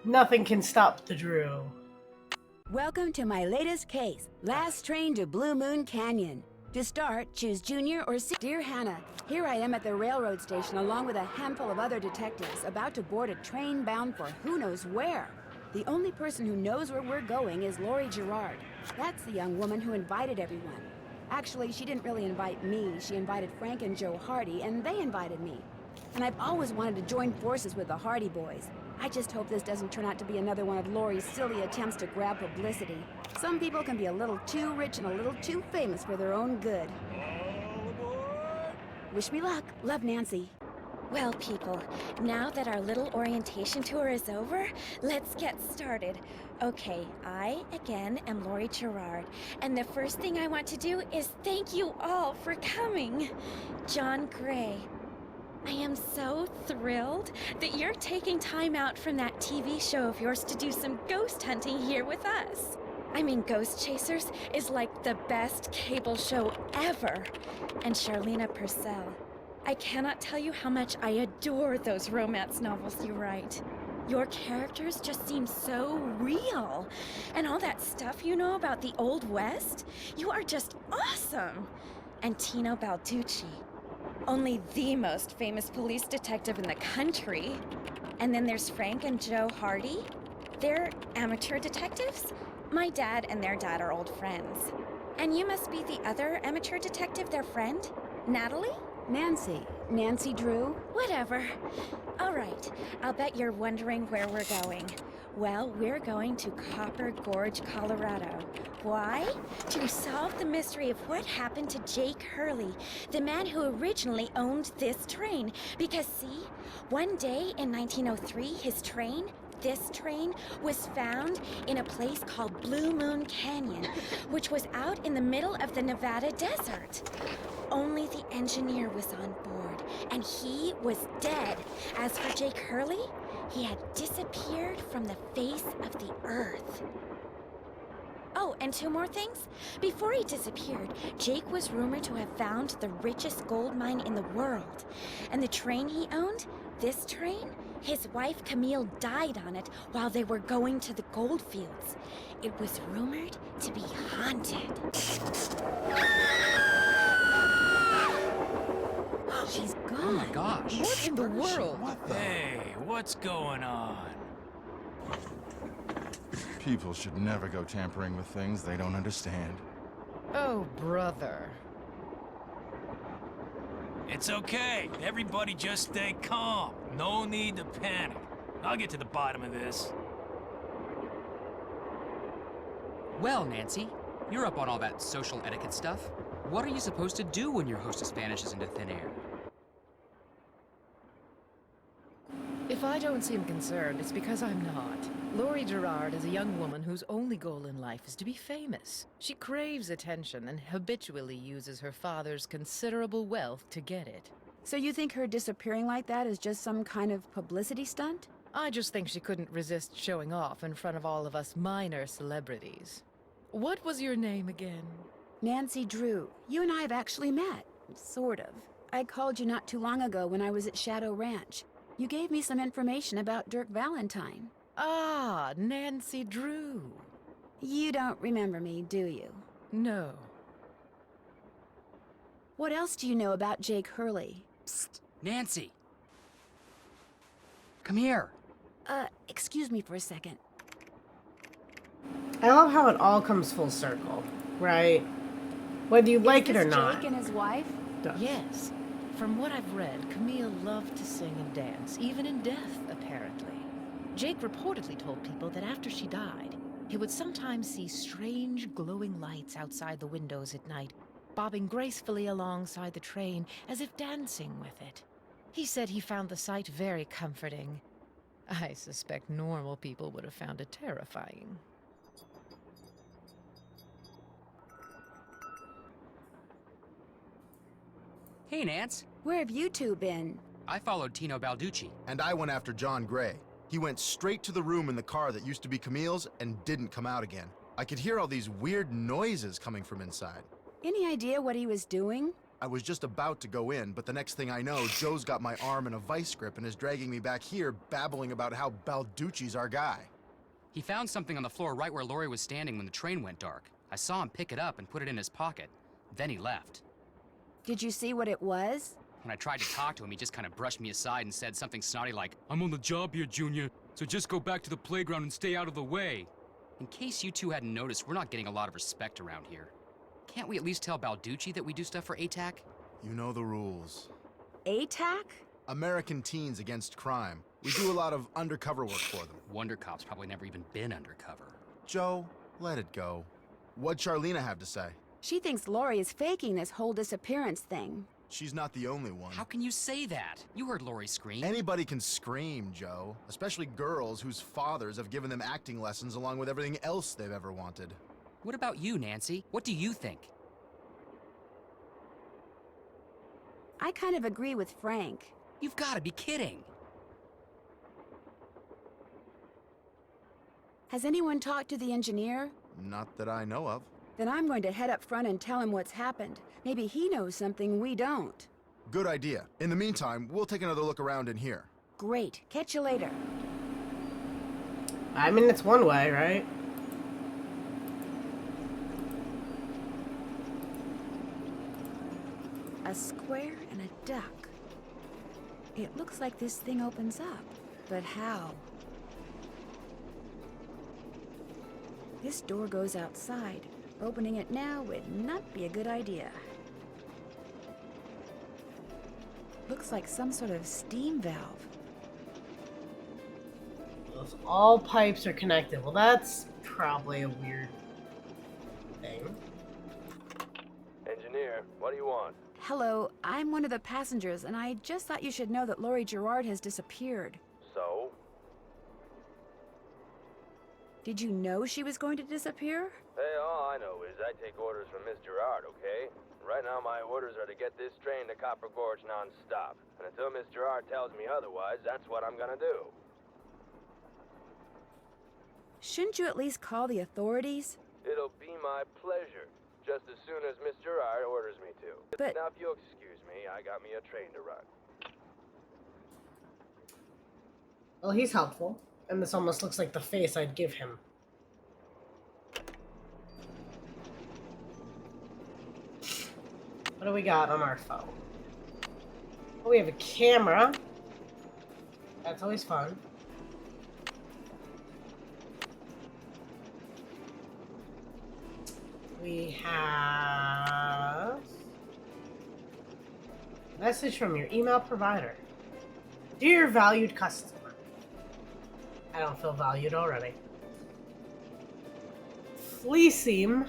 Nothing can stop the Drew. Welcome to my latest case, Last Train to Blue Moon Canyon. To start, choose Junior or Dear Hannah, here I am at the railroad station along with a handful of other detectives about to board a train bound for who knows where. The only person who knows where we're going is Lori Gerard. That's the young woman who invited everyone. Actually, she didn't really invite me. She invited Frank and Joe Hardy, and they invited me. And I've always wanted to join forces with the Hardy boys. I just hope this doesn't turn out to be another one of Lori's silly attempts to grab publicity. Some people can be a little too rich and a little too famous for their own good. Wish me luck. Love, Nancy. Well, people, now that our little orientation tour is over, let's get started. Okay, I, again, am Lori Gerard, and the first thing I want to do is thank you all for coming. John Gray. I am so thrilled that you're taking time out from that TV show of yours to do some ghost hunting here with us. I mean, Ghost Chasers is like the best cable show ever. And Charlena Purcell. I cannot tell you how much I adore those romance novels you write. Your characters just seem so real. And all that stuff you know about the Old West, you are just awesome. And Tino Balducci. Only the most famous police detective in the country. And then there's Frank and Joe Hardy. They're amateur detectives. My dad and their dad are old friends. And you must be the other amateur detective, their friend? Natalie? Nancy Drew? Whatever. All right, I'll bet you're wondering where we're going. Well, we're going to Copper Gorge, Colorado. Why? To solve the mystery of what happened to Jake Hurley, the man who originally owned this train. Because see, one day in 1903, this train was found in a place called Blue Moon Canyon, which was out in the middle of the Nevada desert. Only the engineer was on board, and he was dead. As for Jake Hurley, he had disappeared from the face of the earth. Oh, and two more things. Before he disappeared, Jake was rumored to have found the richest gold mine in the world. And the train he owned, this train, his wife Camille died on it while they were going to the gold fields. It was rumored to be haunted. She's gone. Oh my gosh. What in the world? What the? Hey, what's going on? People should never go tampering with things they don't understand. Oh, brother. It's okay. Everybody just stay calm. No need to panic. I'll get to the bottom of this. Well, Nancy, you're up on all that social etiquette stuff. What are you supposed to do when your hostess vanishes into thin air? If I don't seem concerned, it's because I'm not. Lori Gerard is a young woman whose only goal in life is to be famous. She craves attention and habitually uses her father's considerable wealth to get it. So you think her disappearing like that is just some kind of publicity stunt? I just think she couldn't resist showing off in front of all of us minor celebrities. What was your name again? Nancy Drew. You and I have actually met. Sort of. I called you not too long ago when I was at Shadow Ranch. You gave me some information about Dirk Valentine. Ah, Nancy Drew. You don't remember me, do you? No. What else do you know about Jake Hurley? Psst, Nancy! Come here. Excuse me for a second. I love how it all comes full circle, right? Whether you like it or not. Jake and his wife? Yes. From what I've read, Camille loved to sing and dance, even in death, apparently. Jake reportedly told people that after she died, he would sometimes see strange glowing lights outside the windows at night, bobbing gracefully alongside the train as if dancing with it. He said he found the sight very comforting. I suspect normal people would have found it terrifying. Hey, Nance. Where have you two been? I followed Tino Balducci. And I went after John Gray. He went straight to the room in the car that used to be Camille's and didn't come out again. I could hear all these weird noises coming from inside. Any idea what he was doing? I was just about to go in, but the next thing I know, Joe's got my arm in a vice grip and is dragging me back here, babbling about how Balducci's our guy. He found something on the floor right where Lori was standing when the train went dark. I saw him pick it up and put it in his pocket. Then he left. Did you see what it was? When I tried to talk to him, he just kind of brushed me aside and said something snotty like, "I'm on the job here, Junior, so just go back to the playground and stay out of the way." In case you two hadn't noticed, we're not getting a lot of respect around here. Can't we at least tell Balducci that we do stuff for ATAC? You know the rules. ATAC? American Teens Against Crime. We do a lot of undercover work for them. Wonder Cop's probably never even been undercover. Joe, let it go. What'd Charlena have to say? She thinks Lori is faking this whole disappearance thing. She's not the only one. How can you say that? You heard Lori scream. Anybody can scream, Joe. Especially girls whose fathers have given them acting lessons along with everything else they've ever wanted. What about you, Nancy? What do you think? I kind of agree with Frank. You've got to be kidding. Has anyone talked to the engineer? Not that I know of. Then I'm going to head up front and tell him what's happened. Maybe he knows something we don't. Good idea. In the meantime, we'll take another look around in here. Great. Catch you later. I mean, it's one way, right? A square and a duck. It looks like this thing opens up. But how? This door goes outside. Opening it now would not be a good idea. Looks like some sort of steam valve. Those all pipes are connected. Well, that's probably a weird thing. Engineer, what do you want? Hello, I'm one of the passengers, and I just thought you should know that Lori Gerard has disappeared. So? Did you know she was going to disappear? Hey, all I know is I take orders from Miss Gerard, okay? Right now my orders are to get this train to Copper Gorge non-stop. And until Miss Gerard tells me otherwise, that's what I'm gonna do. Shouldn't you at least call the authorities? It'll be my pleasure, just as soon as Miss Gerard orders me to. But- Now if you'll excuse me, I got me a train to run. Well, he's helpful. And this almost looks like the face I'd give him. What do we got on our phone? Oh, we have a camera. That's always fun. We have a message from your email provider. Dear valued customer. I don't feel valued already. Fleecim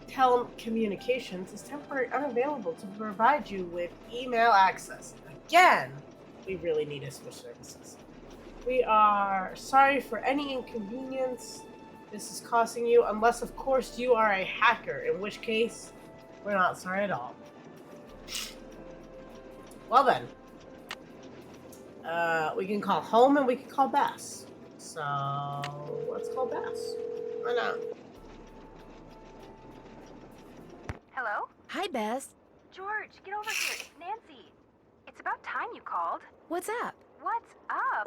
Telecommunications is temporarily unavailable to provide you with email access. Again, we really need to switch services. We are sorry for any inconvenience this is causing you, unless, of course, you are a hacker, in which case, we're not sorry at all. Well then, we can call home and we can call Bass. So, let's call Bass. Why not? Hello? Hi, Bess. George, get over here. It's Nancy. It's about time you called. What's up? What's up?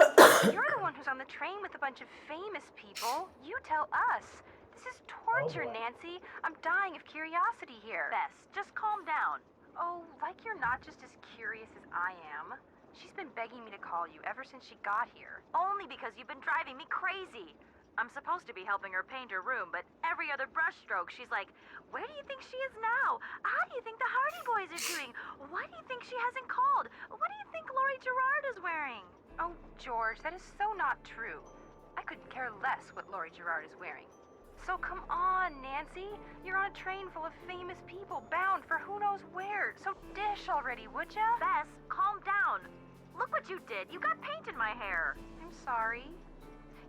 You're the one who's on the train with a bunch of famous people. You tell us. This is torture, Oh, boy. Nancy. I'm dying of curiosity here. Bess, just calm down. Oh, like you're not just as curious as I am. She's been begging me to call you ever since she got here. Only because you've been driving me crazy. I'm supposed to be helping her paint her room, but every other brushstroke, she's like, where do you think she is now? How do you think the Hardy Boys are doing? Why do you think she hasn't called? What do you think Lori Gerard is wearing? Oh, George, that is so not true. I couldn't care less what Lori Gerard is wearing. So come on, Nancy. You're on a train full of famous people bound for who knows where. So dish already, would ya? Bess, calm down. Look what you did. You got paint in my hair. I'm sorry.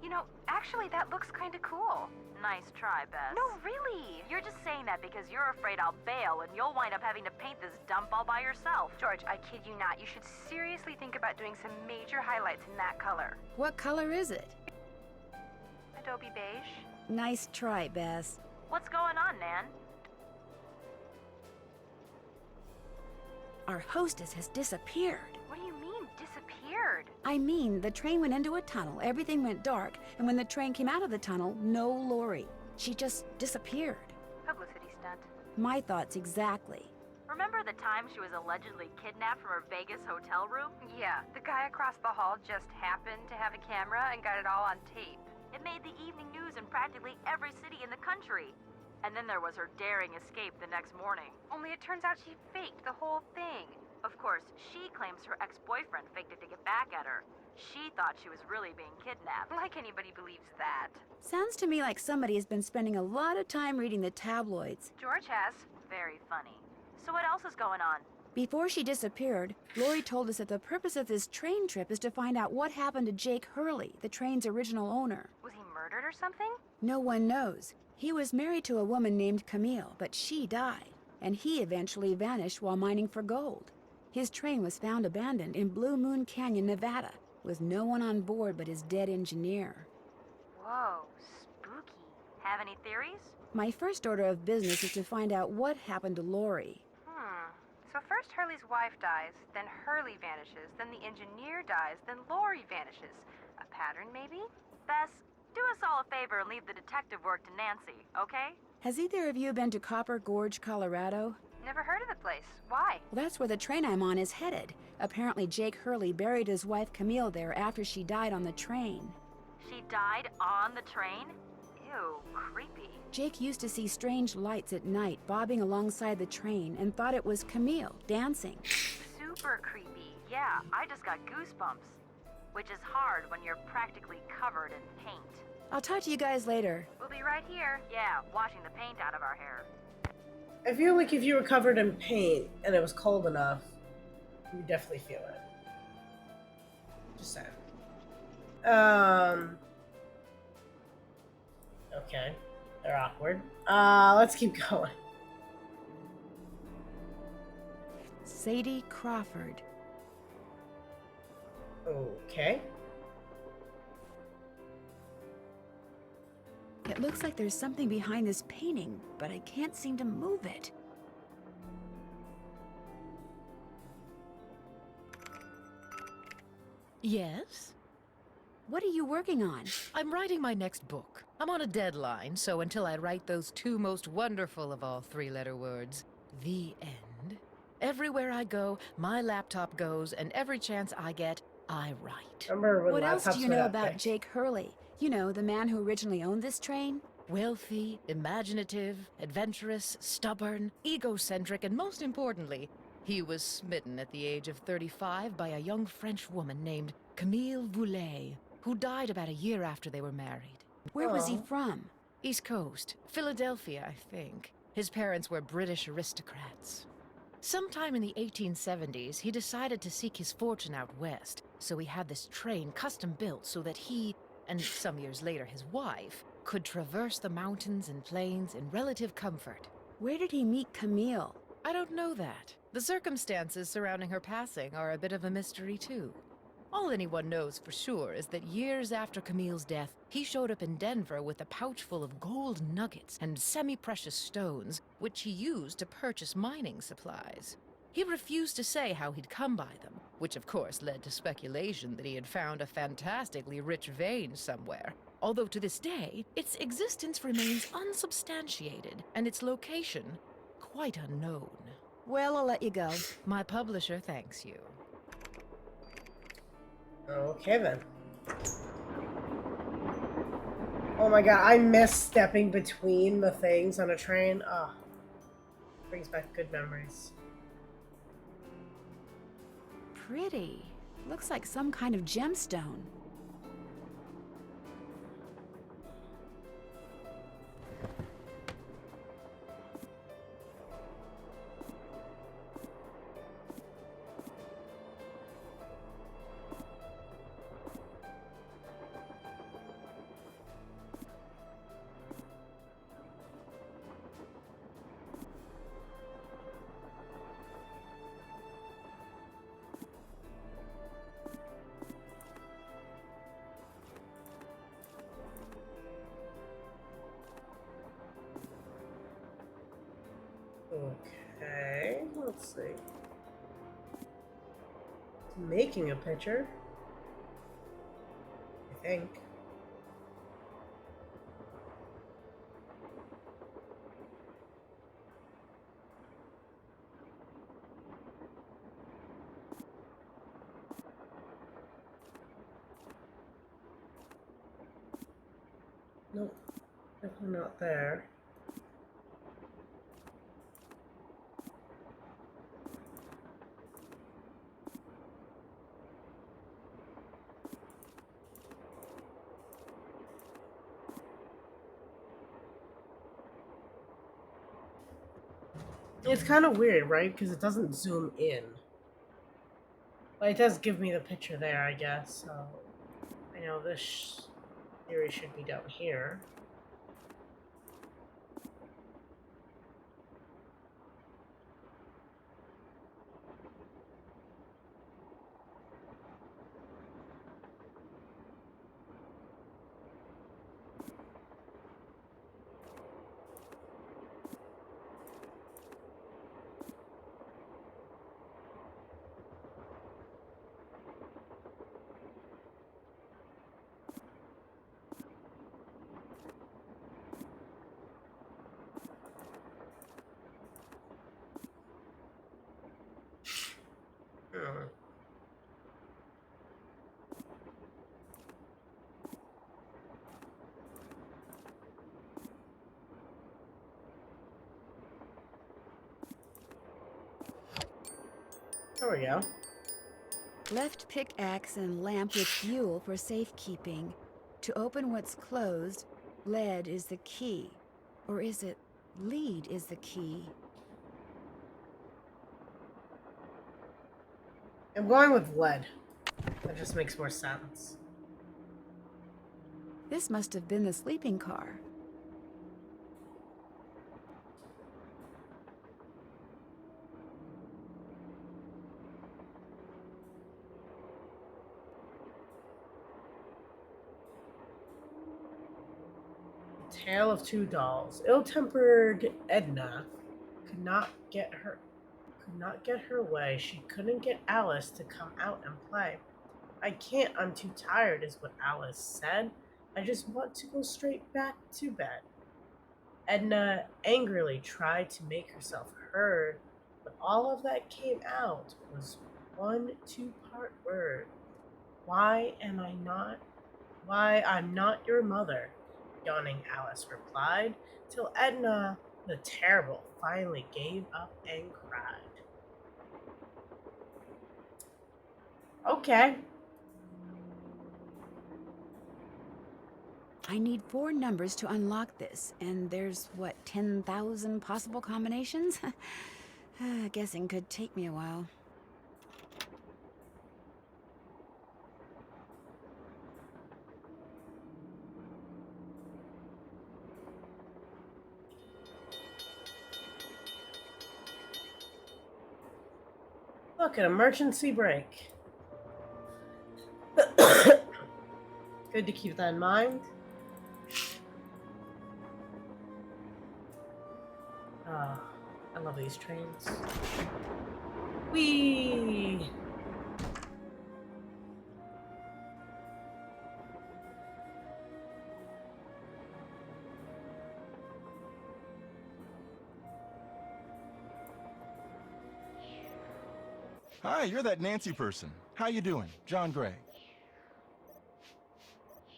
You know, actually, that looks kind of cool. Nice try, Bess. No, really. You're just saying that because you're afraid I'll bail and you'll wind up having to paint this dump all by yourself. George, I kid you not. You should seriously think about doing some major highlights in that color. What color is it? Adobe beige. Nice try, Bess. What's going on, Nan? Our hostess has disappeared. What do you mean, disappeared? I mean, the train went into a tunnel, everything went dark, and when the train came out of the tunnel, no Lori. She just disappeared. Publicity stunt. My thoughts exactly. Remember the time she was allegedly kidnapped from her Vegas hotel room? Yeah, the guy across the hall just happened to have a camera and got it all on tape. It made the evening news in practically every city in the country. And then there was her daring escape the next morning. Only it turns out she faked the whole thing. Of course, she claims her ex-boyfriend faked it to get back at her. She thought she was really being kidnapped. Like anybody believes that. Sounds to me like somebody has been spending a lot of time reading the tabloids. George has. Very funny. So what else is going on? Before she disappeared, Lori told us that the purpose of this train trip is to find out what happened to Jake Hurley, the train's original owner. Was he murdered or something? No one knows. He was married to a woman named Camille, but she died, and he eventually vanished while mining for gold. His train was found abandoned in Blue Moon Canyon, Nevada, with no one on board but his dead engineer. Whoa, spooky. Have any theories? My first order of business is to find out what happened to Lori. So first Hurley's wife dies, then Hurley vanishes, then the engineer dies, then Lori vanishes. A pattern, maybe? Bess, do us all a favor and leave the detective work to Nancy, okay? Has either of you been to Copper Gorge, Colorado? Never heard of the place. Why? Well, that's where the train I'm on is headed. Apparently Jake Hurley buried his wife Camille there after she died on the train. She died on the train? Ew, creepy. Jake used to see strange lights at night bobbing alongside the train and thought it was Camille dancing. Super creepy. Yeah, I just got goosebumps. Which is hard when you're practically covered in paint. I'll talk to you guys later. We'll be right here. Yeah, washing the paint out of our hair. I feel like if you were covered in paint and it was cold enough, you would definitely feel it. Just saying. Okay. They're awkward. Let's keep going. Sadie Crawford. Okay. It looks like there's something behind this painting, but I can't seem to move it. Yes? What are you working on? I'm writing my next book. I'm on a deadline, so until I write those two most wonderful of all three-letter words, the end, everywhere I go, my laptop goes, and every chance I get, I write. Remember when What else laptops do you were know that about big? Jake Hurley? You know, the man who originally owned this train? Wealthy, imaginative, adventurous, stubborn, egocentric, and most importantly, he was smitten at the age of 35 by a young French woman named Camille Voulet, who died about a year after they were married. Where was he Oh. from? East Coast, Philadelphia, I think. His parents were British aristocrats. Sometime in the 1870s, he decided to seek his fortune out west, so he had this train custom built so that he, and some years later his wife, could traverse the mountains and plains in relative comfort. Where did he meet Camille? I don't know that. The circumstances surrounding her passing are a bit of a mystery, too. All anyone knows for sure is that years after Camille's death, he showed up in Denver with a pouch full of gold nuggets and semi-precious stones, which he used to purchase mining supplies. He refused to say how he'd come by them, which of course led to speculation that he had found a fantastically rich vein somewhere. Although to this day, its existence remains unsubstantiated, and its location quite unknown. Well, I'll let you go. My publisher thanks you. Okay then. Oh my god, I miss stepping between the things on a train. Oh, brings back good memories. Pretty. Looks like some kind of gemstone. Okay, let's see. making a picture. I think. Nope, definitely not there. It's kind of weird, right? Because it doesn't zoom in. But it does give me the picture there, I guess. So I know this area should be down here. Hmm. There we go. Left pickaxe and lamp with fuel for safekeeping. To open what's closed, lead is the key. Or is it lead is the key? I'm going with lead. That just makes more sense. This must have been the sleeping car. Tale of Two Dolls. Ill-tempered Edna could not get her way. She couldn't get Alice to come out and play. I can't, I'm too tired, is what Alice said. I just want to go straight back to bed. Edna angrily tried to make herself heard, but all of that came out was one two-part word. Why I'm not your mother, yawning Alice replied, till Edna the Terrible finally gave up and cried. Okay. I need 4 numbers to unlock this, and there's, what, 10,000 possible combinations? Guessing could take me a while. Look, an emergency brake. Good to keep that in mind. Ah, I love these trains. Whee! Hi, you're that Nancy person. How you doing? John Gray.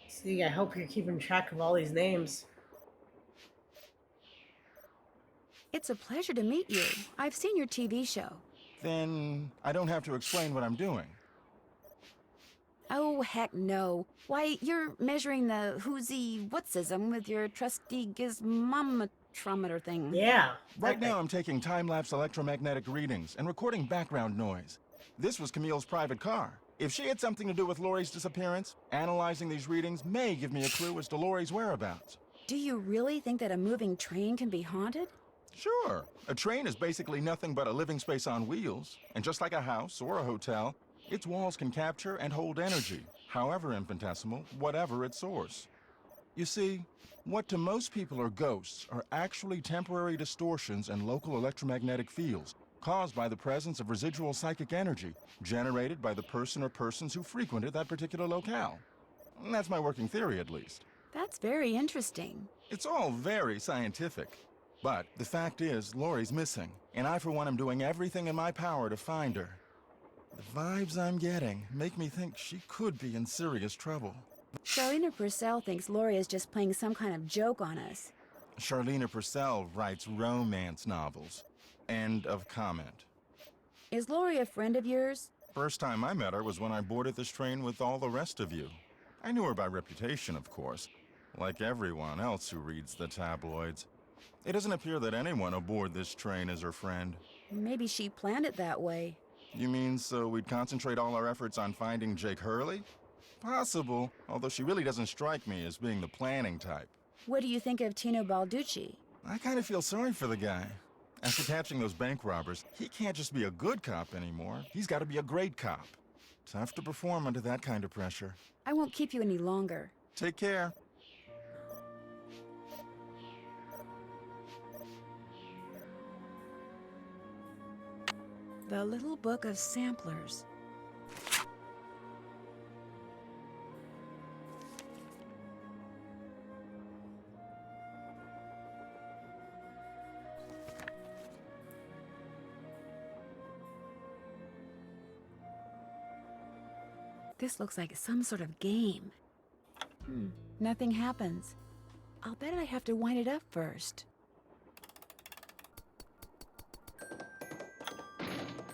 See, I hope you're keeping track of all these names. It's a pleasure to meet you. I've seen your TV show. Then I don't have to explain what I'm doing. Oh, heck no. Why, you're measuring the who'sy-whatsism with your trusty gizmometrometer thing. Yeah. Right now I'm taking time-lapse electromagnetic readings and recording background noise. This was Camille's private car. If she had something to do with Laurie's disappearance, analyzing these readings may give me a clue as to Laurie's whereabouts. Do you really think that a moving train can be haunted? Sure. A train is basically nothing but a living space on wheels. And just like a house or a hotel, its walls can capture and hold energy, however infinitesimal, whatever its source. You see, what to most people are ghosts are actually temporary distortions in local electromagnetic fields caused by the presence of residual psychic energy generated by the person or persons who frequented that particular locale. That's my working theory, at least. That's very interesting. It's all very scientific. But the fact is, Lori's missing, and I, for one, am doing everything in my power to find her. The vibes I'm getting make me think she could be in serious trouble. Charlena Purcell thinks Lori is just playing some kind of joke on us. Charlena Purcell writes romance novels. End of comment. Is Lori a friend of yours? First time I met her was when I boarded this train with all the rest of you. I knew her by reputation, of course, like everyone else who reads the tabloids. It doesn't appear that anyone aboard this train is her friend. Maybe she planned it that way. You mean so we'd concentrate all our efforts on finding Jake Hurley? Possible, although she really doesn't strike me as being the planning type. What do you think of Tino Balducci? I kind of feel sorry for the guy. After catching those bank robbers, he can't just be a good cop anymore. He's got to be a great cop. Tough to perform under that kind of pressure. I won't keep you any longer. Take care. The Little Book of Samplers. This looks like some sort of game. Nothing happens. I'll bet I have to wind it up first.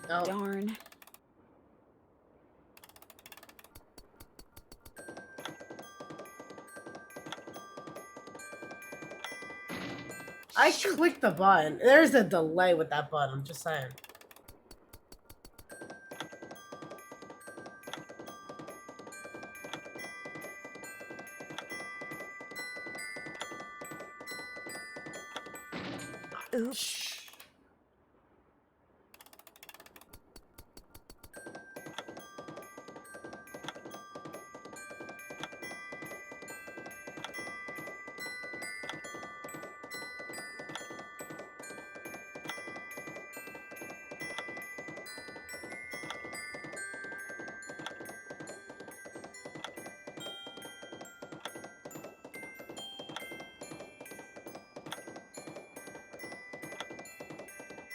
Oh. Darn. I clicked the button. There's a delay with that button, I'm just saying. Oops.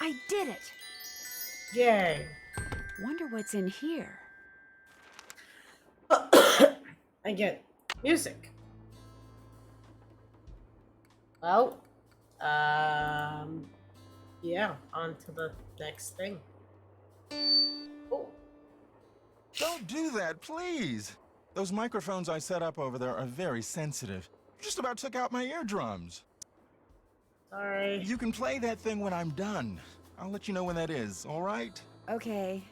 I did it! Yay. Wonder what's in here. I get music. Well, yeah, on to the next thing. Oh. Don't do that, please. Those microphones I set up over there are very sensitive. You just about took out my eardrums. Sorry. You can play that thing when I'm done. I'll let you know when that is, all right? Okay.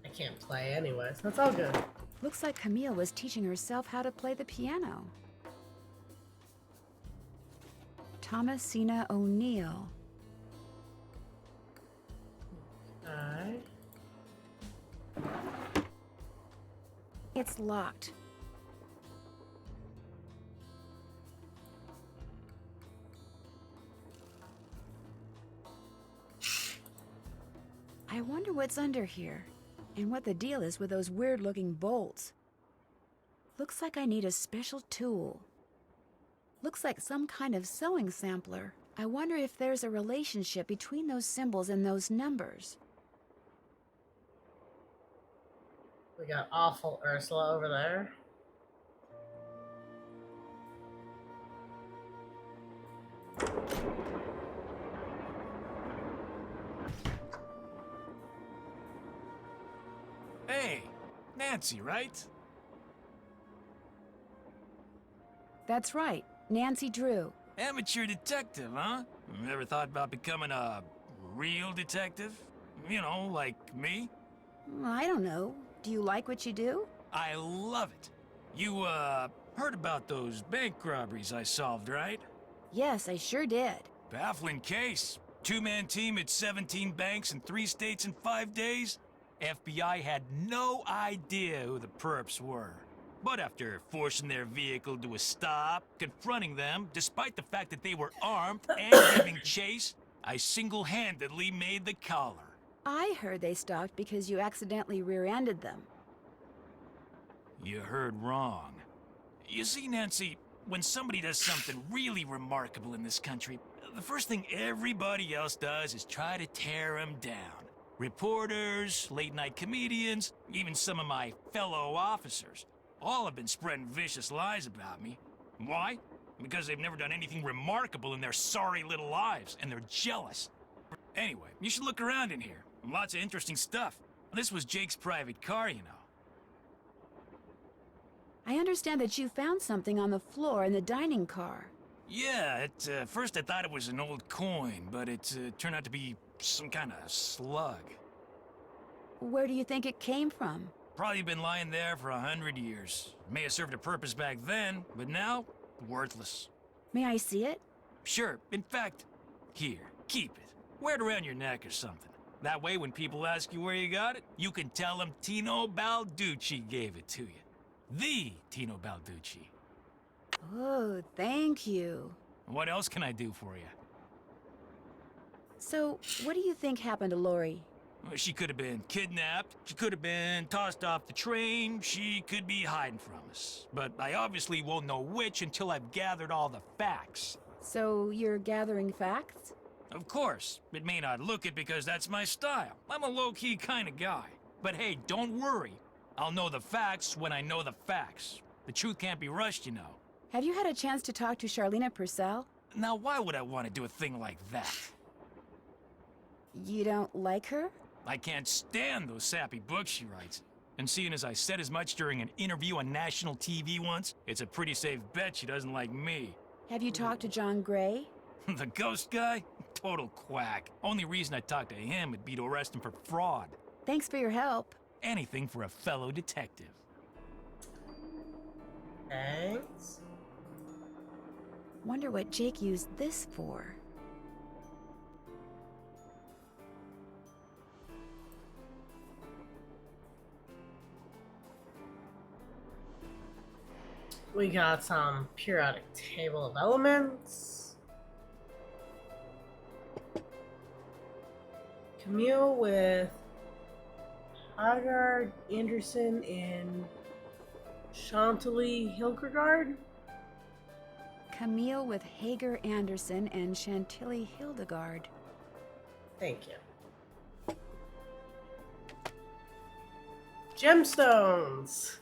I can't play anyways. That's all good. Looks like Camille was teaching herself how to play the piano. Thomasina O'Neill. Alright. It's locked. I wonder what's under here, and what the deal is with those weird-looking bolts. Looks like I need a special tool. Looks like some kind of sewing sampler. I wonder if there's a relationship between those symbols and those numbers. We got awful Ursula over there. Hey, Nancy, right? That's right, Nancy Drew. Amateur detective, huh? Ever thought about becoming a real detective? You know, like me? I don't know. Do you like what you do? I love it. You, heard about those bank robberies I solved, right? Yes, I sure did. Baffling case. Two-man team at 17 banks in 3 states in 5 days. FBI had no idea who the perps were. But after forcing their vehicle to a stop, confronting them, despite the fact that they were armed and giving chase, I single-handedly made the collar. I heard they stopped because you accidentally rear-ended them. You heard wrong. You see, Nancy, when somebody does something really remarkable in this country, the first thing everybody else does is try to tear them down. Reporters, late-night comedians, even some of my fellow officers. All have been spreading vicious lies about me. Why? Because they've never done anything remarkable in their sorry little lives, and they're jealous. Anyway, you should look around in here. Lots of interesting stuff. This was Jake's private car, you know. I understand that you found something on the floor in the dining car. Yeah, at first I thought it was an old coin, but it turned out to be some kind of slug. Where do you think it came from? Probably been lying there for 100 years. May have served a purpose back then, but now, worthless. May I see it? Sure. In fact, here, keep it. Wear it around your neck or something. That way, when people ask you where you got it, you can tell them Tino Balducci gave it to you. The Tino Balducci. Oh, thank you. What else can I do for you? So, what do you think happened to Lori? Well, she could have been kidnapped. She could have been tossed off the train. She could be hiding from us. But I obviously won't know which until I've gathered all the facts. So, you're gathering facts? Of course. It may not look it because that's my style. I'm a low-key kind of guy. But hey, don't worry. I'll know the facts when I know the facts. The truth can't be rushed, you know. Have you had a chance to talk to Charlena Purcell? Now, why would I want to do a thing like that? You don't like her? I can't stand those sappy books she writes. And seeing as I said as much during an interview on national TV once, it's a pretty safe bet she doesn't like me. Have you talked to John Gray? The ghost guy? Total quack. Only reason I talked to him would be to arrest him for fraud. Thanks for your help. Anything for a fellow detective. Thanks. Wonder what Jake used this for. We got some periodic table of elements. Camille with Hagar Anderson and Chantilly Hildegard. Camille with Hagar Anderson and Chantilly Hildegard. Thank you. Gemstones.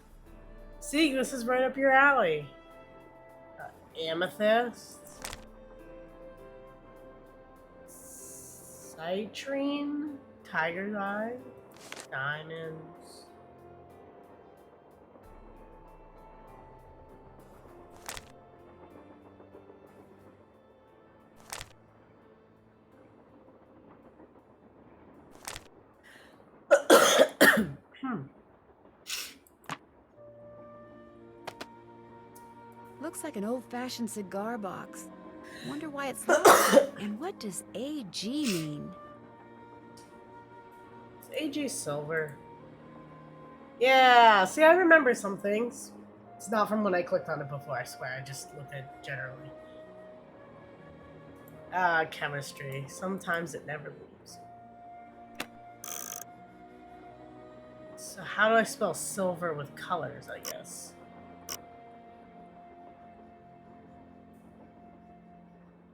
See, this is right up your alley. Amethyst. Citrine. Tiger's eye. Diamonds. Looks like an old-fashioned cigar box. Wonder why it's locked. And what does AG mean? It's AJ Silver. Yeah, see, I remember some things. It's not from when I clicked on it before, I swear. I just looked at it generally. Chemistry. Sometimes it never leaves. So how do I spell silver with colors, I guess?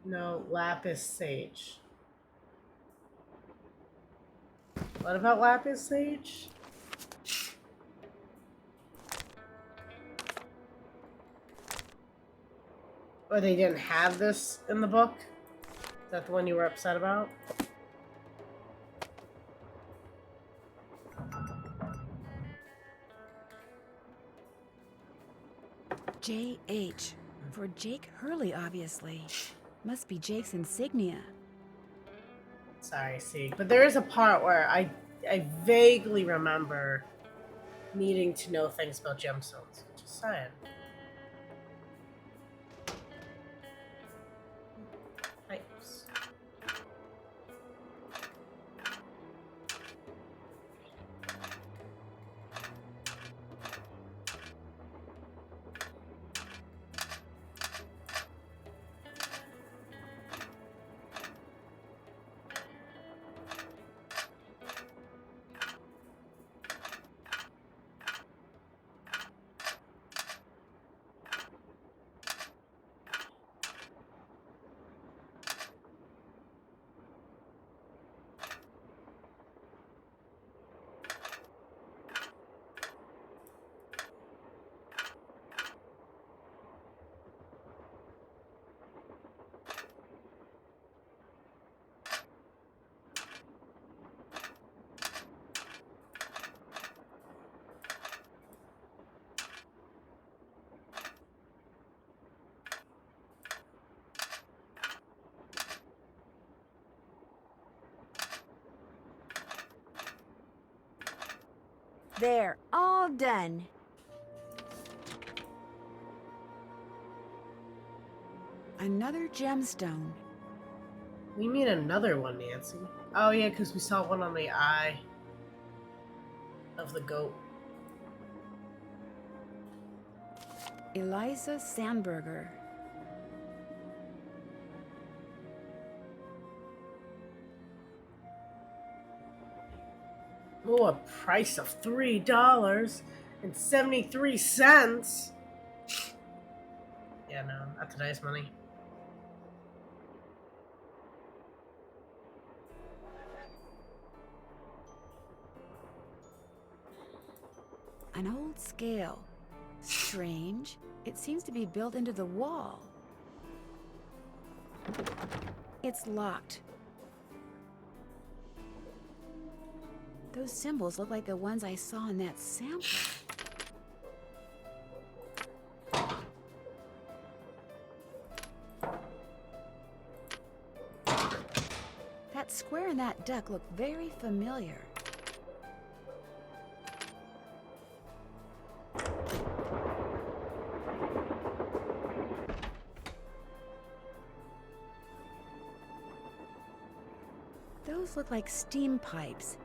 No, lapis sage. What about lapis sage? Or they didn't have this in the book? Is that the one you were upset about? JH. For Jake Hurley, obviously. Must be Jake's insignia. Sorry, see. But there is a part where I vaguely remember needing to know things about gemstones. Just saying. Pipes. There, all done. Another gemstone. We mean another one, Nancy. Oh yeah, because we saw one on the eye of the goat. Eliza Sandberger. Oh, a price of $3.73. Yeah, no, not today's money. An old scale. Strange. It seems to be built into the wall. It's locked. Those symbols look like the ones I saw in that sample. That square and that duck look very familiar. Those look like steam pipes.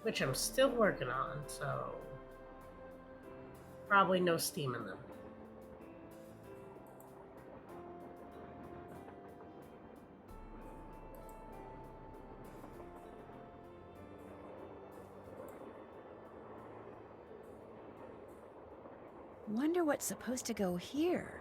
Which I'm still working on, so probably no steam in them. Wonder what's supposed to go here.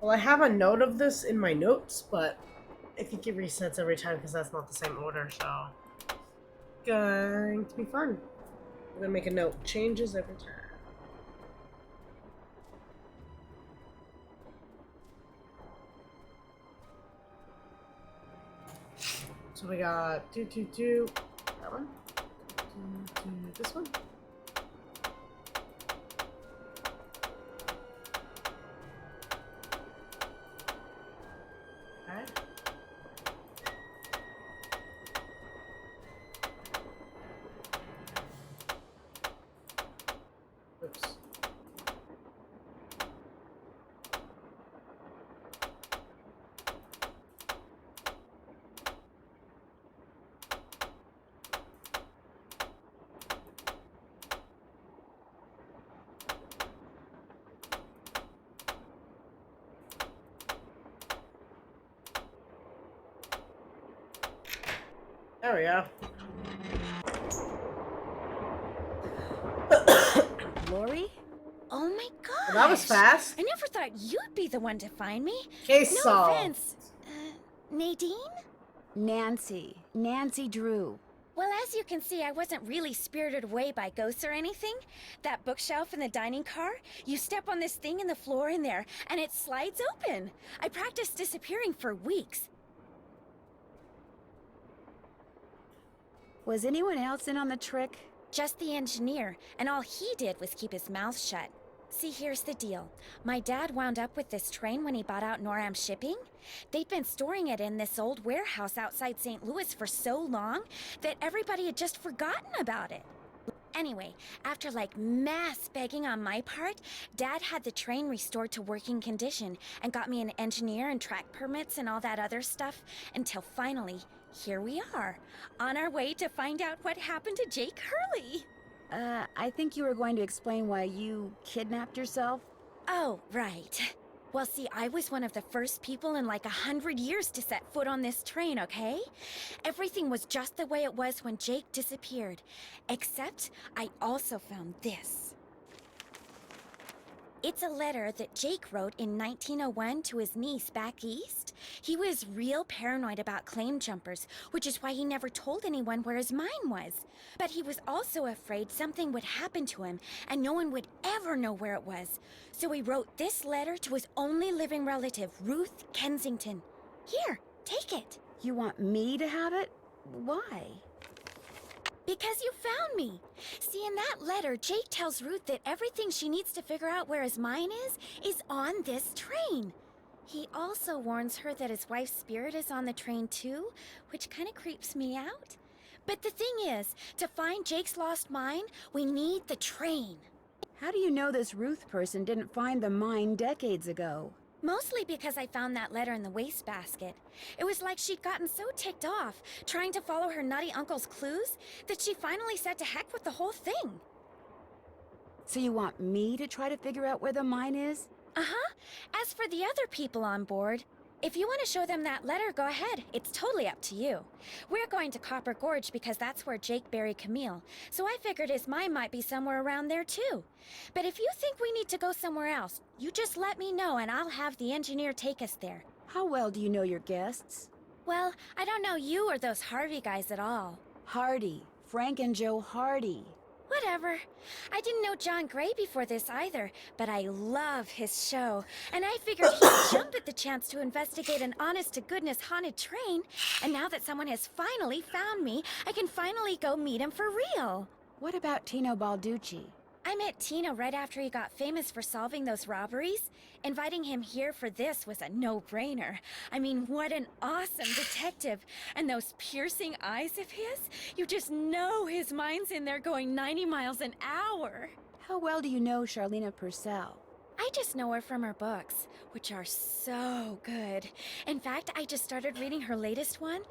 Well, I have a note of this in my notes, but I think it resets every time because that's not the same order, so going to be fun. I'm gonna make a note. Changes every time. So we got that one, this one. Oops. There we go. Lori? Oh my god! Well, that was fast. I never thought you'd be the one to find me. Case No solved. offense. Nadine? Nancy Drew. Well, as you can see, I wasn't really spirited away by ghosts or anything. That bookshelf in the dining car, you step on this thing in the floor in there, and it slides open. I practiced disappearing for weeks. Was anyone else in on the trick? Just the engineer, and all he did was keep his mouth shut. See, here's the deal. My dad wound up with this train when he bought out Noram Shipping. They'd been storing it in this old warehouse outside St. Louis for so long that everybody had just forgotten about it. Anyway, after like mass begging on my part, Dad had the train restored to working condition and got me an engineer and track permits and all that other stuff until finally, here we are, on our way to find out what happened to Jake Hurley. I think you were going to explain why you kidnapped yourself. Oh, right. Well, see, I was one of the first people in like 100 years to set foot on this train, okay? Everything was just the way it was when Jake disappeared. Except, I also found this. It's a letter that Jake wrote in 1901 to his niece back east. He was real paranoid about claim jumpers, which is why he never told anyone where his mine was. But he was also afraid something would happen to him and no one would ever know where it was. So he wrote this letter to his only living relative, Ruth Kensington. Here, take it. You want me to have it? Why? Because you found me. See, in that letter, Jake tells Ruth that everything she needs to figure out where his mine is on this train. He also warns her that his wife's spirit is on the train too, which kind of creeps me out. But the thing is, to find Jake's lost mine, we need the train. How do you know this Ruth person didn't find the mine decades ago? Mostly because I found that letter in the wastebasket. It was like she'd gotten so ticked off, trying to follow her nutty uncle's clues, that she finally said to heck with the whole thing. So you want me to try to figure out where the mine is? Uh-huh. As for the other people on board, if you want to show them that letter, go ahead. It's totally up to you. We're going to Copper Gorge because that's where Jake buried Camille, so I figured his mine might be somewhere around there too. But if you think we need to go somewhere else, you just let me know and I'll have the engineer take us there. How well do you know your guests? Well, I don't know you or those Harvey guys at all. Hardy. Frank and Joe Hardy. Whatever. I didn't know John Gray before this either, but I love his show, and I figured he'd jump at the chance to investigate an honest-to-goodness haunted train, and now that someone has finally found me, I can finally go meet him for real. What about Tino Balducci? I met Tino right after he got famous for solving those robberies. Inviting him here for this was a no-brainer. I mean, what an awesome detective. And those piercing eyes of his, you just know his mind's in there going 90 miles an hour. How well do you know Charlena Purcell? I just know her from her books, which are so good. In fact, I just started reading her latest one,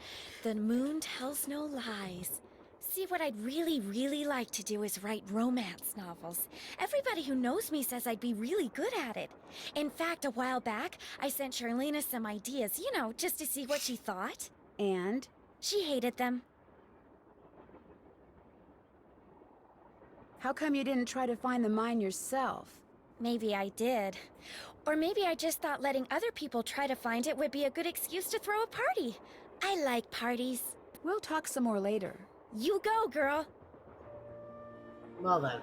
The Moon Tells No Lies. See, what I'd really like to do is write romance novels. Everybody who knows me says I'd be really good at it. In fact, a while back, I sent Charlena some ideas, you know, just to see what she thought. And? She hated them. How come you didn't try to find the mine yourself? Maybe I did. Or maybe I just thought letting other people try to find it would be a good excuse to throw a party. I like parties. We'll talk some more later. You go, girl. Well then.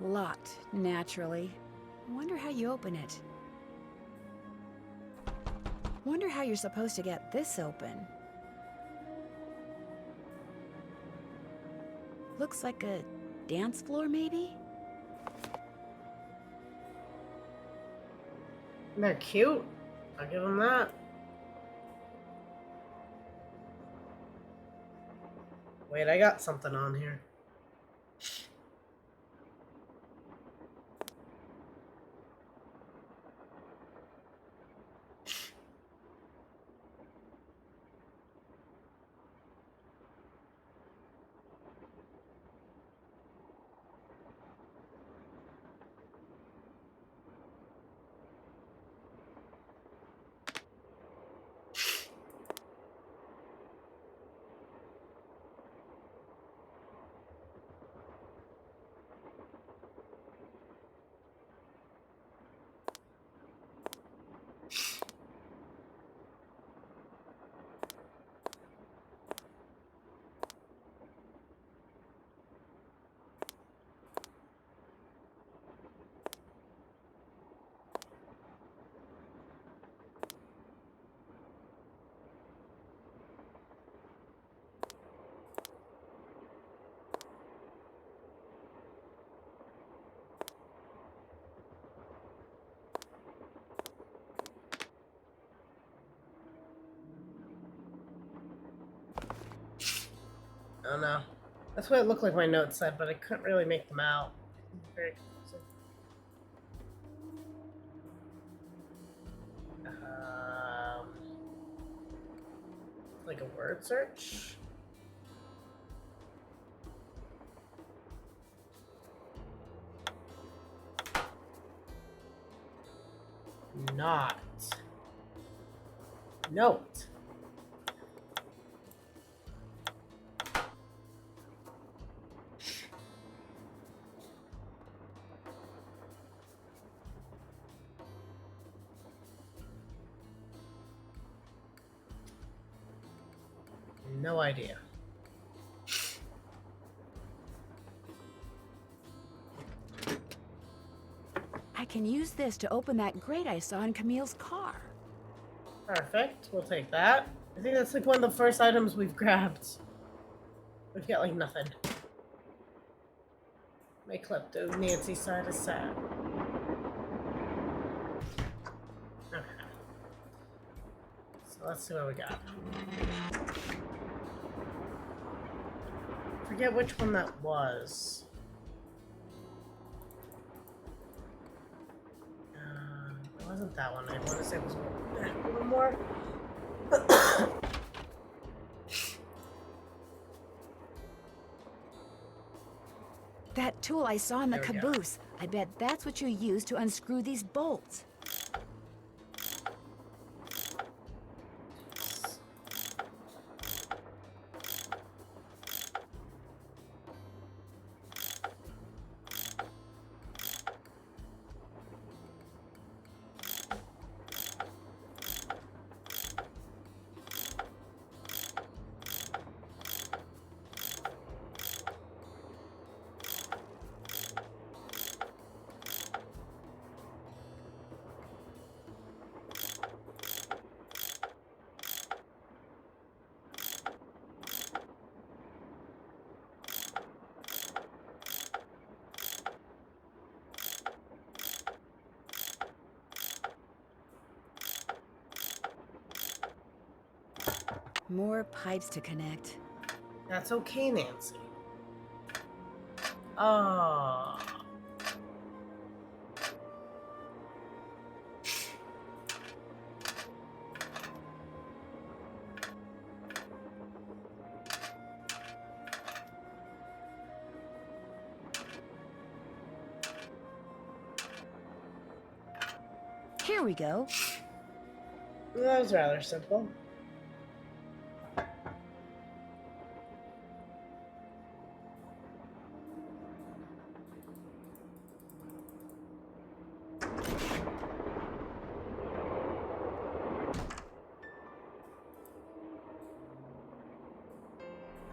Locked, naturally. I wonder how you open it. Wonder how you're supposed to get this open. Looks like a dance floor, maybe? They're cute. I'll give them that. Wait, I got something on here. Oh no. That's what it looked like my notes said, but I couldn't really make them out. Very confusing. Like a word search? Not. Note. no idea. I can use this to open that grate I saw in Camille's car. Perfect. We'll take that. I think that's like one of the first items we've grabbed. We've got like nothing. My klepto Nancy side is sad. Okay. So let's see what we got. Forget which one that was. It wasn't that one. I want to say it was one more. That tool I saw in the There we go. caboose. I bet that's what you use to unscrew these bolts. More pipes to connect. That's okay, Nancy. Oh. Here we go. That was rather simple.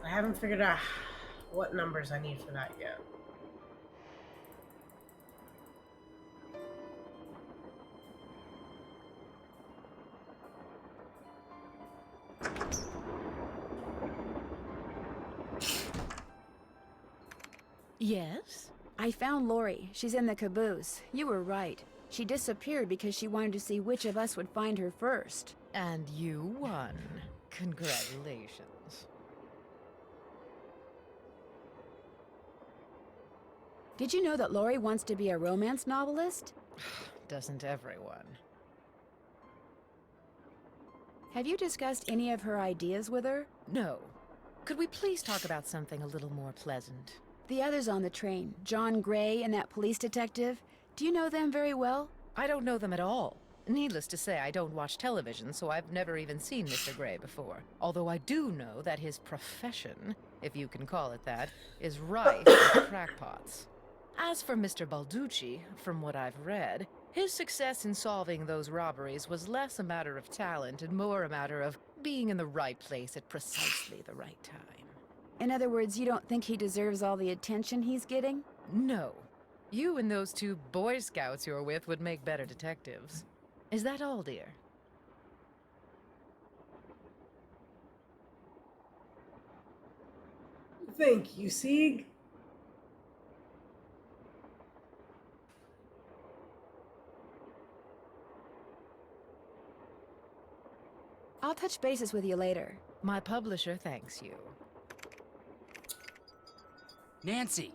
I haven't figured out what numbers I need for that yet. Yes? I found Lori. She's in the caboose. You were right. She disappeared because she wanted to see which of us would find her first. And you won. Congratulations. Did you know that Lori wants to be a romance novelist? Doesn't everyone? Have you discussed any of her ideas with her? No. Could we please talk about something a little more pleasant? The others on the train, John Gray and that police detective, do you know them very well? I don't know them at all. Needless to say, I don't watch television, so I've never even seen Mr. Gray before. Although I do know that his profession, if you can call it that, is rife with crackpots. As for Mr. Balducci, from what I've read, his success in solving those robberies was less a matter of talent and more a matter of being in the right place at precisely the right time. In other words, you don't think he deserves all the attention he's getting? No. You and those two Boy Scouts you're with would make better detectives. Is that all, dear? Thank you, Sieg. I'll touch bases with you later. My publisher thanks you. Nancy,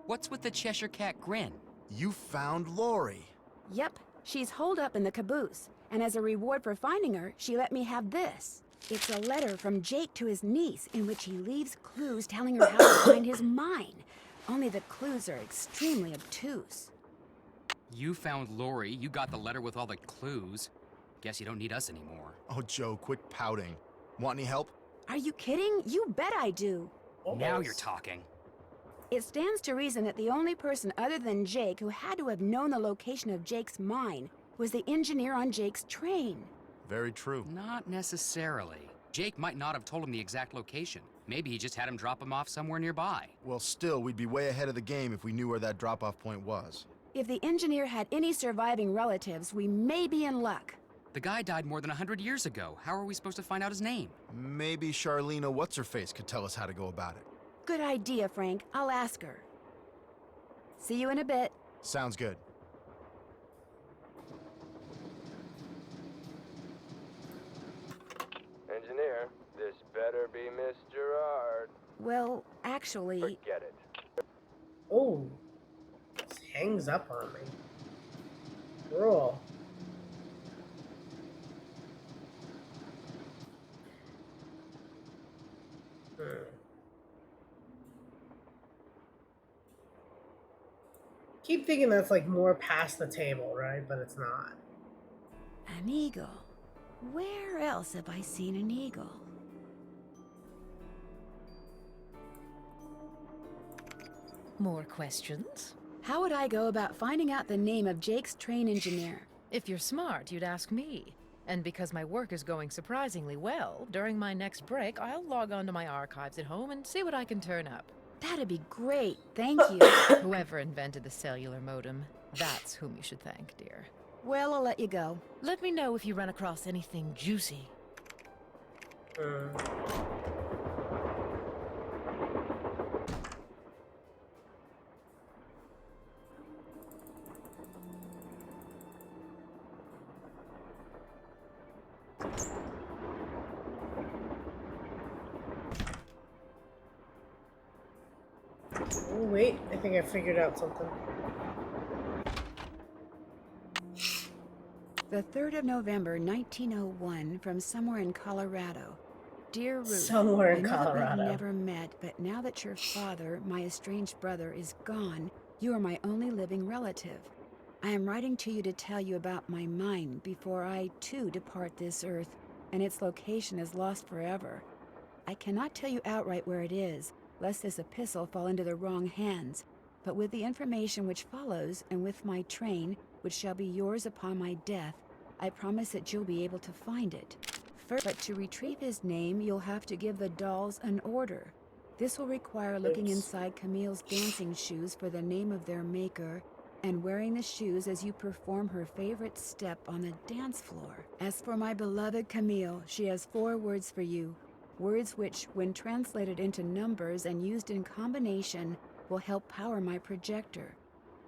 what's with the Cheshire Cat grin? You found Lori. Yep, she's holed up in the caboose, and as a reward for finding her, she let me have this. It's a letter from Jake to his niece in which he leaves clues telling her how to find his mine. Only the clues are extremely obtuse. You found Lori, you got the letter with all the clues. Guess you don't need us anymore. Oh, Joe, quit pouting. Want any help? Are you kidding? You bet I do. Now you're talking. It stands to reason that the only person other than Jake who had to have known the location of Jake's mine was the engineer on Jake's train. Very true. Not necessarily. Jake might not have told him the exact location. Maybe he just had him drop him off somewhere nearby. Well, still, we'd be way ahead of the game if we knew where that drop-off point was. If the engineer had any surviving relatives, we may be in luck. The guy died more than 100 years ago. How are we supposed to find out his name? Maybe Charlena What's-Her-Face could tell us how to go about it. Good idea, Frank. I'll ask her. See you in a bit. Sounds good. Engineer, this better be Miss Gerard. Well, actually... Forget it. Oh. This hangs up on me. Roll. Keep thinking that's like more past the table, right? But it's not. An eagle. Where else have I seen an eagle? More questions? How would I go about finding out the name of Jake's train engineer? If you're smart, you'd ask me. And because my work is going surprisingly well, during my next break, I'll log onto my archives at home and see what I can turn up. That'd be great, thank you. Whoever invented the cellular modem, that's whom you should thank, dear. Well, I'll let you go. Let me know if you run across anything juicy. Oh, wait, I think I figured out something. The 3rd of November, 1901, from somewhere in Colorado. Dear Ruth, Somewhere in I know that Colorado. we've never met, but now that your father, my estranged brother, is gone, you are my only living relative. I am writing to you to tell you about my mine before I, too, depart this earth, and its location is lost forever. I cannot tell you outright where it is, lest this epistle fall into the wrong hands, but with the information which follows, and with my train, which shall be yours upon my death, I promise that you'll be able to find it. First, but to retrieve his name, you'll have to give the dolls an order. This will require looking inside Camille's dancing shoes for the name of their maker, and wearing the shoes as you perform her favorite step on the dance floor. As for my beloved Camille, she has 4 words for you, words which, when translated into numbers and used in combination, will help power my projector.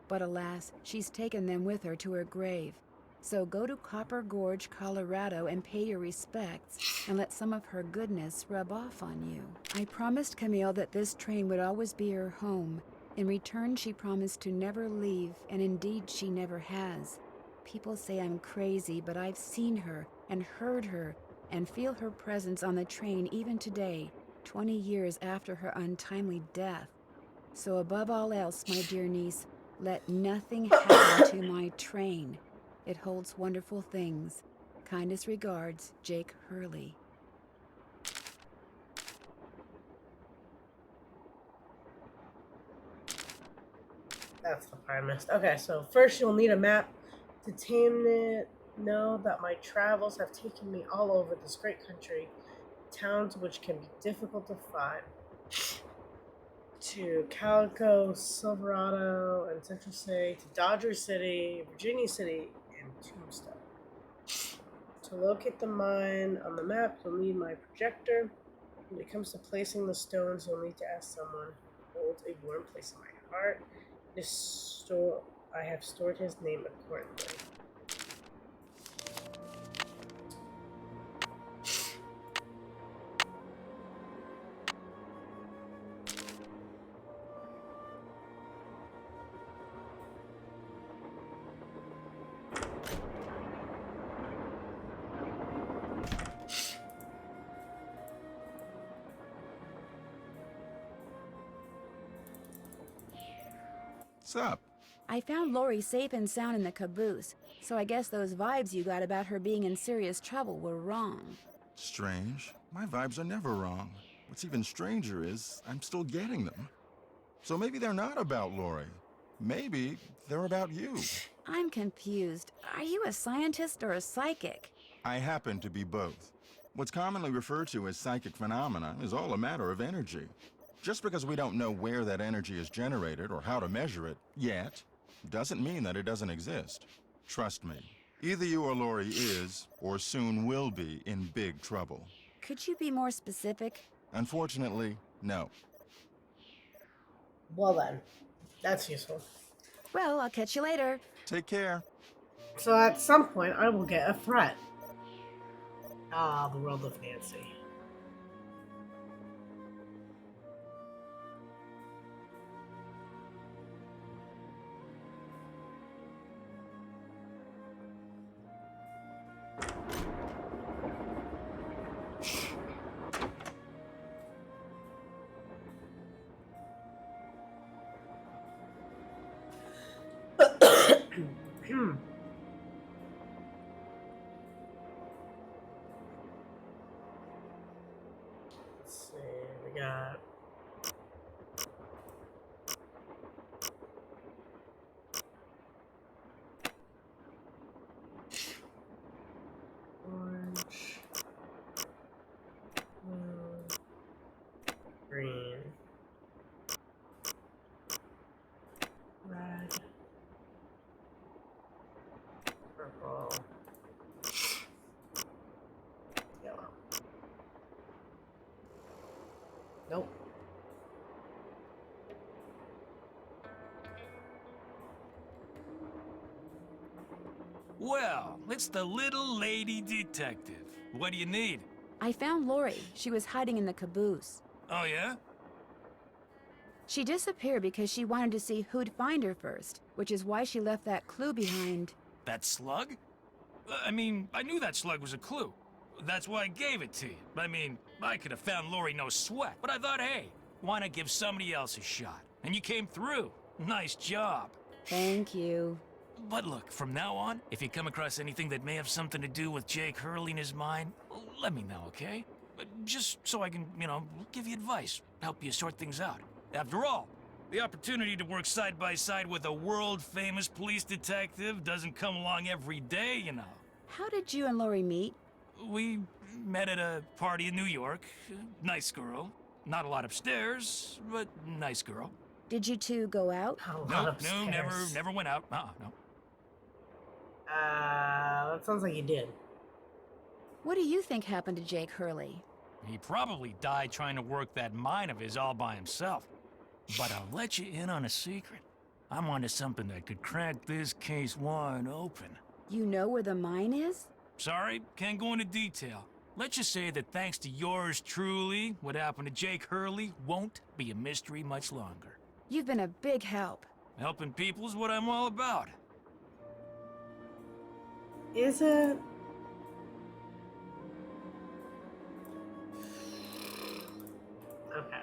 But alas, she's taken them with her to her grave. So go to Copper Gorge, Colorado, and pay your respects, and let some of her goodness rub off on you. I promised Camille that this train would always be her home. In return, she promised to never leave, and indeed she never has. People say I'm crazy, but I've seen her, and heard her, and feel her presence on the train even today, 20 years after her untimely death. So above all else, my dear niece, let nothing happen to my train. It holds wonderful things. Kindest regards, Jake Hurley. That's the part I missed. Okay, so first you'll need a map to tame it. Know that my travels have taken me all over this great country, towns which can be difficult to find. To Calico, Silverado, and Central City, to Dodger City, Virginia City, and Tombstone. To locate the mine on the map, you'll need my projector. When it comes to placing the stones, you'll need to ask someone who holds a warm place in my heart. I have stored his name accordingly. What's up? I found Lori safe and sound in the caboose, so I guess those vibes you got about her being in serious trouble were wrong. Strange. My vibes are never wrong. What's even stranger is I'm still getting them. So maybe they're not about Lori. Maybe they're about you. I'm confused. Are you a scientist or a psychic? I happen to be both. What's commonly referred to as psychic phenomena is all a matter of energy. Just because we don't know where that energy is generated or how to measure it yet, doesn't mean that it doesn't exist. Trust me, either you or Lori is, or soon will be, in big trouble. Could you be more specific? Unfortunately, no. Well then, that's useful. Well, I'll catch you later. Take care. So at some point, I will get a threat. Ah, the world of Nancy. Let's see, we got orange, blue, green, red, purple, yellow. Nope. Well, it's the little lady detective. What do you need? I found Lori. She was hiding in the caboose. Oh, yeah? She disappeared because she wanted to see who'd find her first, which is why she left that clue behind. That slug? I mean, I knew that slug was a clue. That's why I gave it to you. I mean, I could have found Lori no sweat, but I thought, hey, why not give somebody else a shot? And you came through. Nice job. Thank you. But look, from now on, if you come across anything that may have something to do with Jake Hurley and his mind, let me know, okay? Just so I can, give you advice, help you sort things out. After all, the opportunity to work side by side with a world-famous police detective doesn't come along every day, you know. How did you and Lori meet? We met at a party in New York. Nice girl. Not a lot upstairs, but nice girl. Did you two go out? No, never went out. No. That sounds like you did. What do you think happened to Jake Hurley? He probably died trying to work that mine of his all by himself. But I'll let you in on a secret. I'm onto something that could crack this case wide open. You know where the mine is? Sorry, can't go into detail. Let's just say that thanks to yours truly, what happened to Jake Hurley won't be a mystery much longer. You've been a big help. Helping people is what I'm all about. Is it? Okay.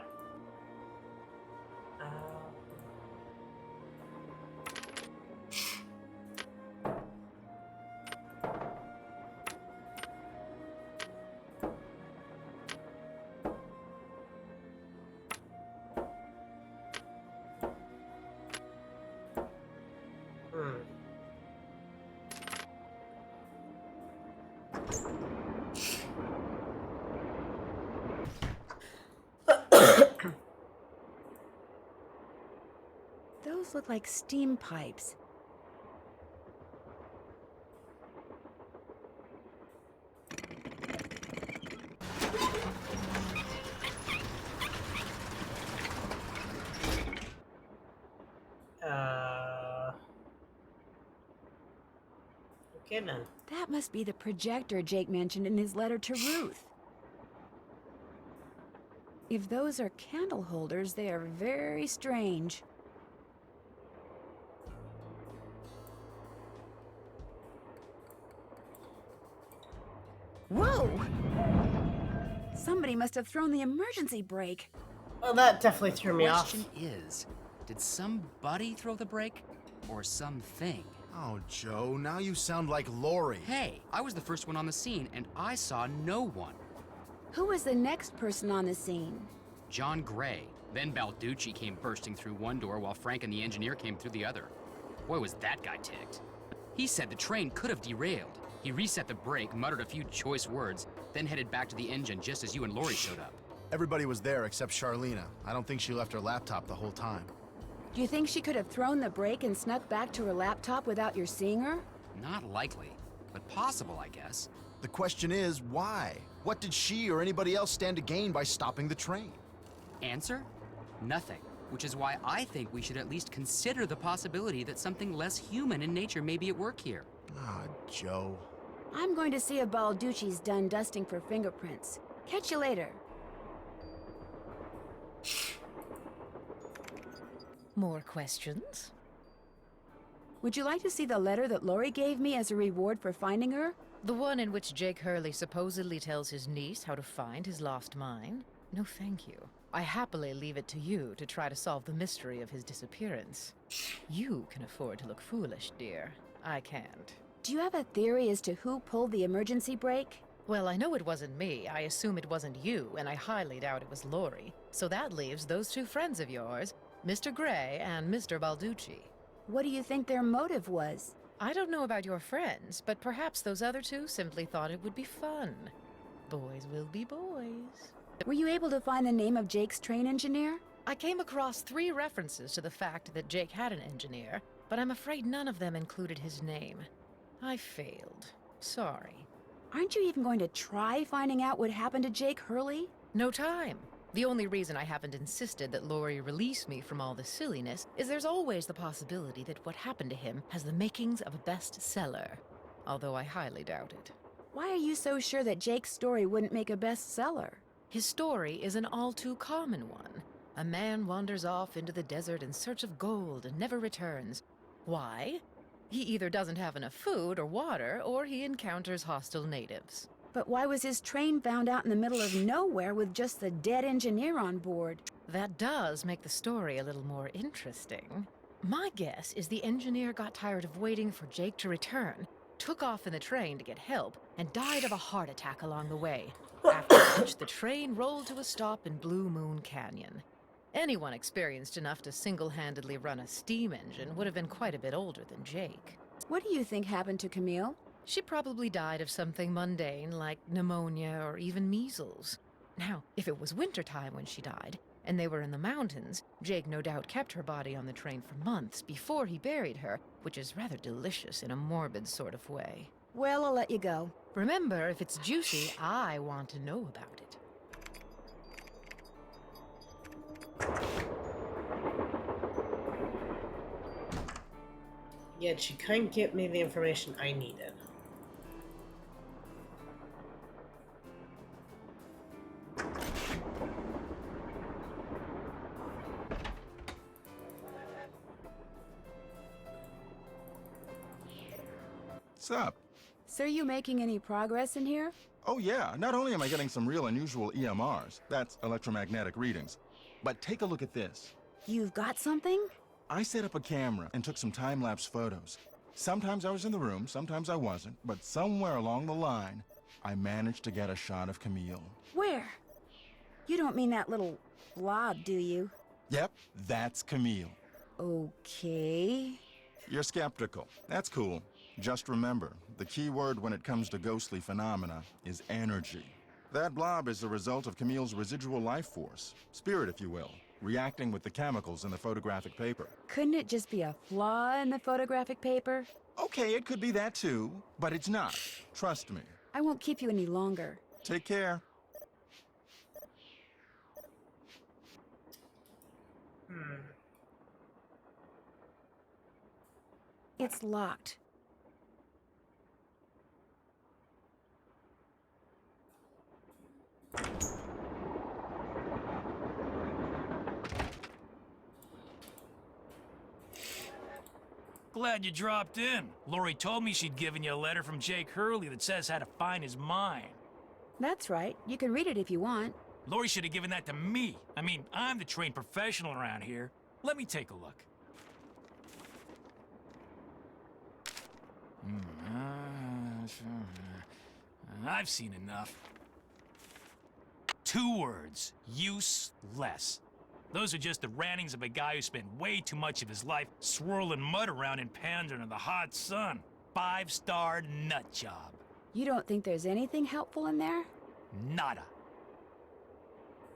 Those look like steam pipes. Okay then. That must be the projector Jake mentioned in his letter to Ruth. If those are candle holders, they are very strange. Whoa! Somebody must have thrown the emergency brake. Well, that definitely threw me off. Question is, did somebody throw the brake? Or something? Oh, Joe, now you sound like Lori. Hey, I was the first one on the scene, and I saw no one. Who was the next person on the scene? John Gray. Then Balducci came bursting through one door while Frank and the engineer came through the other. Boy, was that guy ticked. He said the train could have derailed. He reset the brake, muttered a few choice words, then headed back to the engine just as you and Lori showed up. Everybody was there except Charlena. I don't think she left her laptop the whole time. Do you think she could have thrown the brake and snuck back to her laptop without your seeing her? Not likely, but possible, I guess. The question is, why? What did she or anybody else stand to gain by stopping the train? Answer? Nothing. Which is why I think we should at least consider the possibility that something less human in nature may be at work here. Ah, Joe. I'm going to see if Balducci's done dusting for fingerprints. Catch you later. More questions? Would you like to see the letter that Lori gave me as a reward for finding her? The one in which Jake Hurley supposedly tells his niece how to find his lost mine? No, thank you. I happily leave it to you to try to solve the mystery of his disappearance. You can afford to look foolish, dear. I can't. Do you have a theory as to who pulled the emergency brake? Well, I know it wasn't me. I assume it wasn't you, and I highly doubt it was Lori. So that leaves those two friends of yours, Mr. Gray and Mr. Balducci. What do you think their motive was? I don't know about your friends, but perhaps those other two simply thought it would be fun. Boys will be boys. Were you able to find the name of Jake's train engineer? I came across 3 references to the fact that Jake had an engineer, but I'm afraid none of them included his name. I failed. Sorry. Aren't you even going to try finding out what happened to Jake Hurley? No time. The only reason I haven't insisted that Lori release me from all this silliness is there's always the possibility that what happened to him has the makings of a bestseller, although I highly doubt it. Why are you so sure that Jake's story wouldn't make a bestseller? His story is an all too common one. A man wanders off into the desert in search of gold and never returns. Why? He either doesn't have enough food or water, or he encounters hostile natives. But why was his train found out in the middle of nowhere with just the dead engineer on board? That does make the story a little more interesting. My guess is the engineer got tired of waiting for Jake to return, took off in the train to get help, and died of a heart attack along the way, after which the train rolled to a stop in Blue Moon Canyon. Anyone experienced enough to single-handedly run a steam engine would have been quite a bit older than Jake. What do you think happened to Camille? She probably died of something mundane like pneumonia or even measles. Now, if it was wintertime when she died, and they were in the mountains, Jake no doubt kept her body on the train for months before he buried her, which is rather delicious in a morbid sort of way. Well, I'll let you go. Remember, if it's juicy, I want to know about it. Yet she couldn't get me the information I needed. What's up? So are you making any progress in here? Oh yeah, not only am I getting some real unusual EMRs, that's electromagnetic readings, but take a look at this. You've got something? I set up a camera and took some time-lapse photos. Sometimes I was in the room, sometimes I wasn't, but somewhere along the line, I managed to get a shot of Camille. Where? You don't mean that little blob, do you? Yep, that's Camille. Okay. You're skeptical. That's cool. Just remember, the key word when it comes to ghostly phenomena is energy. That blob is the result of Camille's residual life force, spirit if you will, reacting with the chemicals in the photographic paper. Couldn't it just be a flaw in the photographic paper? Okay, it could be that too, but it's not. Trust me. I won't keep you any longer. Take care. It's locked. Glad you dropped in. Lori told me she'd given you a letter from Jake Hurley that says how to find his mine. That's right. You can read it if you want. Lori should have given that to me. I mean, I'm the trained professional around here. Let me take a look. I've seen enough. 2 words. Useless. Those are just the rantings of a guy who spent way too much of his life swirling mud around in pans under the hot sun. 5-star nut job. You don't think there's anything helpful in there? Nada.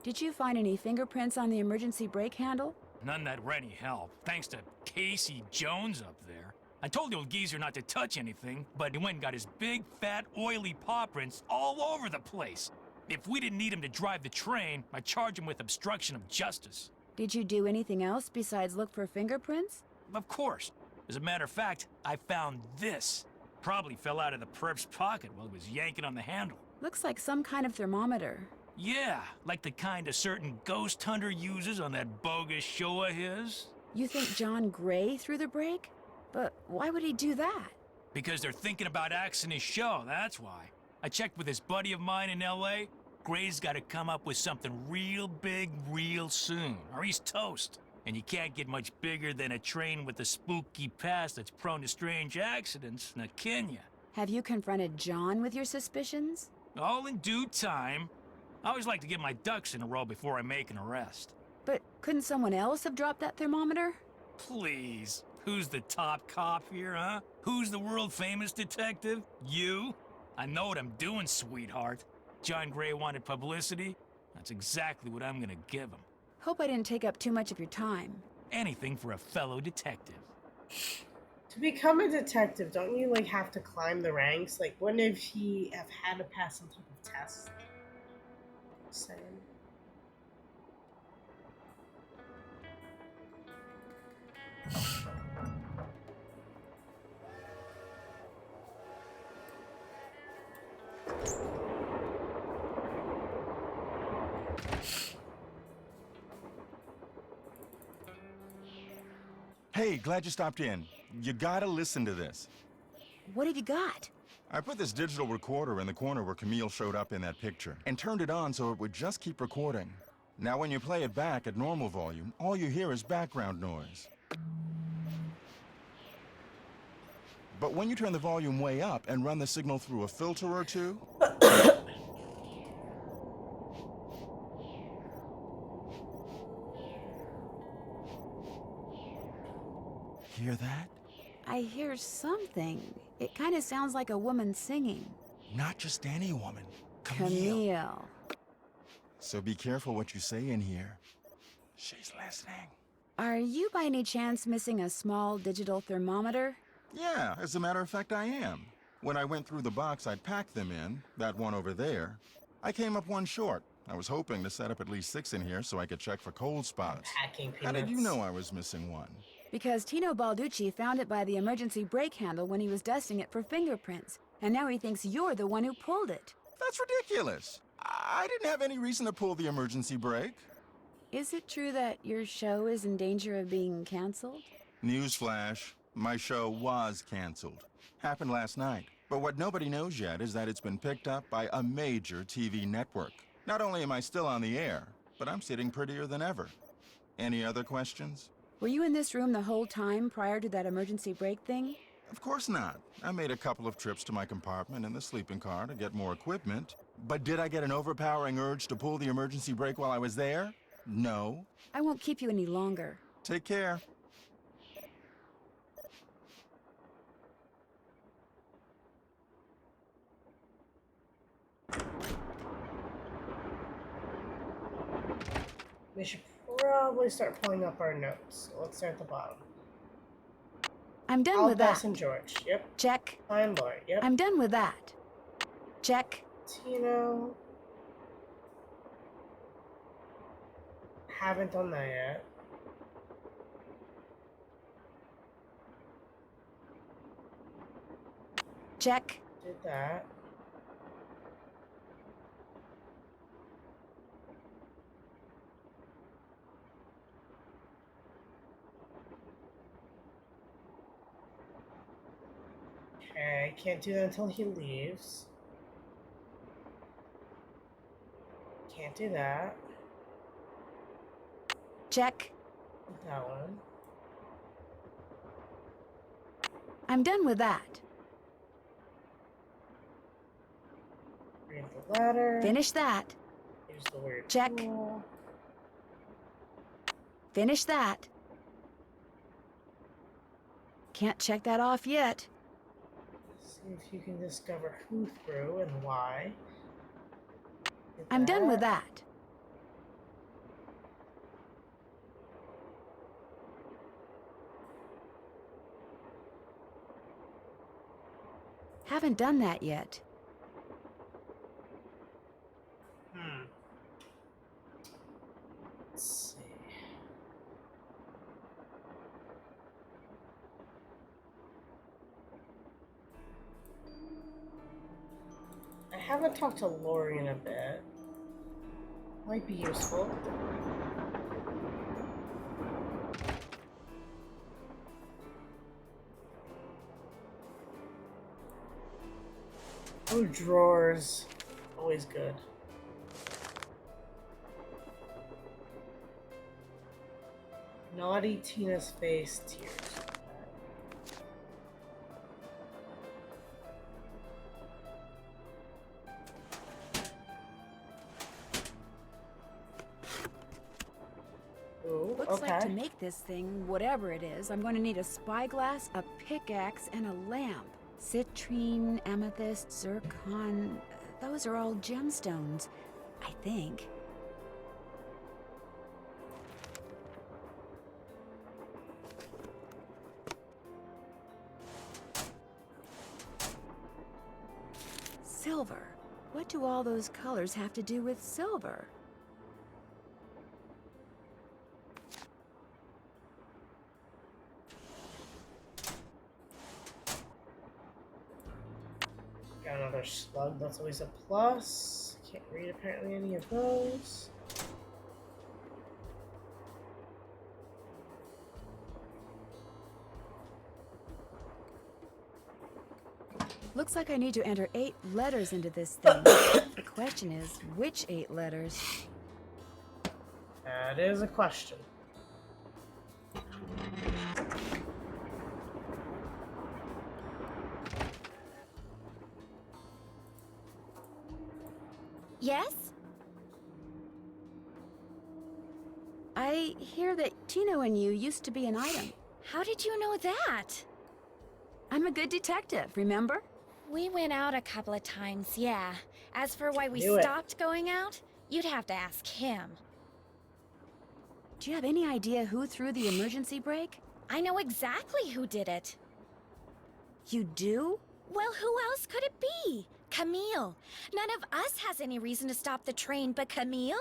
Did you find any fingerprints on the emergency brake handle? None that were any help, thanks to Casey Jones up there. I told the old geezer not to touch anything, but he went and got his big, fat, oily paw prints all over the place. If we didn't need him to drive the train, I'd charge him with obstruction of justice. Did you do anything else besides look for fingerprints? Of course. As a matter of fact, I found this. Probably fell out of the perp's pocket while he was yanking on the handle. Looks like some kind of thermometer. Yeah, like the kind a certain ghost hunter uses on that bogus show of his. You think John Gray threw the brake? But why would he do that? Because they're thinking about axing his show, that's why. I checked with this buddy of mine in L.A. Gray's gotta come up with something real big real soon, or he's toast. And you can't get much bigger than a train with a spooky past that's prone to strange accidents, now can ya? Have you confronted John with your suspicions? All in due time. I always like to get my ducks in a row before I make an arrest. But couldn't someone else have dropped that thermometer? Please. Who's the top cop here, huh? Who's the world-famous detective? You? I know what I'm doing, sweetheart. John Gray wanted publicity. That's exactly what I'm gonna give him. Hope I didn't take up too much of your time. Anything for a fellow detective. To become a detective, don't you like have to climb the ranks? Like, wouldn't he have had to pass some type of test? Saying. Hey, glad you stopped in. You gotta listen to this. What have you got? I put this digital recorder in the corner where Camille showed up in that picture and turned it on so it would just keep recording. Now when you play it back at normal volume, all you hear is background noise. But when you turn the volume way up and run the signal through a filter or two, hear that? I hear something. It kind of sounds like a woman singing. Not just any woman. Camille. Camille. So be careful what you say in here. She's listening. Are you by any chance missing a small digital thermometer? Yeah, as a matter of fact, I am. When I went through the box I'd packed them in, that one over there, I came up one short. I was hoping to set up at least 6 in here so I could check for cold spots. Packing peanuts. How did you know I was missing one? Because Tino Balducci found it by the emergency brake handle when he was dusting it for fingerprints. And now he thinks you're the one who pulled it. That's ridiculous. I didn't have any reason to pull the emergency brake. Is it true that your show is in danger of being canceled? Newsflash, my show was canceled. Happened last night. But what nobody knows yet is that it's been picked up by a major TV network. Not only am I still on the air, but I'm sitting prettier than ever. Any other questions? Were you in this room the whole time prior to that emergency brake thing? Of course not. I made a couple of trips to my compartment in the sleeping car to get more equipment. But did I get an overpowering urge to pull the emergency brake while I was there? No. I won't keep you any longer. Take care. We should probably start pulling up our notes. So let's start at the bottom. I'm done with that. Pass and George. Yep. Check. Fine, Lori. Yep. I'm done with that. Check. Tino. Haven't done that yet. Check. Did that. Okay, can't do that until he leaves. Can't do that. Check. That one. I'm done with that. Read the letter. Finish that. Use the word Check. tool. Finish that. Can't check that off yet. See if you can discover who threw and why. Did I'm done with that. Haven't done that yet. Let's see. I haven't talked to Lori in a bit. Might be useful. Oh, drawers. Always good. Naughty Tina's face, tears. Ooh, Looks okay. like to make this thing, whatever it is, I'm going to need a spyglass, a pickaxe, and a lamp. Citrine, amethyst, zircon, those are all gemstones, I think. Silver. What do all those colors have to do with silver? Got another slug, that's always a plus. Can't read apparently any of those. Looks like I need to enter 8 letters into this thing. The question is, which 8 letters? That is a question. Yes? I hear that Tino and you used to be an item. How did you know that? I'm a good detective, remember? We went out a couple of times, yeah. As for why we Knew it. stopped going out, you'd have to ask him. Do you have any idea who threw the emergency brake? I know exactly who did it. You do? Well, who else could it be? Camille. None of us has any reason to stop the train but Camille.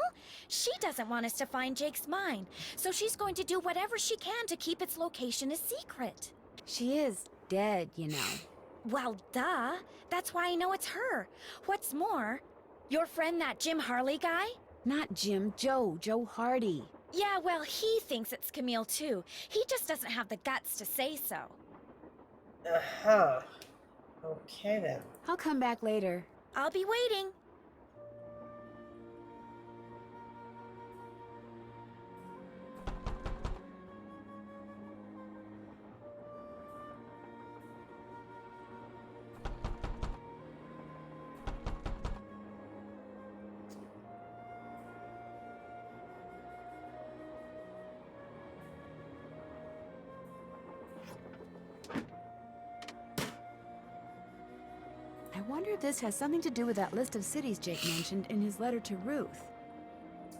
She doesn't want us to find Jake's mine, so she's going to do whatever she can to keep its location a secret. She is dead, you know. Well, duh. That's why I know it's her. What's more, your friend that Jim Hurley guy? Not Jim, Joe Hardy. Yeah, well, he thinks it's Camille too. He just doesn't have the guts to say so. Uh-huh. Okay then. I'll come back later. I'll be waiting. I wonder if this has something to do with that list of cities Jake mentioned in his letter to Ruth.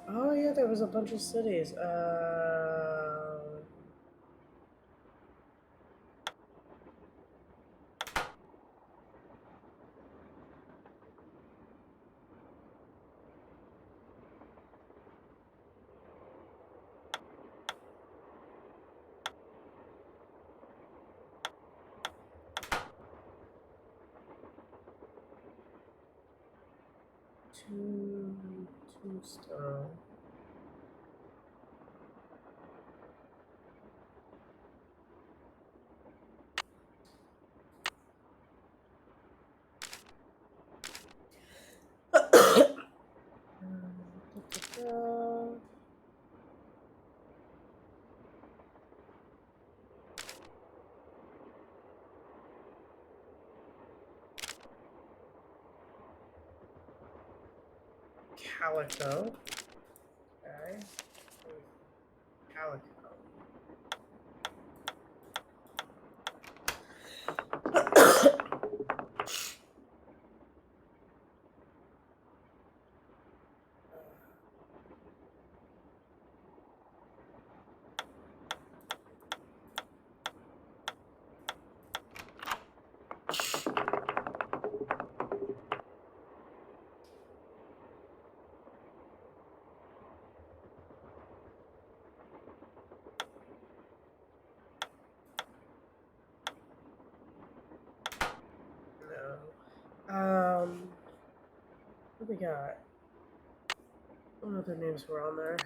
Oh yeah, there was a bunch of cities. Tombstone. Calico. Okay. Calico. What we got? What other names were on there?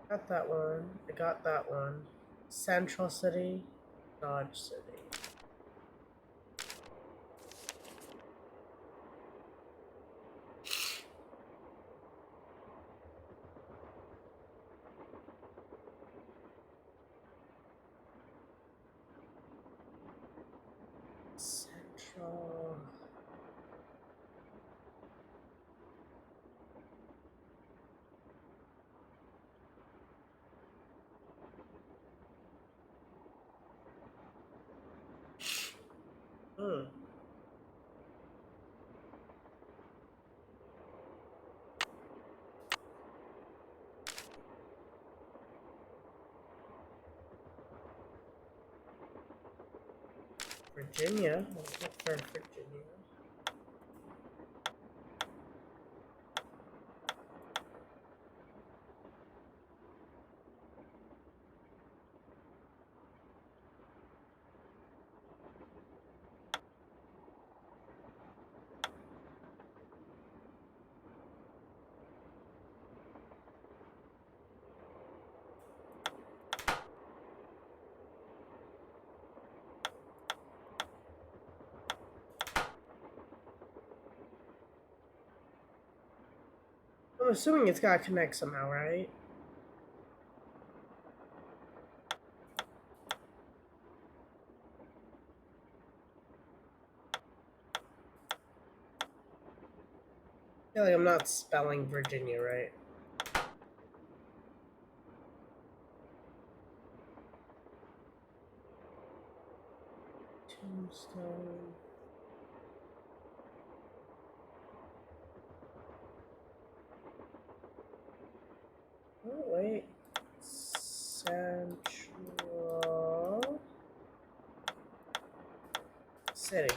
Got that one. I got that one. Central City, Dodge City. Central. Hmm. Virginia. Let's look for Virginia. I'm assuming it's gotta connect somehow, right? I feel like I'm not spelling Virginia right. Tombstone. Oh, wait. Central City.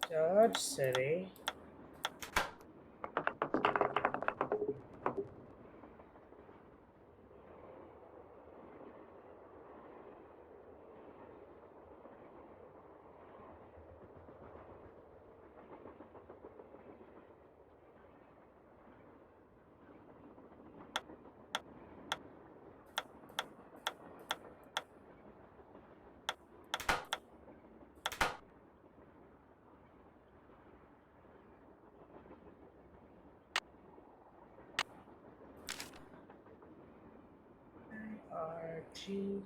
Dodge City. RGI.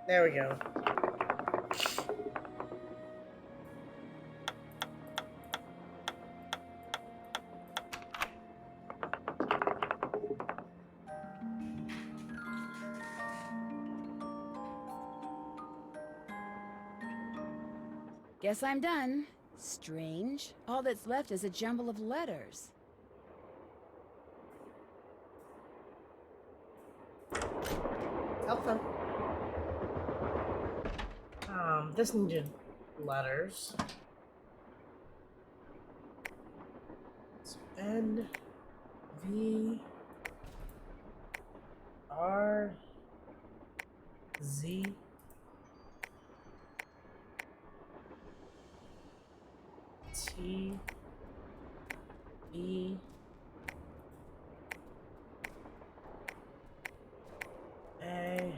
There we go. Guess I'm done. Strange. All that's left is a jumble of letters. Helpful. This needed letters. So N V R Z T E A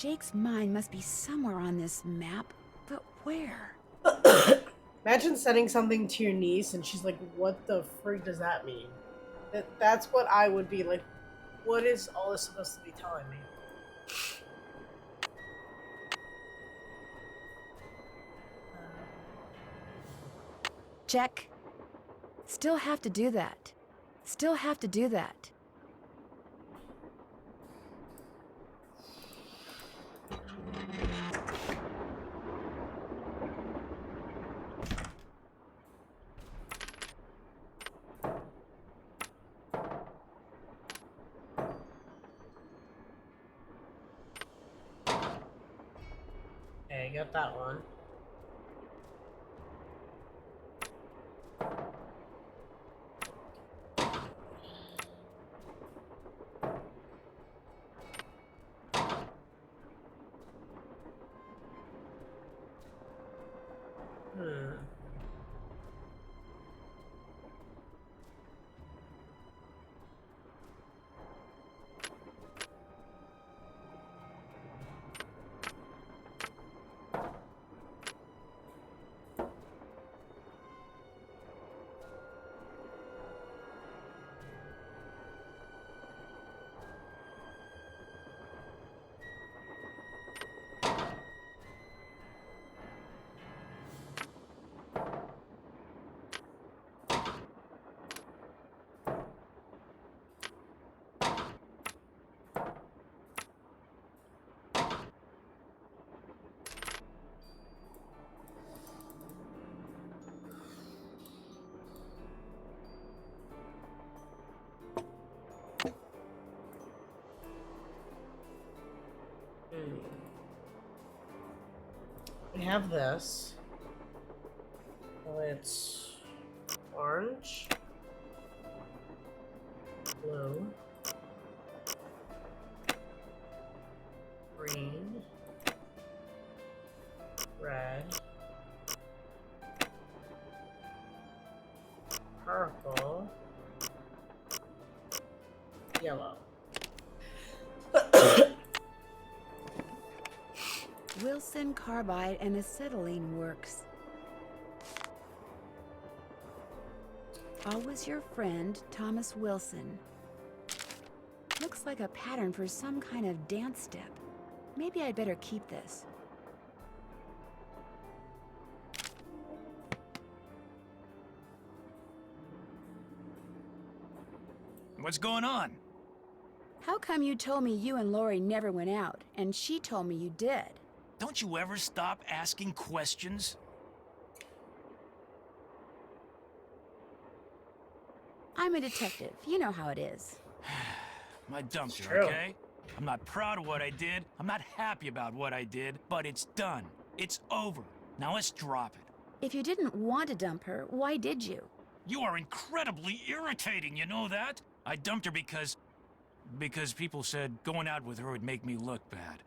Jake's mine must be somewhere on this map, but where? Imagine sending something to your niece and she's like, what the freak does that mean? That's what I would be like. What is all this supposed to be telling me? Check. Still have to do that. Still have to do that. Okay, got that one. We have this. Oh, it's orange, blue, green, red, purple, yellow. Wilson carbide and acetylene works. Always your friend, Thomas Wilson. Looks like a pattern for some kind of dance step. Maybe I'd better keep this. What's going on? How come you told me you and Lori never went out, and she told me you did? Don't you ever stop asking questions? I'm a detective. You know how it is. I dumped It's her, true. okay? I'm not proud of what I did. I'm not happy about what I did, but it's done. It's over. Now let's drop it. If you didn't want to dump her, why did you? You are incredibly irritating, you know that? I dumped her because people said going out with her would make me look bad.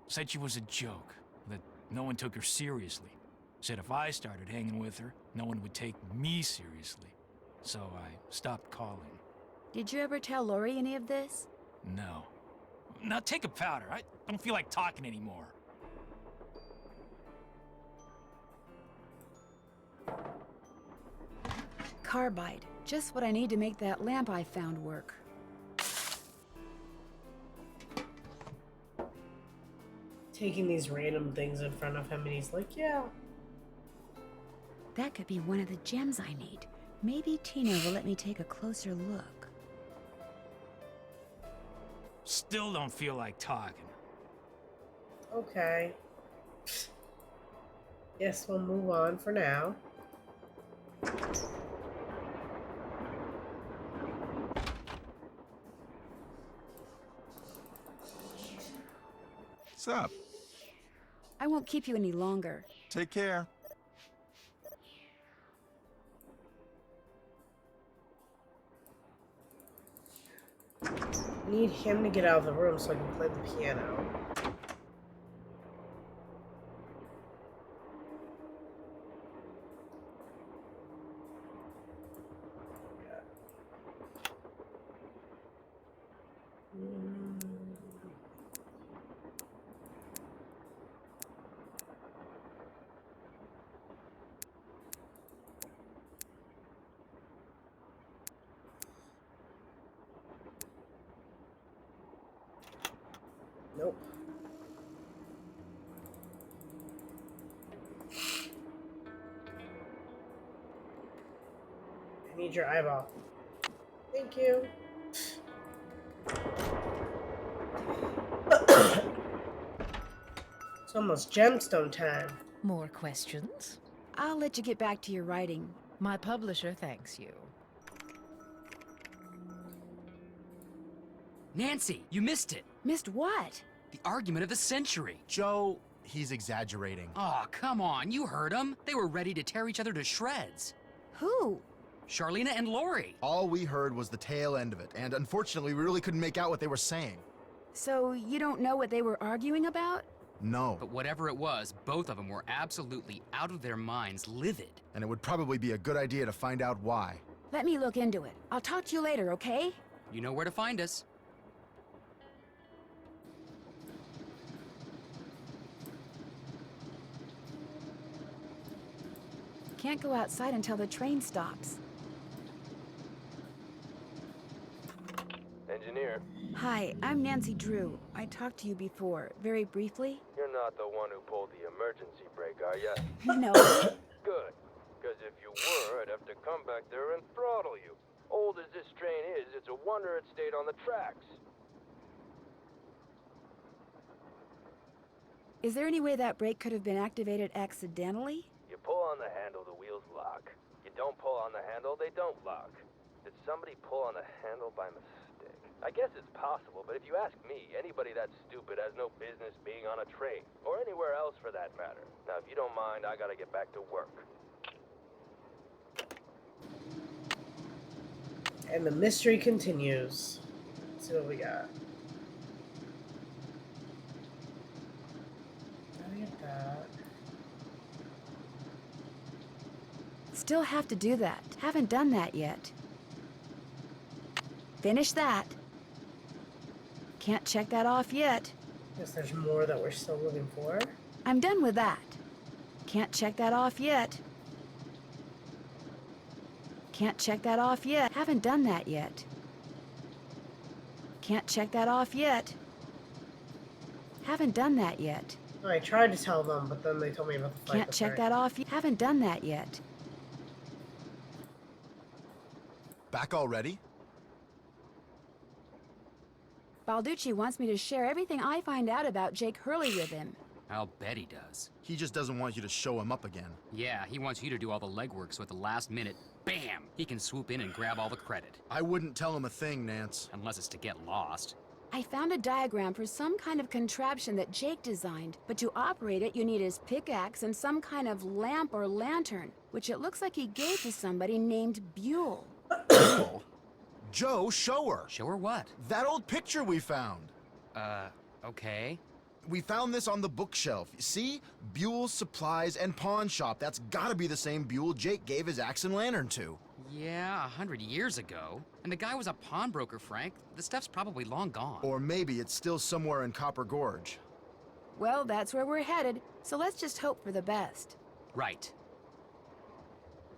Said she was a joke, that no one took her seriously. Said if I started hanging with her, no one would take me seriously. So I stopped calling. Did you ever tell Lori any of this? No. Now take a powder. I don't feel like talking anymore. Carbide. Just what I need to make that lamp I found work. Taking these random things in front of him, and he's like, yeah. That could be one of the gems I need. Maybe Tina will let me take a closer look. Still don't feel like talking. Okay. Guess we'll move on for now. What's up? I won't keep you any longer. Take care. Need him to get out of the room so I can play the piano. Need your eyeball. Thank you. It's almost gemstone time. More questions? I'll let you get back to your writing. My publisher thanks you. Nancy, you missed it. Missed what? The argument of the century. Joe, he's exaggerating. Aw, come on, you heard them. They were ready to tear each other to shreds. Who? Charlena and Lori. All we heard was the tail end of it, and unfortunately, we really couldn't make out what they were saying. So you don't know what they were arguing about? No. But whatever it was, both of them were absolutely out of their minds, livid. And it would probably be a good idea to find out why. Let me look into it. I'll talk to you later, okay? You know where to find us. Can't go outside until the train stops. Engineer, Hi, I'm Nancy Drew. I talked to you before, very briefly. you're not the one who pulled the emergency brake, are ya? No. Good. Because if you were, I'd have to come back there and throttle you. Old as this train is, it's a wonder it stayed on the tracks. Is there any way that brake could have been activated accidentally? You pull on the handle, the wheels lock. You don't pull on the handle, they don't lock. Did somebody pull on the handle by mistake? I guess it's possible, but if you ask me, anybody that stupid has no business being on a train, or anywhere else for that matter. Now, if you don't mind, I gotta get back to work. And the mystery continues. Let's see what we got. Gotta get that. Still have to do that. Haven't done that yet. Finish that. Can't check that off yet. Guess there's more that we're still looking for. I'm done with that. Can't check that off yet. Can't check that off yet. Haven't done that yet. Can't check that off yet. Haven't done that yet. I tried to tell them, but then they told me about the fight. Can't check that off yet. Haven't done that yet. Back already? Balducci wants me to share everything I find out about Jake Hurley with him. I'll bet he does. He just doesn't want you to show him up again. Yeah, he wants you to do all the legwork so at the last minute, bam, he can swoop in and grab all the credit. I wouldn't tell him a thing, Nance. Unless it's to get lost. I found a diagram for some kind of contraption that Jake designed, but to operate it you need his pickaxe and some kind of lamp or lantern, which it looks like he gave to somebody named Buell. Joe, show her. Show her what? That old picture we found. Okay. We found this on the bookshelf. See? Buell's Supplies and Pawn Shop. That's gotta be the same Buell Jake gave his axe and lantern to. Yeah, 100 years ago. And the guy was a pawnbroker, Frank. The stuff's probably long gone. Or maybe it's still somewhere in Copper Gorge. Well, that's where we're headed, so let's just hope for the best. Right.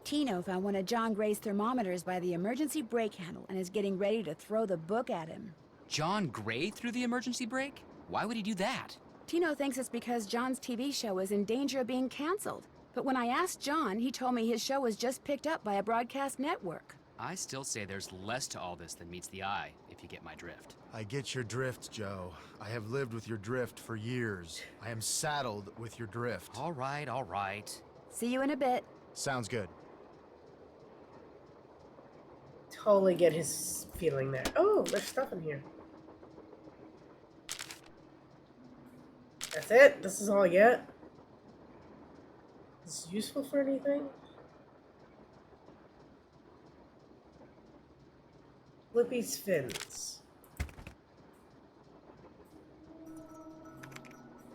Tino found one of John Gray's thermometers by the emergency brake handle and is getting ready to throw the book at him. John Gray threw the emergency brake? Why would he do that? Tino thinks it's because John's TV show is in danger of being canceled. But when I asked John, he told me his show was just picked up by a broadcast network. I still say there's less to all this than meets the eye, if you get my drift. I get your drift, Joe. I have lived with your drift for years. I am saddled with your drift. All right, all right. See you in a bit. Sounds good. Totally get his feeling there. Oh, there's stuff in here. That's it? This is all I get? Is this useful for anything? Lippy's fins.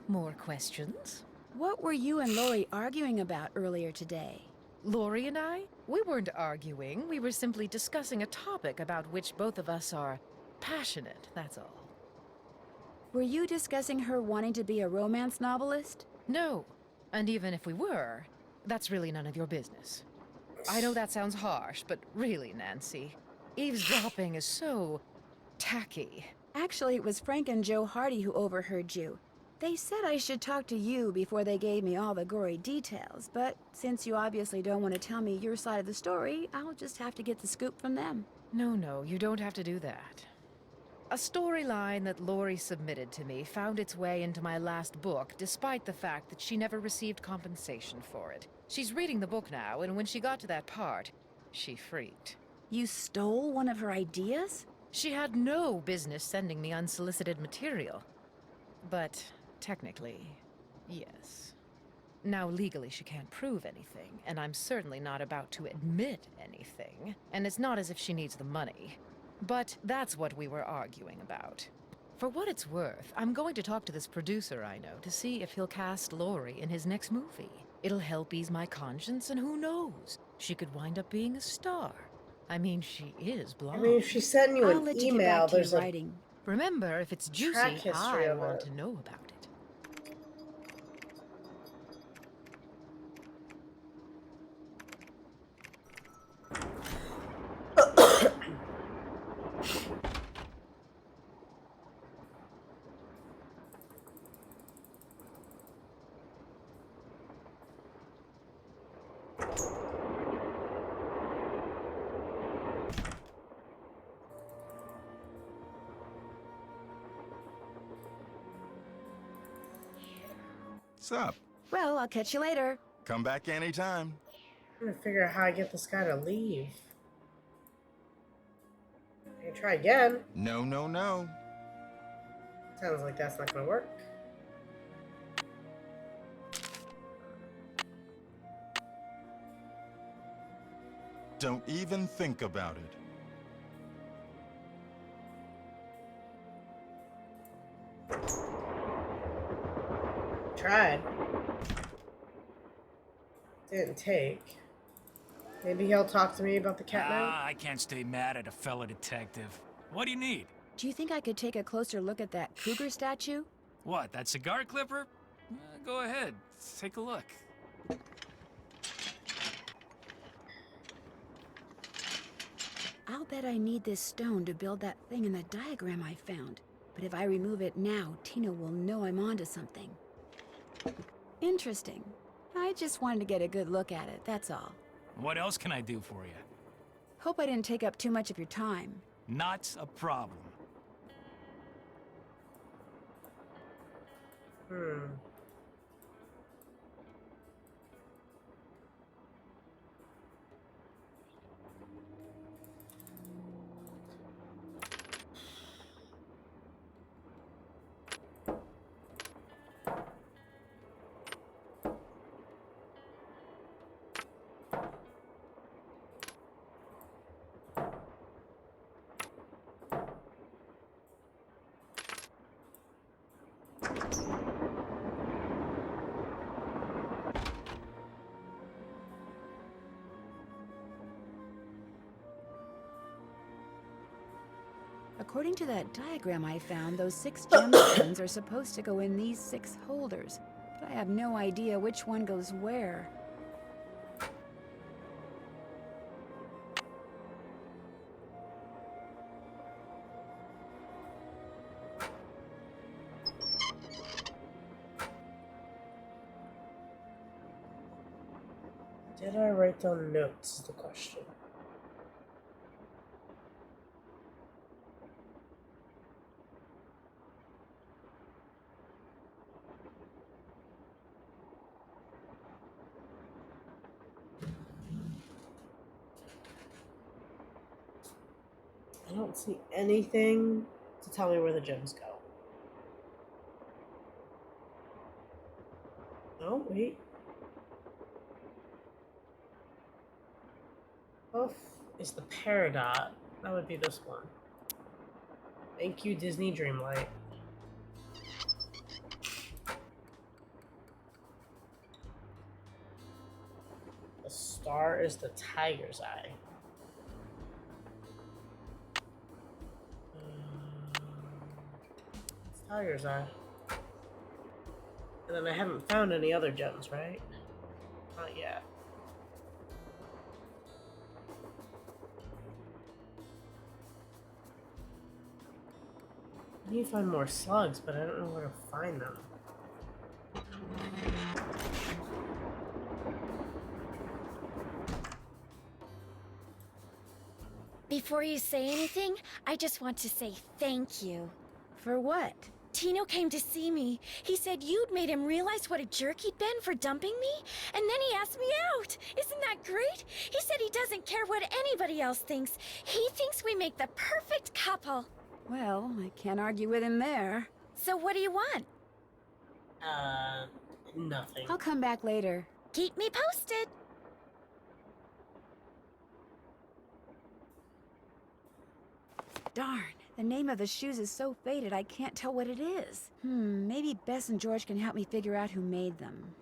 More questions? What were you and Lori arguing about earlier today? Lori and I? We weren't arguing. We were simply discussing a topic about which both of us are passionate, that's all. Were you discussing her wanting to be a romance novelist? No. And even if we were, that's really none of your business. I know that sounds harsh, but really, Nancy, eavesdropping is so tacky. Actually, it was Frank and Joe Hardy who overheard you. They said I should talk to you before they gave me all the gory details, but since you obviously don't want to tell me your side of the story, I'll just have to get the scoop from them. No, you don't have to do that. A storyline that Lori submitted to me found its way into my last book, despite the fact that she never received compensation for it. She's reading the book now, and when she got to that part, she freaked. You stole one of her ideas? She had no business sending me unsolicited material. But technically, yes. Now, legally, she can't prove anything, and I'm certainly not about to admit anything. And it's not as if she needs the money. But that's what we were arguing about. For what it's worth, I'm going to talk to this producer I know to see if he'll cast Lori in his next movie. It'll help ease my conscience, and who knows? She could wind up being a star. I mean, she is blonde. I mean, if she sent you I'll an let you get email, back to there's your a writing. Remember, if it's juicy, track history I of want it. to know about it. What's up? Well, I'll catch you later. Come back anytime. I'm gonna figure out how I get this guy to leave. I can try again. No. Sounds like that's not gonna work. Don't even think about it. Tried. Didn't take. Maybe he'll talk to me about the cat now? I can't stay mad at a fellow detective. What do you need? Do you think I could take a closer look at that cougar statue? What, that cigar clipper? Go ahead, take a look. I'll bet I need this stone to build that thing in the diagram I found. But if I remove it now, Tina will know I'm onto something. Interesting. I just wanted to get a good look at it, that's all. What else can I do for you? Hope I didn't take up too much of your time. Not a problem. According to that diagram I found, those 6 gemstones are supposed to go in these 6 holders. But I have no idea which one goes where. Did I write down notes is the question. I don't see anything to tell me where the gems go. Oh, wait. Off is the Peridot. That would be this one. Thank you, Disney Dreamlight. The star is the tiger's eye. It's tiger's eye. And then I haven't found any other gems, right? Not yet. I need to find more slugs, but I don't know where to find them. Before you say anything, I just want to say thank you. For what? Tino came to see me. He said you'd made him realize what a jerk he'd been for dumping me, and then he asked me out. Isn't that great? He said he doesn't care what anybody else thinks. He thinks we make the perfect couple. Well, I can't argue with him there. So what do you want? Nothing. I'll come back later. Keep me posted. Darn, the name of the shoes is so faded I can't tell what it is. Maybe Bess and George can help me figure out who made them.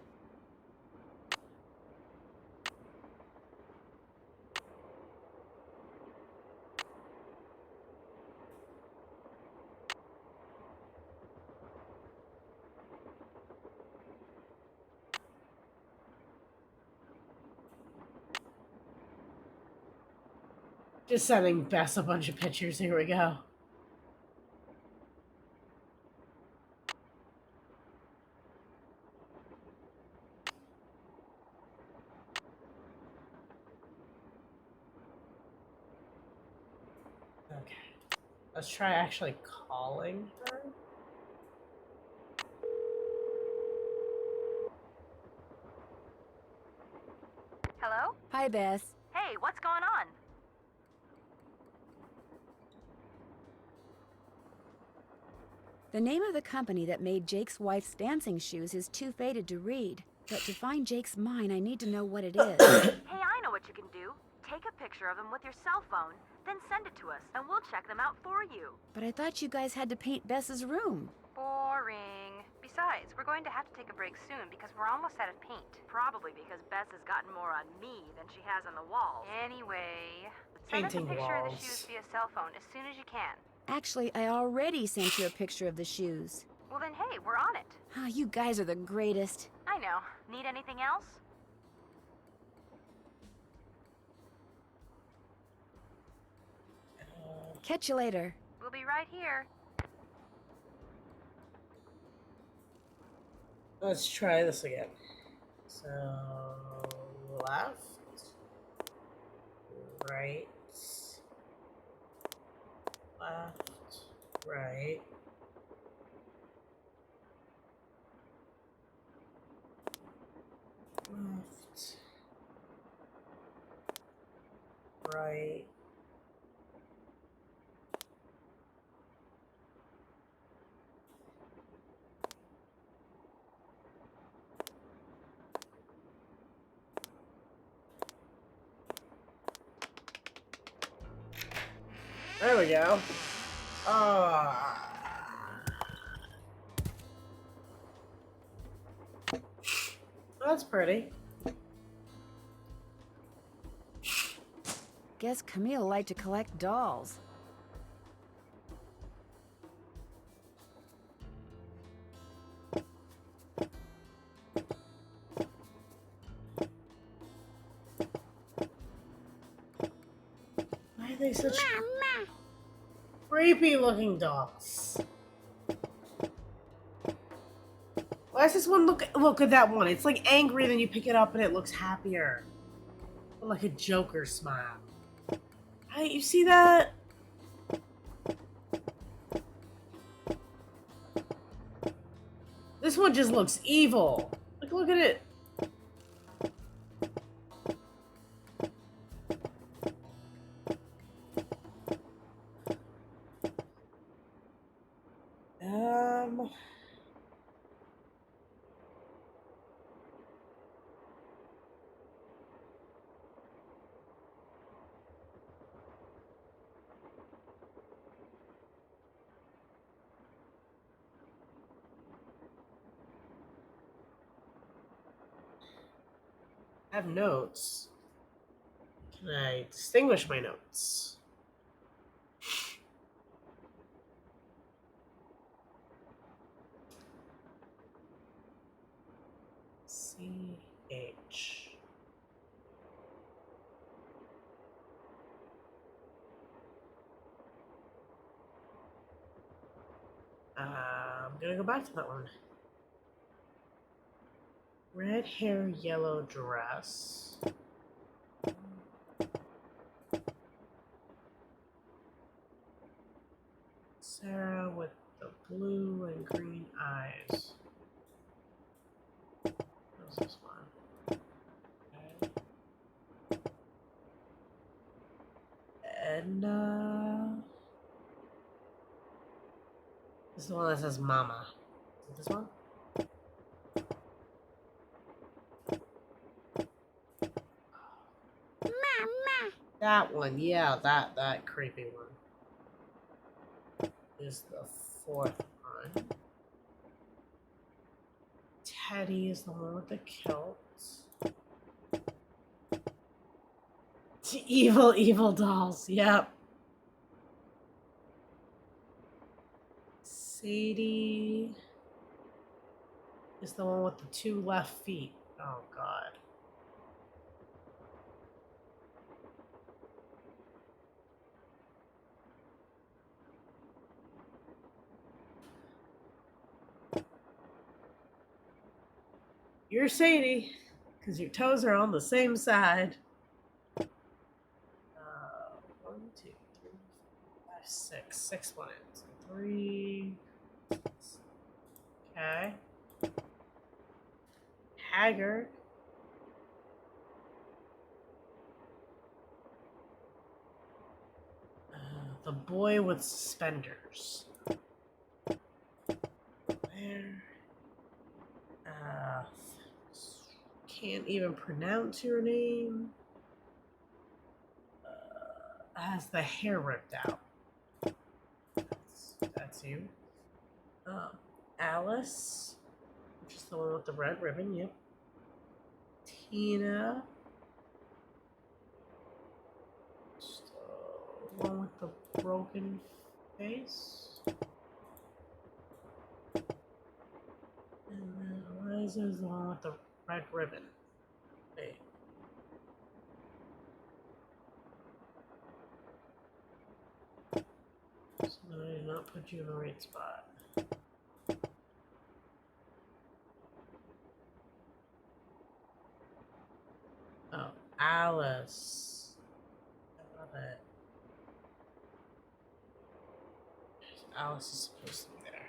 Just sending Bess a bunch of pictures. Here we go. Okay. Let's try actually calling her. Hello? Hi, Bess. Hey, what's going on? The name of the company that made Jake's wife's dancing shoes is too faded to read. But to find Jake's mine, I need to know what it is. Hey, I know what you can do. Take a picture of them with your cell phone, then send it to us, and we'll check them out for you. But I thought you guys had to paint Bess's room. Boring. Besides, we're going to have to take a break soon because we're almost out of paint. Probably because Bess has gotten more on me than she has on the walls. Anyway, send us a Painting picture of the walls. shoes via cell phone as soon as you can. Actually, I already sent you a picture of the shoes. Well then, hey, we're on it. Ah, you guys are the greatest. I know. Need anything else? Catch you later. We'll be right here. Let's try this again. So, left, right, left, right. Left, right. There we go. That's pretty. Guess Camille liked to collect dolls. Why are they such creepy looking dolls? Why does this one look at that one? It's like angry, then you pick it up and it looks happier. Like a Joker smile. Hey, you see that? This one just looks evil. Like, look at it. I have notes. Can I distinguish my notes? CH. I'm gonna go back to that one. Red hair, yellow dress. Edna. This is the one that says Mama. Is it this one? Mama. That one, yeah, that creepy one. Is the fourth one. Teddy is the one with the kilts. Evil dolls, yep. Sadie is the one with the two left feet. Oh, God. You're Sadie, because your toes are on the same side. 1, 2, 3, 4, 5, 6. 6 one in. So 3. 6. Okay. Haggard. The boy with suspenders. There. Can't even pronounce your name. Has the hair ripped out. That's you. Alice, which is the one with the red ribbon. Yep. Tina. Just, one with the broken face. And then Eliza is the one with the red ribbon. Wait. So I did not put you in the right spot. Oh, Alice. I love it. Alice is supposed to be there.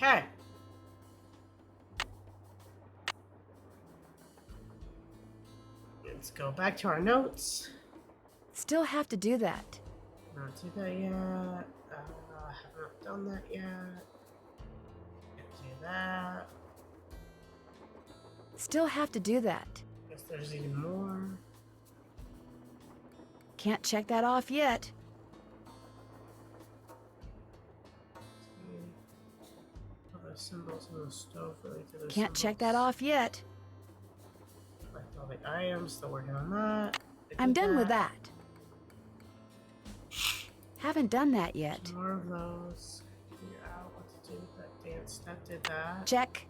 Okay. Let's go back to our notes. Still have to do that. Not do that yet. I have not done that yet. Can't do that. Still have to do that. Guess there's even more. Can't check that off yet. Other symbols on the stove relate to the Can't check that symbols. off yet. Collect all the items. Still working on that. I'm done with that. Haven't done that yet. More of those. Figure out what to do with that dance step. Did that. Check.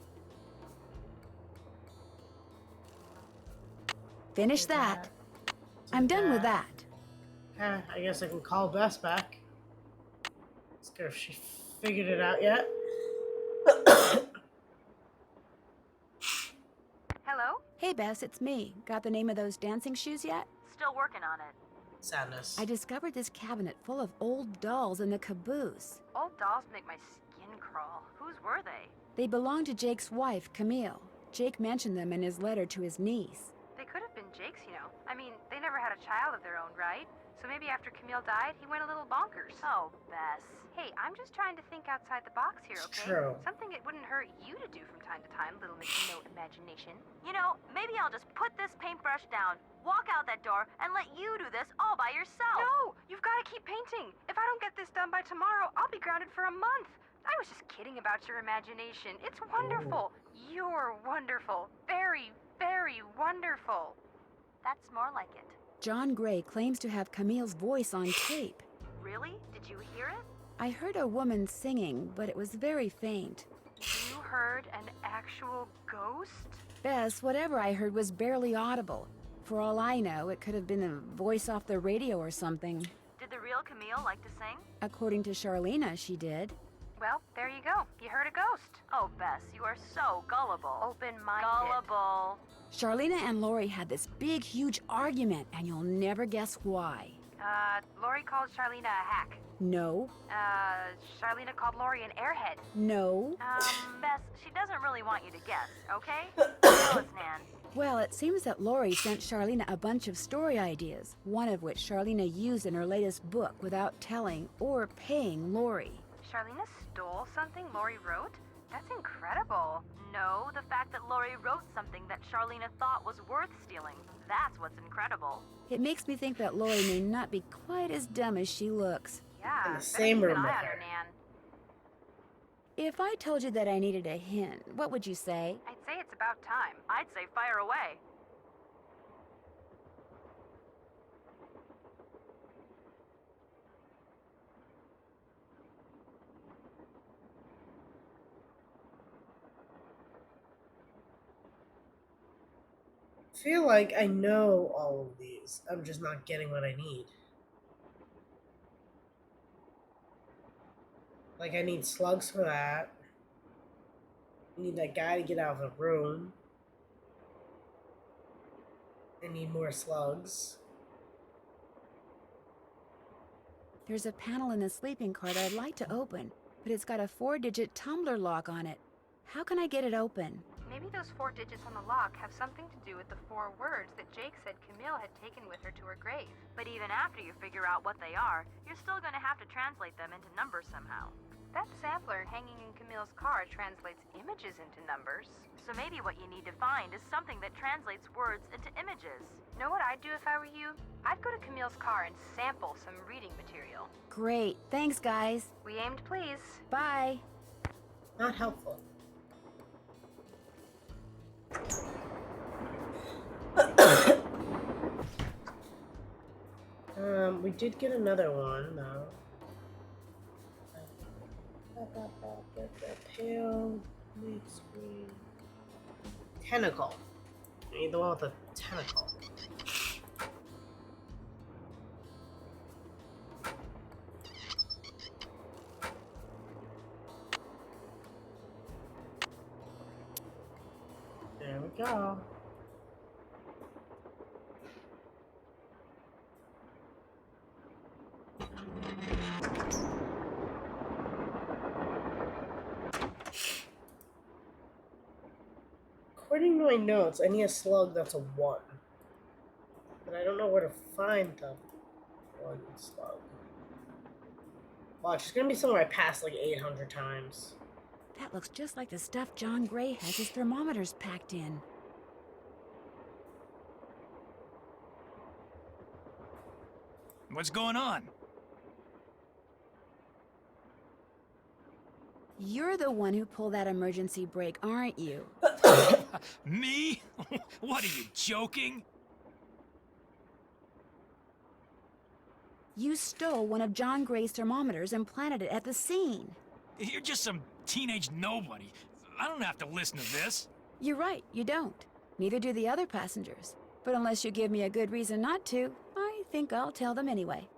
Finish Did that. Did I'm done with that. Okay, I guess I can call Bess back. Ask her if she figured it out yet. Hello? Hey, Bess, it's me. Got the name of those dancing shoes yet? Still working on it. Sadness. I discovered this cabinet full of old dolls in the caboose. Old dolls make my skin crawl. Whose were they? They belong to Jake's wife, Camille. Jake mentioned them in his letter to his niece. They could have been Jake's, you know. I mean, they never had a child of their own, right? So maybe after Camille died, he went a little bonkers. Oh, Bess. Hey, I'm just trying to think outside the box here, It's okay? true. Something it wouldn't hurt you to do from time to time, little Mickey Note imagination. You know, maybe I'll just put this paintbrush down, walk out that door, and let you do this all by yourself. No! You've got to keep painting. If I don't get this done by tomorrow, I'll be grounded for a month. I was just kidding about your imagination. It's wonderful. You're wonderful. Very, very wonderful. That's more like it. John Gray claims to have Camille's voice on tape. Really? Did you hear it? I heard a woman singing, but it was very faint. You heard an actual ghost? Bess, whatever I heard was barely audible. For all I know, it could have been a voice off the radio or something. Did the real Camille like to sing? According to Charlena, she did. Well, there you go. You heard a ghost. Oh, Bess, you are so gullible. Open-minded. Gullible. Charlena and Lori had this big, huge argument, and you'll never guess why. Lori called Charlena a hack. No. Charlena called Lori an airhead. No. Bess, she doesn't really want you to guess, okay? Tell us, Nan. Well, it seems that Lori sent Charlena a bunch of story ideas, one of which Charlena used in her latest book without telling or paying Lori. Charlena stole something Lori wrote? That's incredible. No, the fact that Lori wrote something that Charlena thought was worth stealing. That's what's incredible. It makes me think that Lori may not be quite as dumb as she looks. Yeah, In the same better keep room an with eye on her. her, Nan. If I told you that I needed a hint, what would you say? I'd say it's about time. I'd say fire away. I feel like I know all of these. I'm just not getting what I need. Like, I need slugs for that. I need that guy to get out of the room. I need more slugs. There's a panel in the sleeping car that I'd like to open, but it's got a 4-digit tumbler lock on it. How can I get it open? Maybe those 4 digits on the lock have something to do with the 4 words that Jake said Camille had taken with her to her grave. But even after you figure out what they are, you're still going to have to translate them into numbers somehow. That sampler hanging in Camille's car translates images into numbers. So maybe what you need to find is something that translates words into images. Know what I'd do if I were you? I'd go to Camille's car and sample some reading material. Great. Thanks, guys. We aim to please. Bye. Not helpful. We did get another one, though. Get the pale, big screen. Tentacle. I need the one with the tentacle. There we go. According to my notes, I need a slug that's a 1. But I don't know where to find the 1 slug. Watch, it's gonna be somewhere I passed like 800 times. That looks just like the stuff John Gray has his thermometers packed in. What's going on? You're the one who pulled that emergency brake, aren't you? Me? What, are you joking? You stole one of John Gray's thermometers and planted it at the scene. You're just some teenage nobody. I don't have to listen to this. You're right, you don't. Neither do the other passengers. But unless you give me a good reason not to, I think I'll tell them anyway.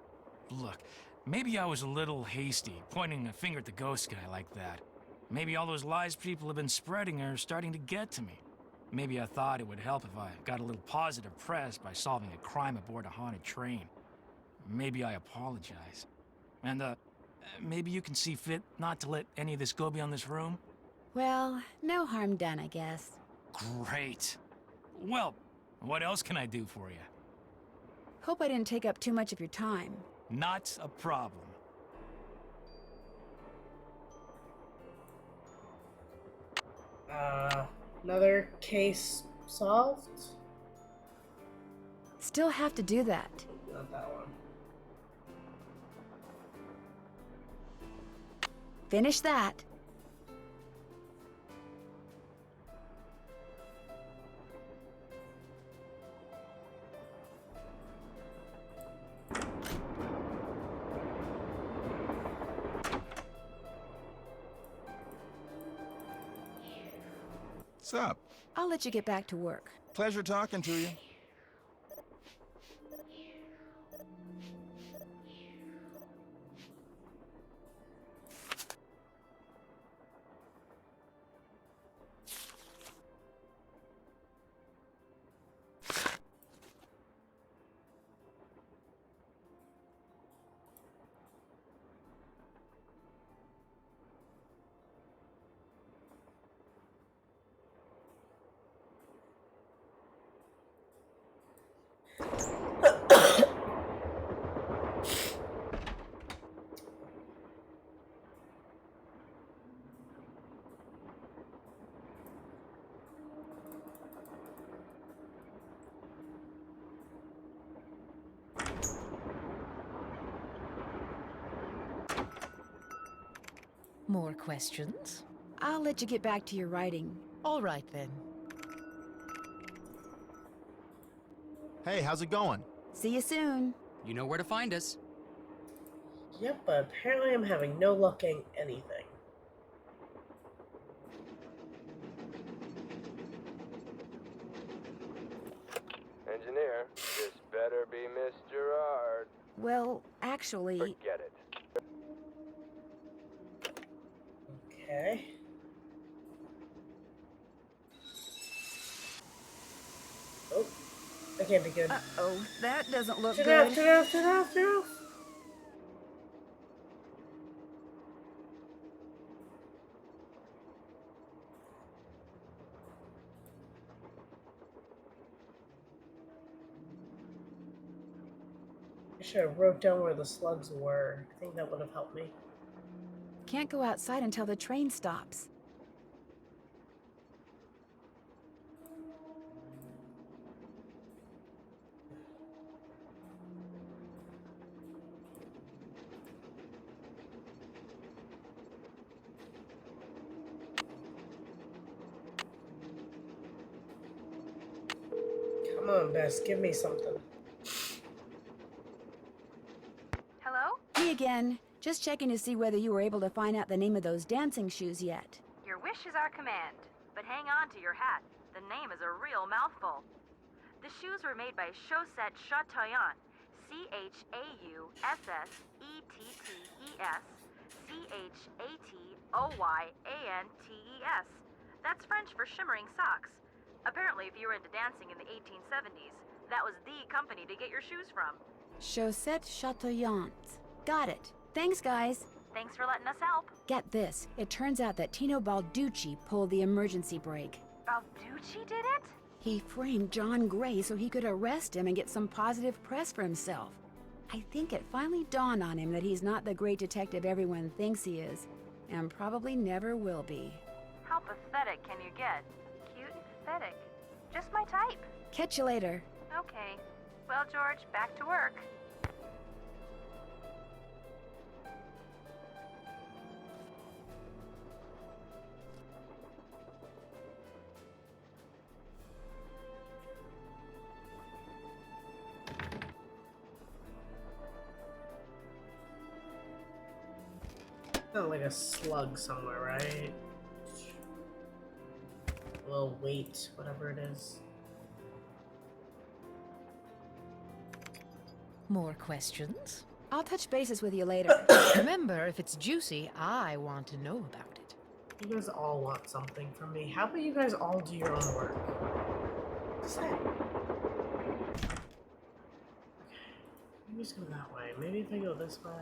Look, maybe I was a little hasty, pointing a finger at the ghost guy like that. Maybe all those lies people have been spreading are starting to get to me. Maybe I thought it would help if I got a little positive press by solving a crime aboard a haunted train. Maybe I apologize. And, maybe you can see fit not to let any of this go beyond this room? Well, no harm done, I guess. Great. Well, what else can I do for you? Hope I didn't take up too much of your time. Not a problem. Another case solved? Still have to do that. Not that one. Finish that. What's up? I'll let you get back to work. Pleasure talking to you. More questions? I'll let you get back to your writing. All right, then. Hey, how's it going? See you soon. You know where to find us. Yep, but apparently I'm having no luck getting anything. Engineer, this better be Miss Gerard. Well, actually... Forget it. Okay. Oh, I can't be good. Uh-oh, that doesn't look Turn good. off, turn off, turn off, turn off. I should have wrote down where the slugs were. I think that would have helped me. Can't go outside until the train stops. Come on, Bess, give me something. Hello? Me again. Just checking to see whether you were able to find out the name of those dancing shoes yet. Your wish is our command, but hang on to your hat. The name is a real mouthful. The shoes were made by Chaussette Chateauyan, Chaussettettes, Chatoyantes. That's French for shimmering socks. Apparently, if you were into dancing in the 1870s, that was the company to get your shoes from. Chaussette Chateauyan. Got it. Thanks, guys. Thanks for letting us help. Get this. It turns out that Tino Balducci pulled the emergency brake. Balducci did it? He framed John Gray so he could arrest him and get some positive press for himself. I think it finally dawned on him that he's not the great detective everyone thinks he is, and probably never will be. How pathetic can you get? Cute and pathetic. Just my type. Catch you later. Okay. Well, George, back to work. Sounds like a slug somewhere, right? A little weight, whatever it is. More questions? I'll touch bases with you later. Remember, if it's juicy, I want to know about it. You guys all want something from me. How about you guys all do your own work? Just saying. Okay. Maybe just go that way. Maybe if I go this way.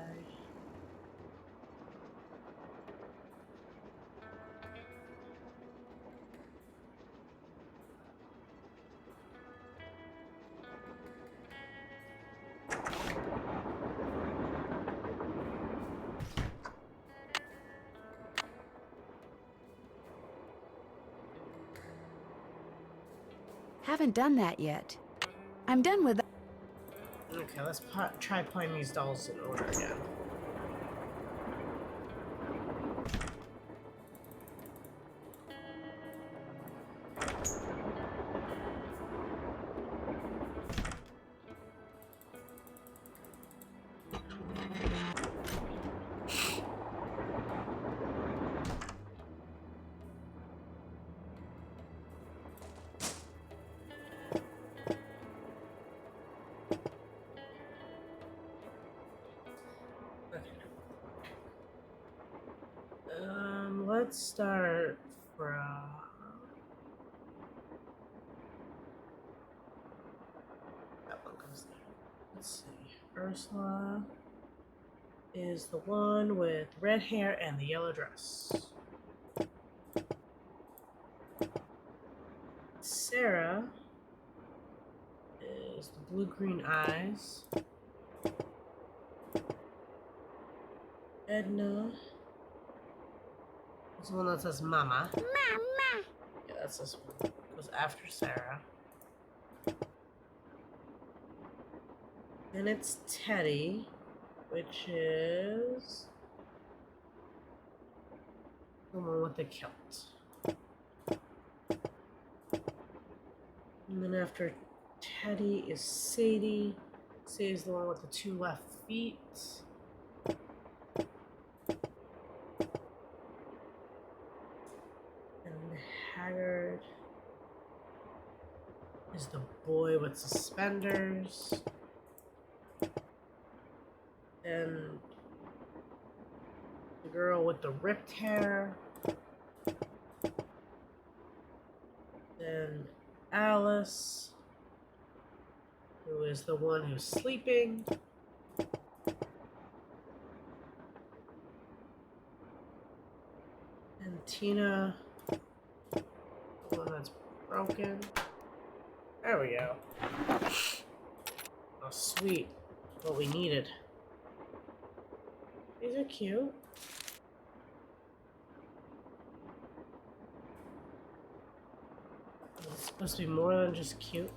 Haven't done that yet. I'm done with that. Okay, let's try playing these dolls in order again. Let's start from... That one goes there. Let's see. Ursula is the one with red hair and the yellow dress. Sarah is the blue-green eyes. Edna is the one that says Mama. Mama. Yeah, that's this one. Goes after Sarah. Then it's Teddy, which is The one with the kilt. And then after Teddy is Sadie. Sadie's the one with the 2 left feet. And Haggard is the boy with suspenders. And the girl with the ripped hair. Then Alice, who is the one who's sleeping. And Tina, the one that's broken. There we go. Oh, sweet. What we needed. These are cute. It's supposed to be more than just cute.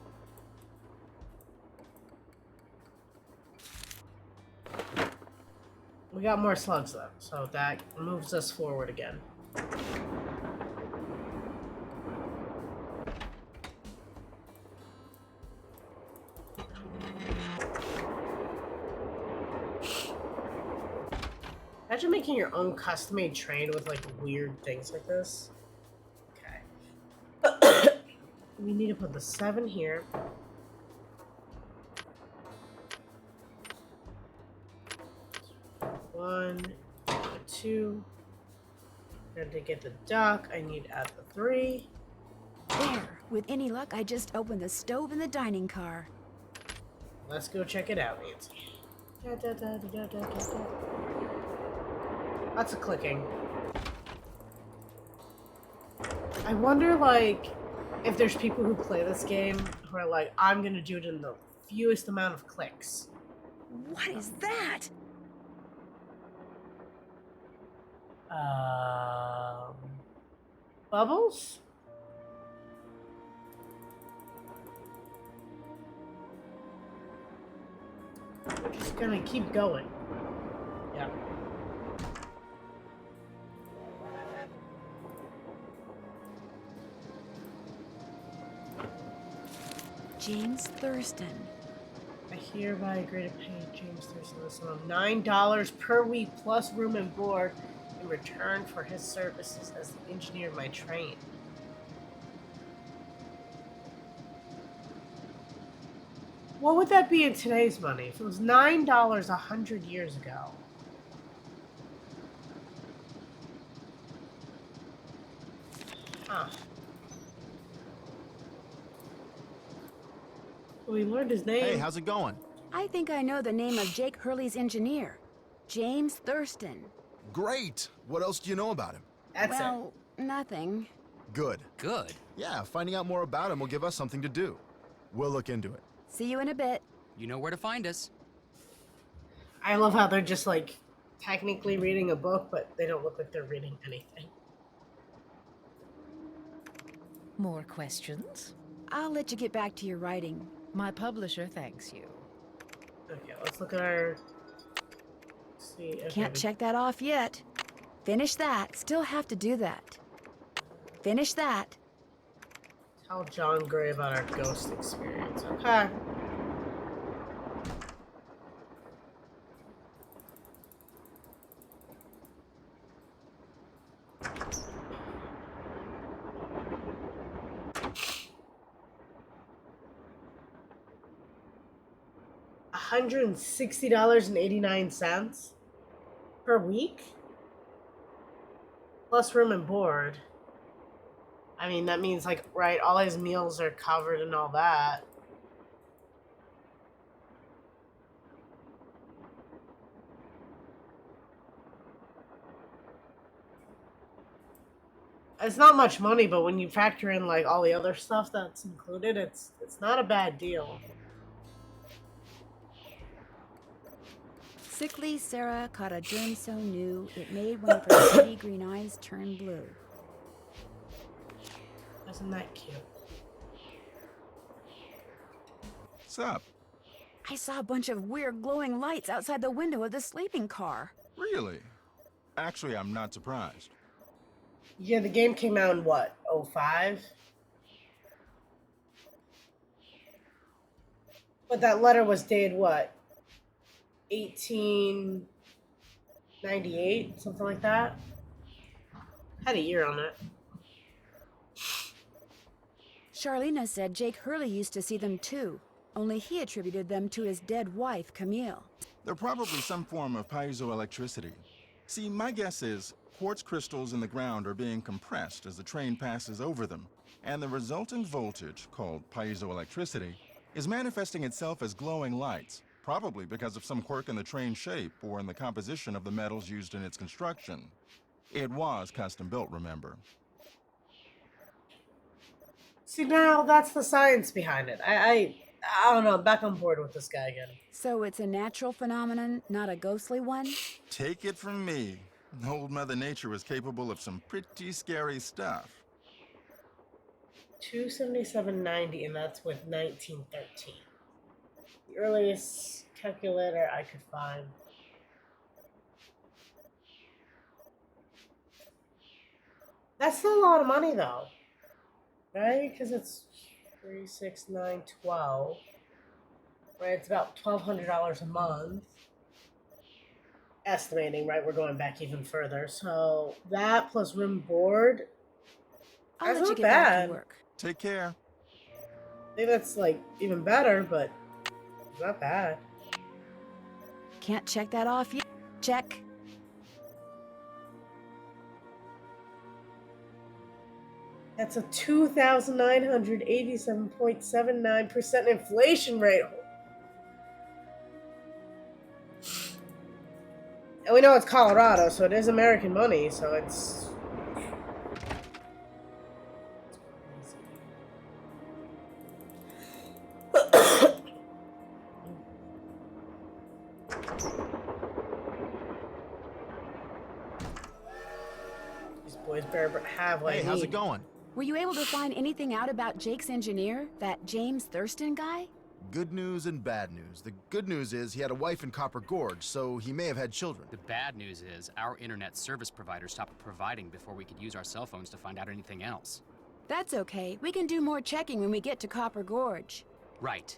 We got more slugs though, so that moves us forward again. Imagine making your own custom-made train with like weird things like this. Okay. We need to put the 7 here. One, 2. And to get the duck, I need to add the 3. There. With any luck, I just opened the stove in the dining car. Let's go check it out, Nancy. Lots of clicking. I wonder, like, if there's people who play this game who are like, I'm gonna do it in the fewest amount of clicks. What is that? Bubbles? We're just gonna keep going. Yeah. James Thurston. I hereby agree to pay James Thurston the sum of $9 per week plus room and board in return for his services as the engineer of my train. What would that be in today's money if it was $9 100 years ago? Huh. We learned his name. Hey, how's it going? I think I know the name of Jake Hurley's engineer. James Thurston. Great! What else do you know about him? That's Well, nothing. Good. Good. Yeah, finding out more about him will give us something to do. We'll look into it. See you in a bit. You know where to find us. I love how they're just like technically reading a book, but they don't look like they're reading anything. More questions? I'll let you get back to your writing. My publisher thanks you. Okay, let's look at our. See. Okay, Can't check that off yet. Finish that. Still have to do that. Finish that. Tell John Gray about our ghost experience. Okay. $160.89 per week, plus room and board. I mean, that means like, right, all his meals are covered and all that. It's not much money, but when you factor in like all the other stuff that's included, it's not a bad deal. Sickly Sarah caught a germ so new, it made one of her pretty green eyes turn blue. Isn't that cute? What's up? I saw a bunch of weird glowing lights outside the window of the sleeping car. Really? Actually, I'm not surprised. Yeah, the game came out in what, '05? But that letter was dated what, 1898, something like that? Had a year on it. Charlena said Jake Hurley used to see them too, only he attributed them to his dead wife, Camille. They're probably some form of piezoelectricity. See, my guess is quartz crystals in the ground are being compressed as the train passes over them, and the resulting voltage, called piezoelectricity, is manifesting itself as glowing lights, probably because of some quirk in the train's shape or in the composition of the metals used in its construction. It was custom built, remember? See, now that's the science behind it. I don't know. I'm back on board with this guy again. So it's a natural phenomenon, not a ghostly one? Take it from me. Old Mother Nature is capable of some pretty scary stuff. 277.90, and that's with 1913. The earliest calculator I could find. That's still a lot of money, though, right? Because it's 3, 6, 9, 12. Right, it's about $1,200 a month. Estimating, right? We're going back even further. So that plus room board. I'll That's let you not get back bad. to work. Take care. Maybe that's like even better, but it's not bad. Can't check that off yet. Check. That's a 2,987.79% inflation rate. And we know it's Colorado, so it is American money, so it's these boys better have what Hey, I how's need. it going? Were you able to find anything out about Jake's engineer, that James Thurston guy? Good news and bad news. The good news is he had a wife in Copper Gorge, so he may have had children. The bad news is our internet service provider stopped providing before we could use our cell phones to find out anything else. That's okay. We can do more checking when we get to Copper Gorge. Right.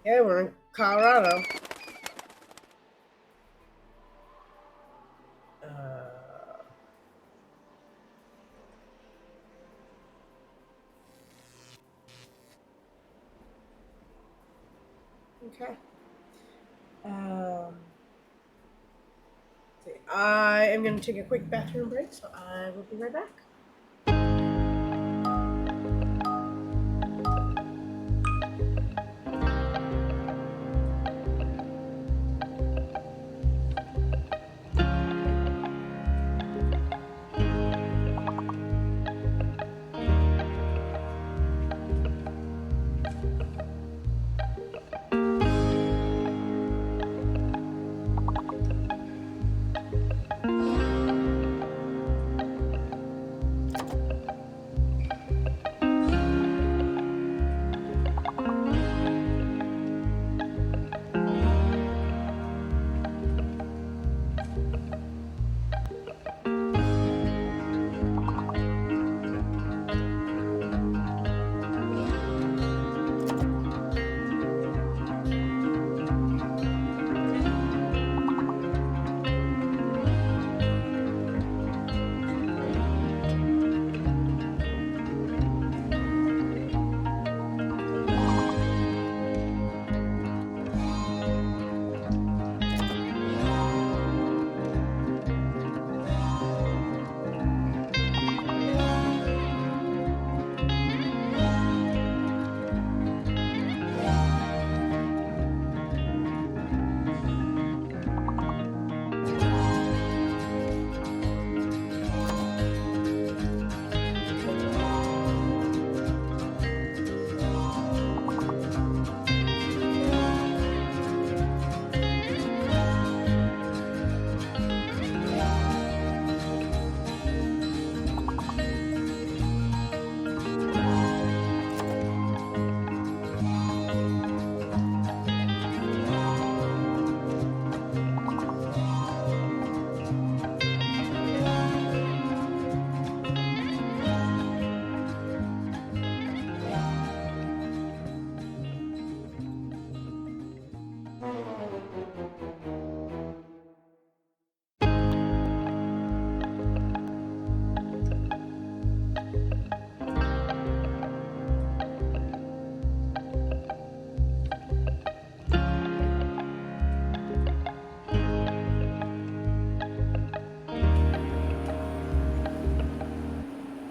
Yeah, we're in Colorado. Okay. I am going to take a quick bathroom break, so I will be right back.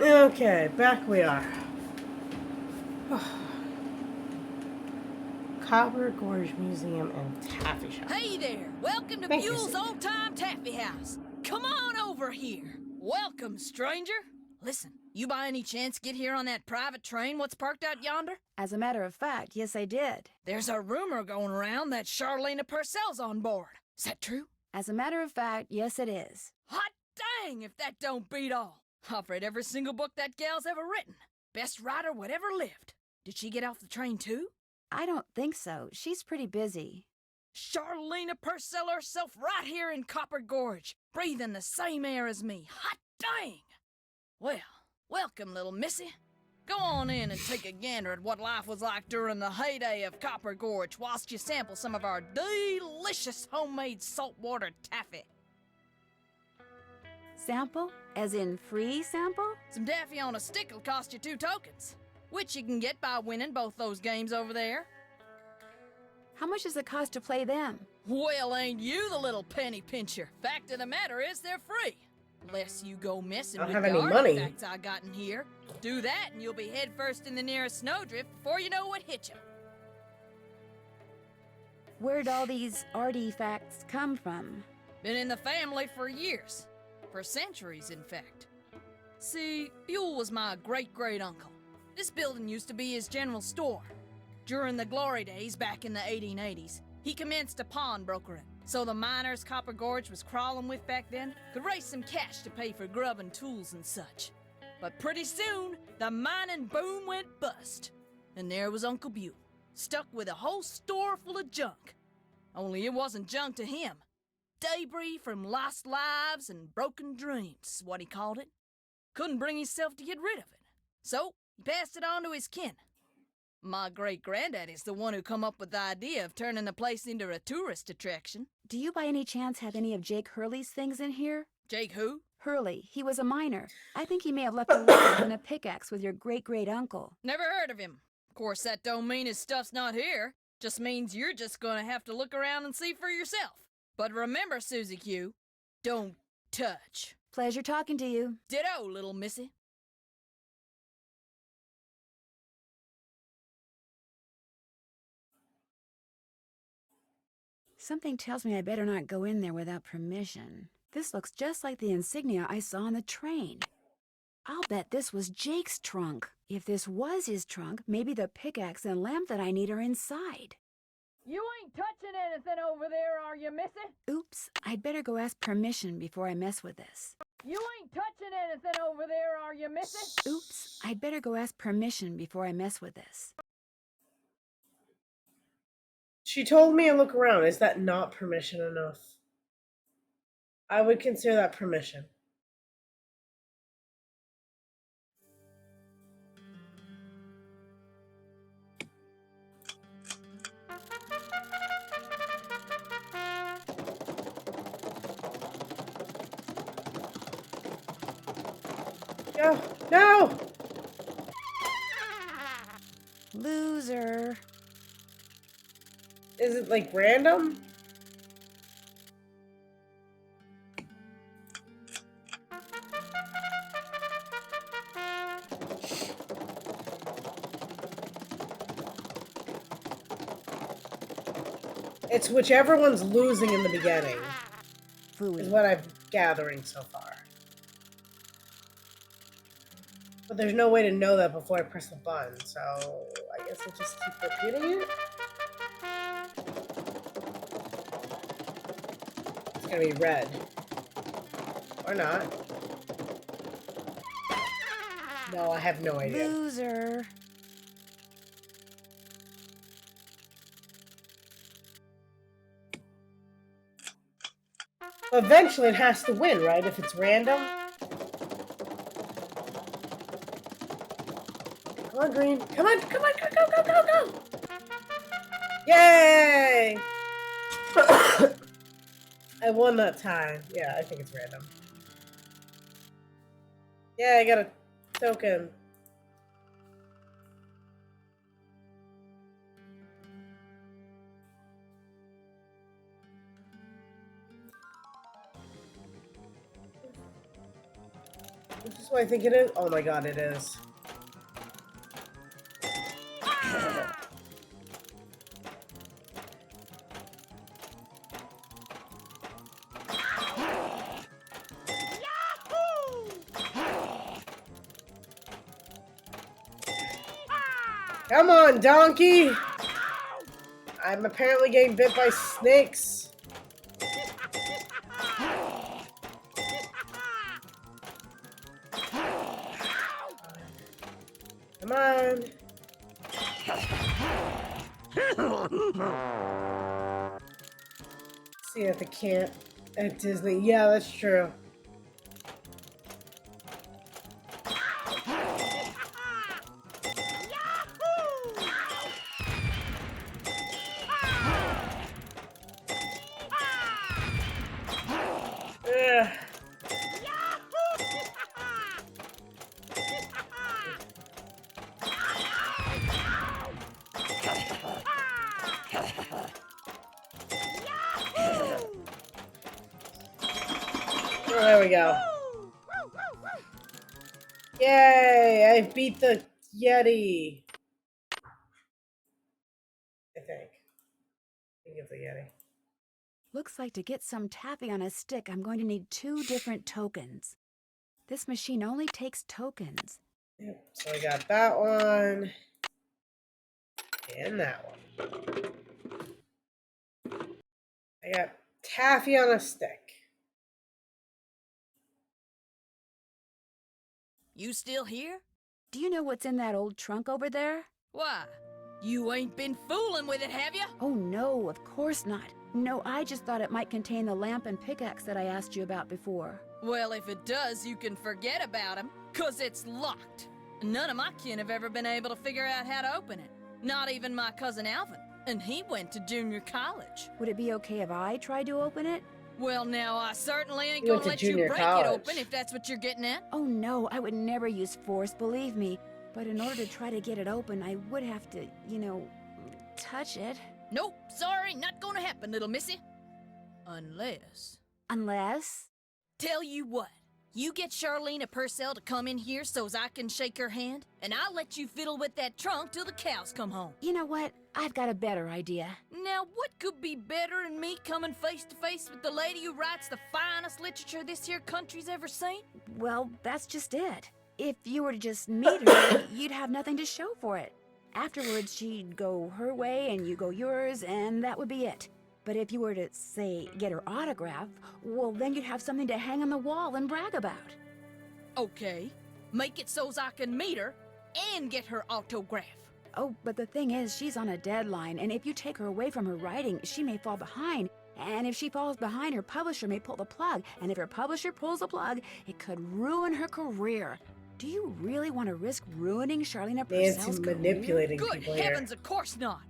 Okay, back we are. Copper Gorge Museum and Taffy Shop. Hey there! Welcome to Thank you, Buell's Sadie. Old Time Taffy House. Come on over here. Welcome, stranger. Listen, you by any chance get here on that private train what's parked out yonder? As a matter of fact, yes, I did. There's a rumor going around that Charlena Purcell's on board. Is that true? As a matter of fact, yes, it is. Hot dang if that don't beat all. I've read every single book that gal's ever written. Best writer whatever lived. Did she get off the train too? I don't think so. She's pretty busy. Charlena Purcell herself right here in Copper Gorge, breathing the same air as me. Hot dang! Well, welcome, little missy. Go on in and take a gander at what life was like during the heyday of Copper Gorge whilst you sample some of our delicious homemade saltwater taffy. Sample? As in free sample? Some taffy on a stick will cost you 2 tokens, which you can get by winning both those games over there. How much does it cost to play them? Well, ain't you the little penny pincher? Fact of the matter is they're free. Unless you go messing I don't with have the any money. artifacts I got in here. Do that and you'll be head first in the nearest snowdrift before you know what hit you. Where'd all these artifacts come from? Been in the family for years. For centuries, in fact. See, Buell was my great-great-uncle. This building used to be his general store. During the glory days back in the 1880s, he commenced a pawnbrokering, so the miners Copper Gorge was crawling with back then could raise some cash to pay for grub and tools and such. But pretty soon, the mining boom went bust. And there was Uncle Buell, stuck with a whole store full of junk. Only it wasn't junk to him. Debris from lost lives and broken dreams is what he called it. Couldn't bring himself to get rid of it. So, he passed it on to his kin. My great-granddaddy's the one who come up with the idea of turning the place into a tourist attraction. Do you by any chance have any of Jake Hurley's things in here? Jake who? Hurley. He was a miner. I think he may have left a letter and a pickaxe with your great-great-uncle. Never heard of him. Of course, that don't mean his stuff's not here. Just means you're just gonna have to look around and see for yourself. But remember, Susie Q, don't touch. Pleasure talking to you. Ditto, little missy. Something tells me I better not go in there without permission. This looks just like the insignia I saw on the train. I'll bet this was Jake's trunk. If this was his trunk, maybe the pickaxe and lamp that I need are inside. You ain't touching anything over there, are you, missy? Oops, I'd better go ask permission before I mess with this. You ain't touching anything over there, are you, missy? Oops, I'd better go ask permission before I mess with this. She told me to look around. Is that not permission enough? I would consider that permission. No! No! Loser. Is it like random? It's whichever one's losing in the beginning, is what I'm gathering so far. But there's no way to know that before I press the button, so I guess I'll just keep repeating it. It's gonna be red. Or not. No, I have no idea. Loser. Eventually it has to win, right? If it's random. Come on, green. Come on, come on, go, go, go, go, go! Yay! I won that time. Yeah, I think it's random. Yeah, I got a token. Is this what I think it is? Oh my god, it is. Come on, donkey! I'm apparently getting bit by snakes. Come on. See at the camp at Disney. Yeah, that's true. Ugh. Oh, there we go. Yay! I beat the Yeti. I think it's a Yeti. Looks like to get some taffy on a stick, I'm going to need 2 different tokens. This machine only takes tokens. Yep. So I got that one and that one. I got taffy on a stick. You still here? Do you know what's in that old trunk over there? Why? You ain't been fooling with it, have you? Oh no, of course not. No, I just thought it might contain the lamp and pickaxe that I asked you about before. Well, if it does, you can forget about him, 'cause it's locked. None of my kin have ever been able to figure out how to open it. Not even my cousin Alvin, and he went to junior college. Would it be okay if I tried to open it? Well, now, I certainly ain't He went gonna to let you junior break college. it open if that's what you're getting at. Oh no, I would never use force, believe me. But in order to try to get it open, I would have to, touch it. Nope, sorry, not gonna happen, little missy. Unless... Unless? Tell you what, you get Charlene Purcell to come in here so's I can shake her hand, and I'll let you fiddle with that trunk till the cows come home. You know what? I've got a better idea. Now, what could be better than me coming face to face with the lady who writes the finest literature this here country's ever seen? Well, that's just it. If you were to just meet her, you'd have nothing to show for it. Afterwards, she'd go her way and you go yours, and that would be it. But if you were to, say, get her autograph, well, then you'd have something to hang on the wall and brag about. Okay, make it so's I can meet her and get her autograph. Oh, but the thing is, she's on a deadline, and if you take her away from her writing, she may fall behind. And if she falls behind, her publisher may pull the plug. And if her publisher pulls the plug, it could ruin her career. Do you really want to risk ruining Charlene Purcell's career? Manipulating Good people heavens, of course not.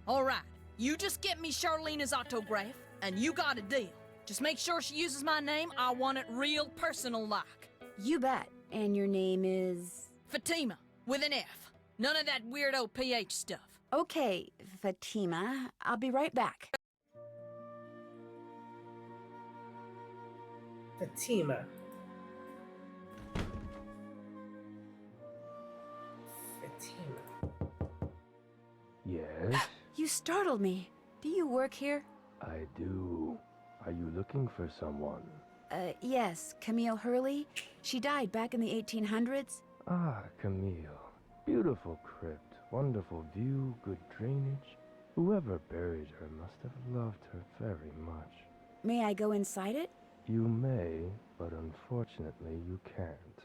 All right, you just get me Charlene's autograph, and you got a deal. Just make sure she uses my name. I want it real personal-like. You bet. And your name is? Fatima, with an F. None of that weirdo PH stuff. Okay, Fatima. I'll be right back. Fatima. Yes, You startled me. Do you work here? I do. Are you looking for someone? Yes, Camille Hurley. She died back in the 1800s. Ah, Camille. Beautiful crypt, wonderful view, good drainage. Whoever buried her must have loved her very much. May I go inside it? You may, but unfortunately you can't.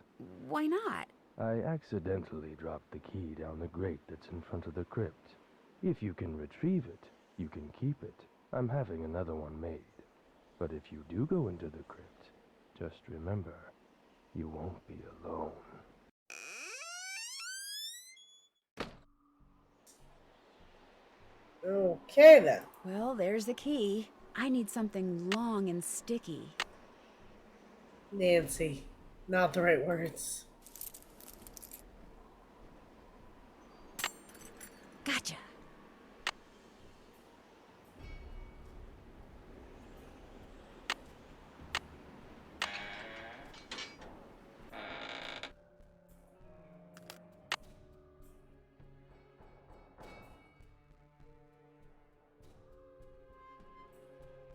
Why not? I accidentally dropped the key down the grate that's in front of the crypt. If you can retrieve it, you can keep it. I'm having another one made. But if you do go into the crypt, just remember, you won't be alone. Okay then. Well, there's the key. I need something long and sticky. Nancy. Not the right words. Gotcha.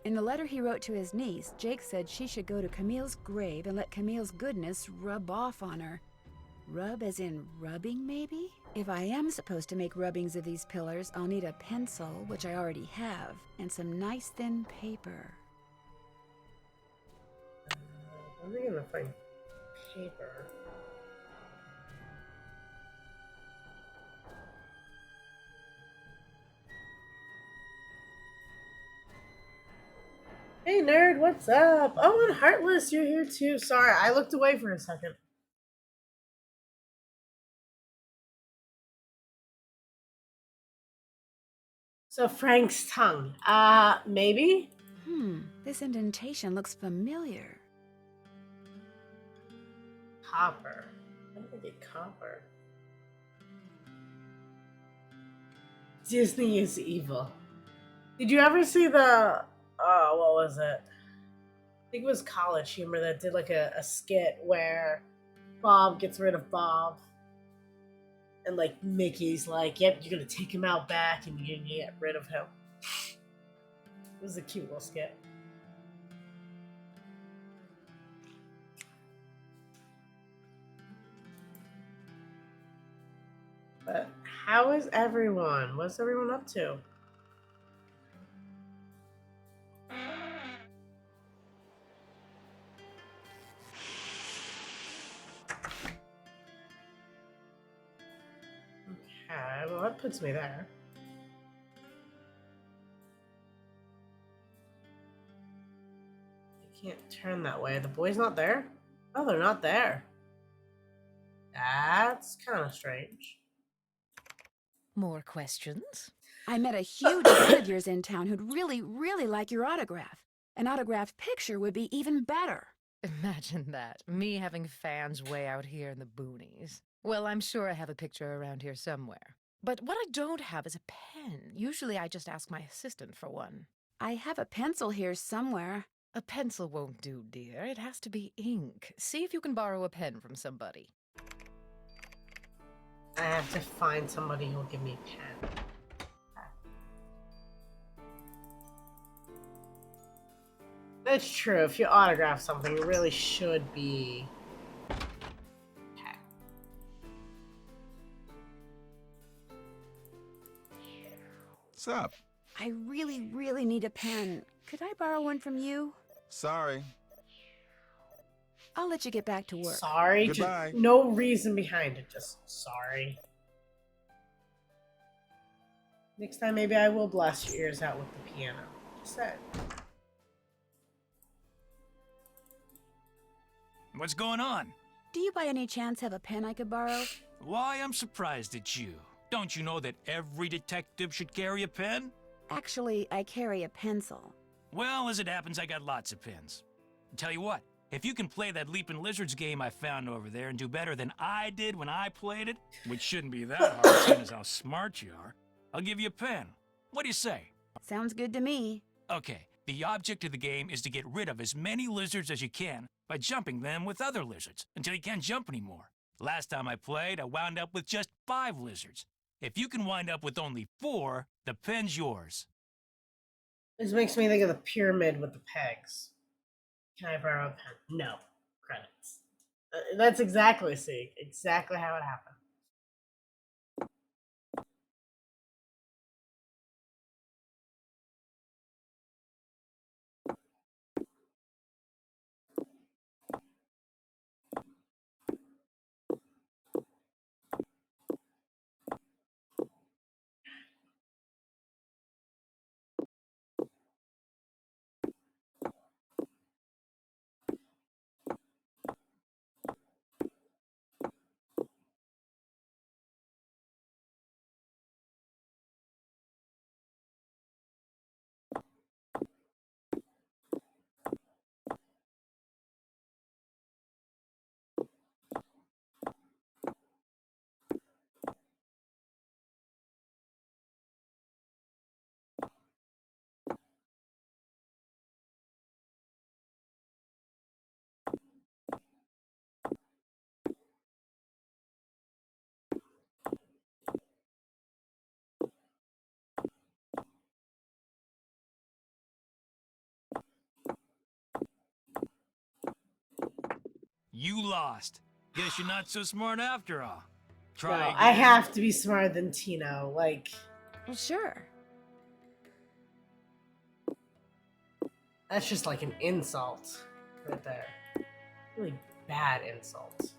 In the letter he wrote to his niece, Jake said she should go to Camille's grave and let Camille's goodness rub off on her. Rub as in rubbing, maybe? If I am supposed to make rubbings of these pillars, I'll need a pencil, which I already have, and some nice thin paper. I'm gonna find paper. Hey nerd, what's up? Oh, and Heartless, you're here too. Sorry, I looked away for a second. So Frank's tongue. Maybe? This indentation looks familiar. Copper. How did I get copper? Disney is evil. Did you ever see the what was it? I think it was College Humor that did like a skit where Bob gets rid of Bob. And like Mickey's like, yep, you're gonna take him out back and you're gonna get rid of him. It was a cute little skit. But how is everyone? What's everyone up to? Okay, well that puts me there. I can't turn that way. The boy's not there? Oh, they're not there. That's kind of strange. More questions? I met a huge friend of yours in town who'd really, really like your autograph. An autographed picture would be even better. Imagine that, me having fans way out here in the boonies. Well, I'm sure I have a picture around here somewhere. But what I don't have is a pen. Usually I just ask my assistant for one. I have a pencil here somewhere. A pencil won't do, dear. It has to be ink. See if you can borrow a pen from somebody. I have to find somebody who'll give me a pen. That's true. If you autograph something, it really should be. What's up? I really, really need a pen. Could I borrow one from you? Sorry. I'll let you get back to work. Sorry. Goodbye. No reason behind it. Just sorry. Next time, maybe I will blast your ears out with the piano. Just said. What's going on? Do you by any chance have a pen I could borrow? Why, I'm surprised at you. Don't you know that every detective should carry a pen? Actually, I carry a pencil. Well, as it happens, I got lots of pens. Tell you what, if you can play that Leaping Lizards game I found over there and do better than I did when I played it, which shouldn't be that hard seeing as how smart you are, I'll give you a pen. What do you say? Sounds good to me. Okay, the object of the game is to get rid of as many lizards as you can by jumping them with other lizards until you can't jump anymore. Last time I played, I wound up with just 5 lizards. If you can wind up with only 4, the pen's yours. This makes me think of the pyramid with the pegs. Can I borrow a pen? No. Credits. That's exactly how it happened. You lost. Guess you're not so smart after all. No, Try again. I have to be smarter than Tino. Like, Well, sure. that's just like an insult right there. Really bad insult.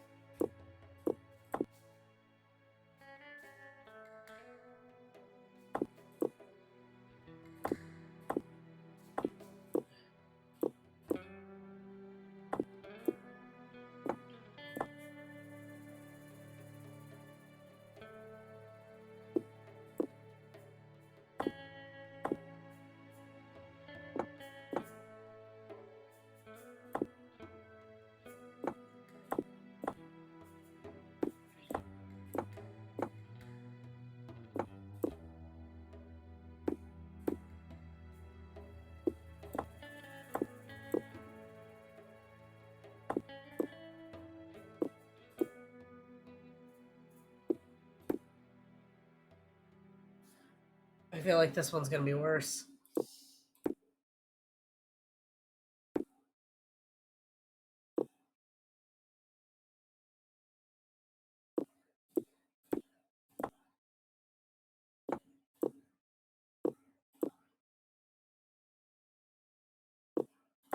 I feel like this one's gonna be worse.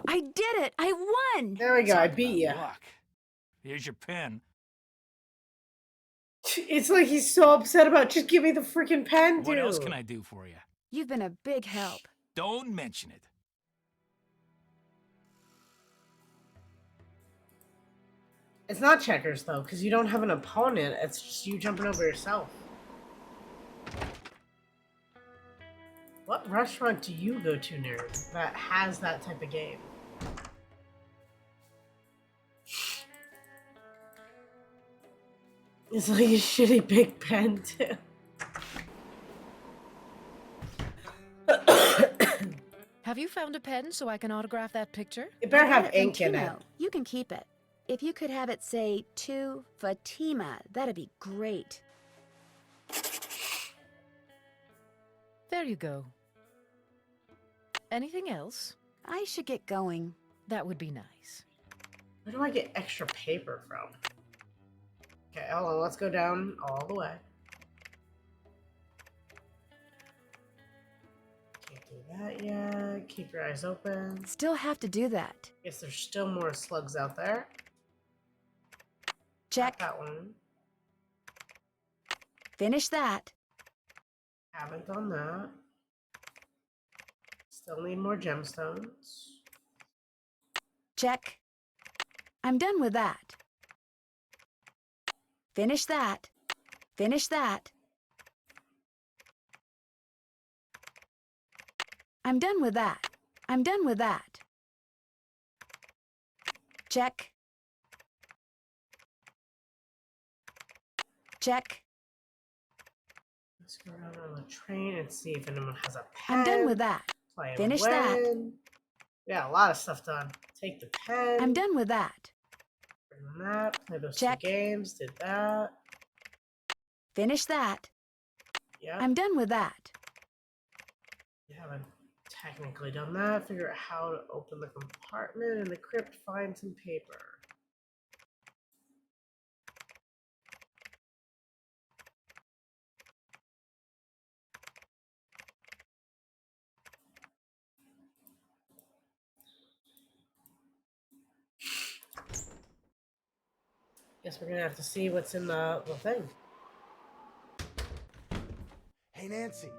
I did it! I won! There we go. I Talk beat you. about luck. Here's your pen. It's like he's so upset about just give me the freaking pen, dude. What else can I do for you? You've been a big help. Don't mention it. It's not checkers though, because you don't have an opponent. It's just you jumping over yourself. What restaurant do you go to, nerd, that has that type of game? It's like a shitty big pen too. Have you found a pen so I can autograph that picture? It better have I got it from ink in it. Tino. You can keep it. If you could have it say to Fatima, that'd be great. There you go. Anything else? I should get going. That would be nice. Where do I get extra paper from? Okay, hold on. Let's go down all the way. Can't do that yet. Keep your eyes open. Still have to do that. Guess there's still more slugs out there. Check. That one. Finish that. Haven't done that. Still need more gemstones. Check. I'm done with that. Finish that. Finish that. I'm done with that. I'm done with that. Check. Check. Let's go around on the train and see if anyone has a pen. I'm done with that. Play and Finish that. win. Yeah, a lot of stuff done. Take the pen. I'm done with that. Bring that. Play those Check. 2 games. Did that. Finish that. Yeah. I'm done with that. You haven't technically done that. Figure out how to open the compartment in the crypt. Find some paper. Guess we're gonna have to see what's in the thing. Hey, Nancy.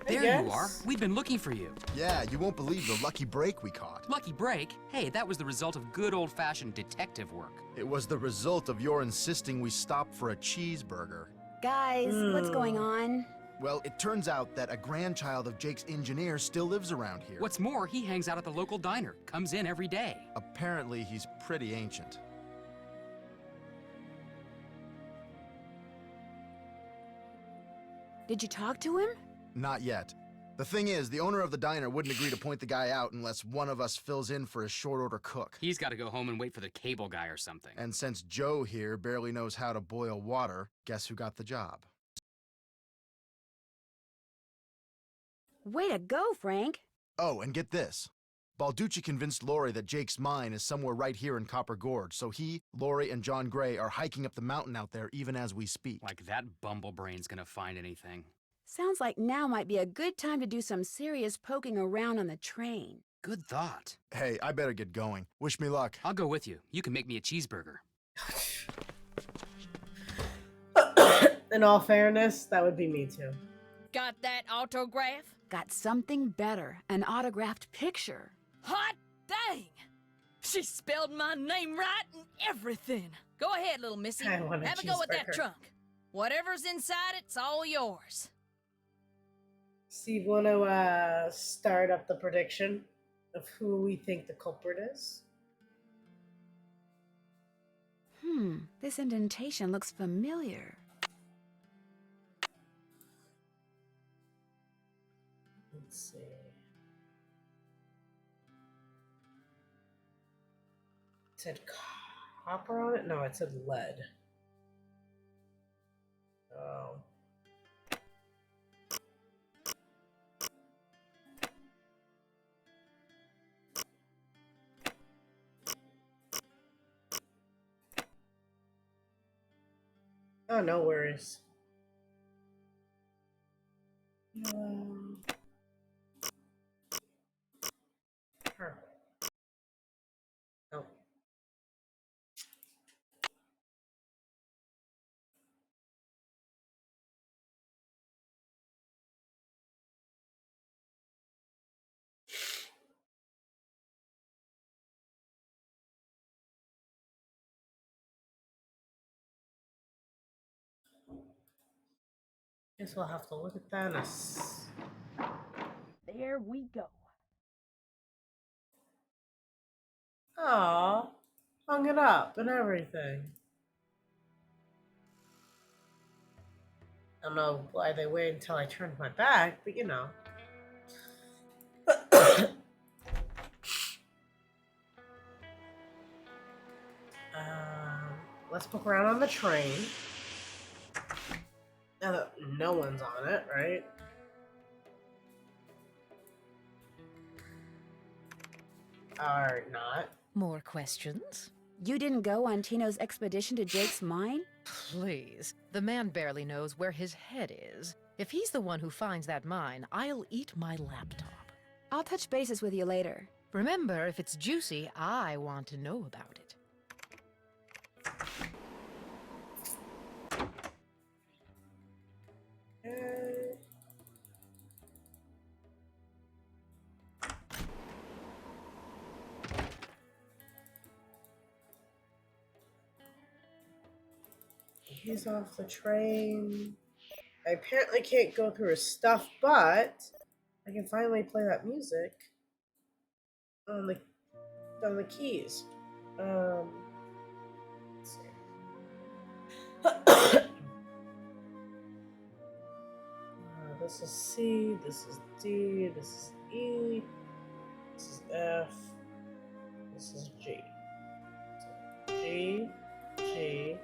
Hey, There you guys. are. We've been looking for you. Yeah, you won't believe the lucky break we caught. Lucky break? Hey, that was the result of good old-fashioned detective work. It was the result of your insisting we stop for a cheeseburger. Guys, what's going on? Well, it turns out that a grandchild of Jake's engineer still lives around here. What's more, he hangs out at the local diner, comes in every day. Apparently, he's pretty ancient. Did you talk to him? Not yet. The thing is, the owner of the diner wouldn't agree to point the guy out unless one of us fills in for his short-order cook. He's got to go home and wait for the cable guy or something. And since Joe here barely knows how to boil water, guess who got the job? Way to go, Frank. Oh, and get this. Balducci convinced Lori that Jake's mine is somewhere right here in Copper Gorge, so he, Lori, and John Gray are hiking up the mountain out there even as we speak. Like that bumblebrain's gonna find anything. Sounds like now might be a good time to do some serious poking around on the train. Good thought. Hey, I better get going. Wish me luck. I'll go with you. You can make me a cheeseburger. In all fairness, that would be me too. Got that autograph? Got something better, an autographed picture. Hot dang! She spelled my name right and everything. Go ahead, little missy. I want a Have a go with that cheeseburger. trunk. Whatever's inside, it's all yours. Steve, want to start up the prediction of who we think the culprit is? This indentation looks familiar. Let's see. It said copper on it? No, it said lead. Oh. Oh, no worries. Perfect. Oh. Guess we'll have to look at that. There we go. Aw, hung it up and everything. I don't know why they waited until I turned my back, but you know. Let's poke around on the train. Now that no one's on it, right? Or not. More questions? You didn't go on Tino's expedition to Jake's mine? Please. The man barely knows where his head is. If he's the one who finds that mine, I'll eat my laptop. I'll touch bases with you later. Remember, if it's juicy, I want to know about it. He's off the train. I apparently can't go through his stuff, but I can finally play that music on the keys. Let's see. This is C, this is D, this is E, this is F, this is G. So G, G,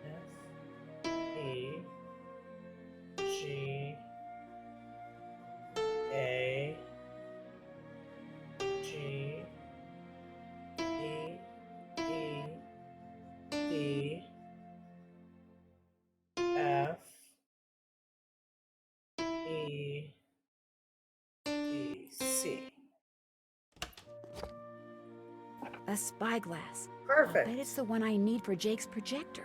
F, E, G, A, G, E, E, D, F, E, E, C. A spyglass. Perfect. I bet it's the one I need for Jake's projector.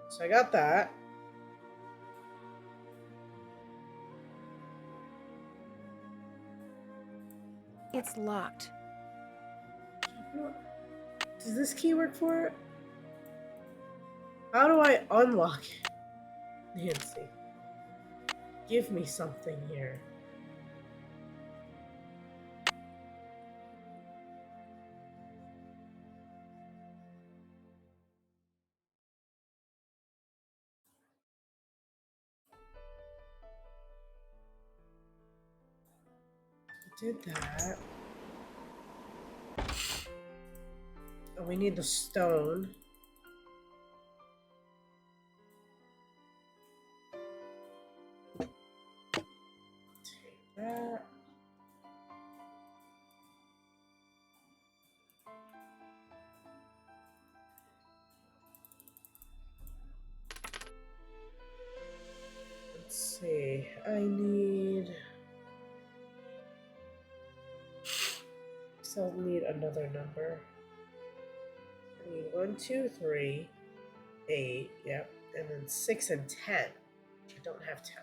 So I got that. It's locked. Does this key work for it? How do I unlock it? Nancy, give me something here. Did that. Oh, we need the stone. Take that. I need... Still need another number. I need 1, 2, 3, 8, yep, and then 6 and 10. I don't have 10.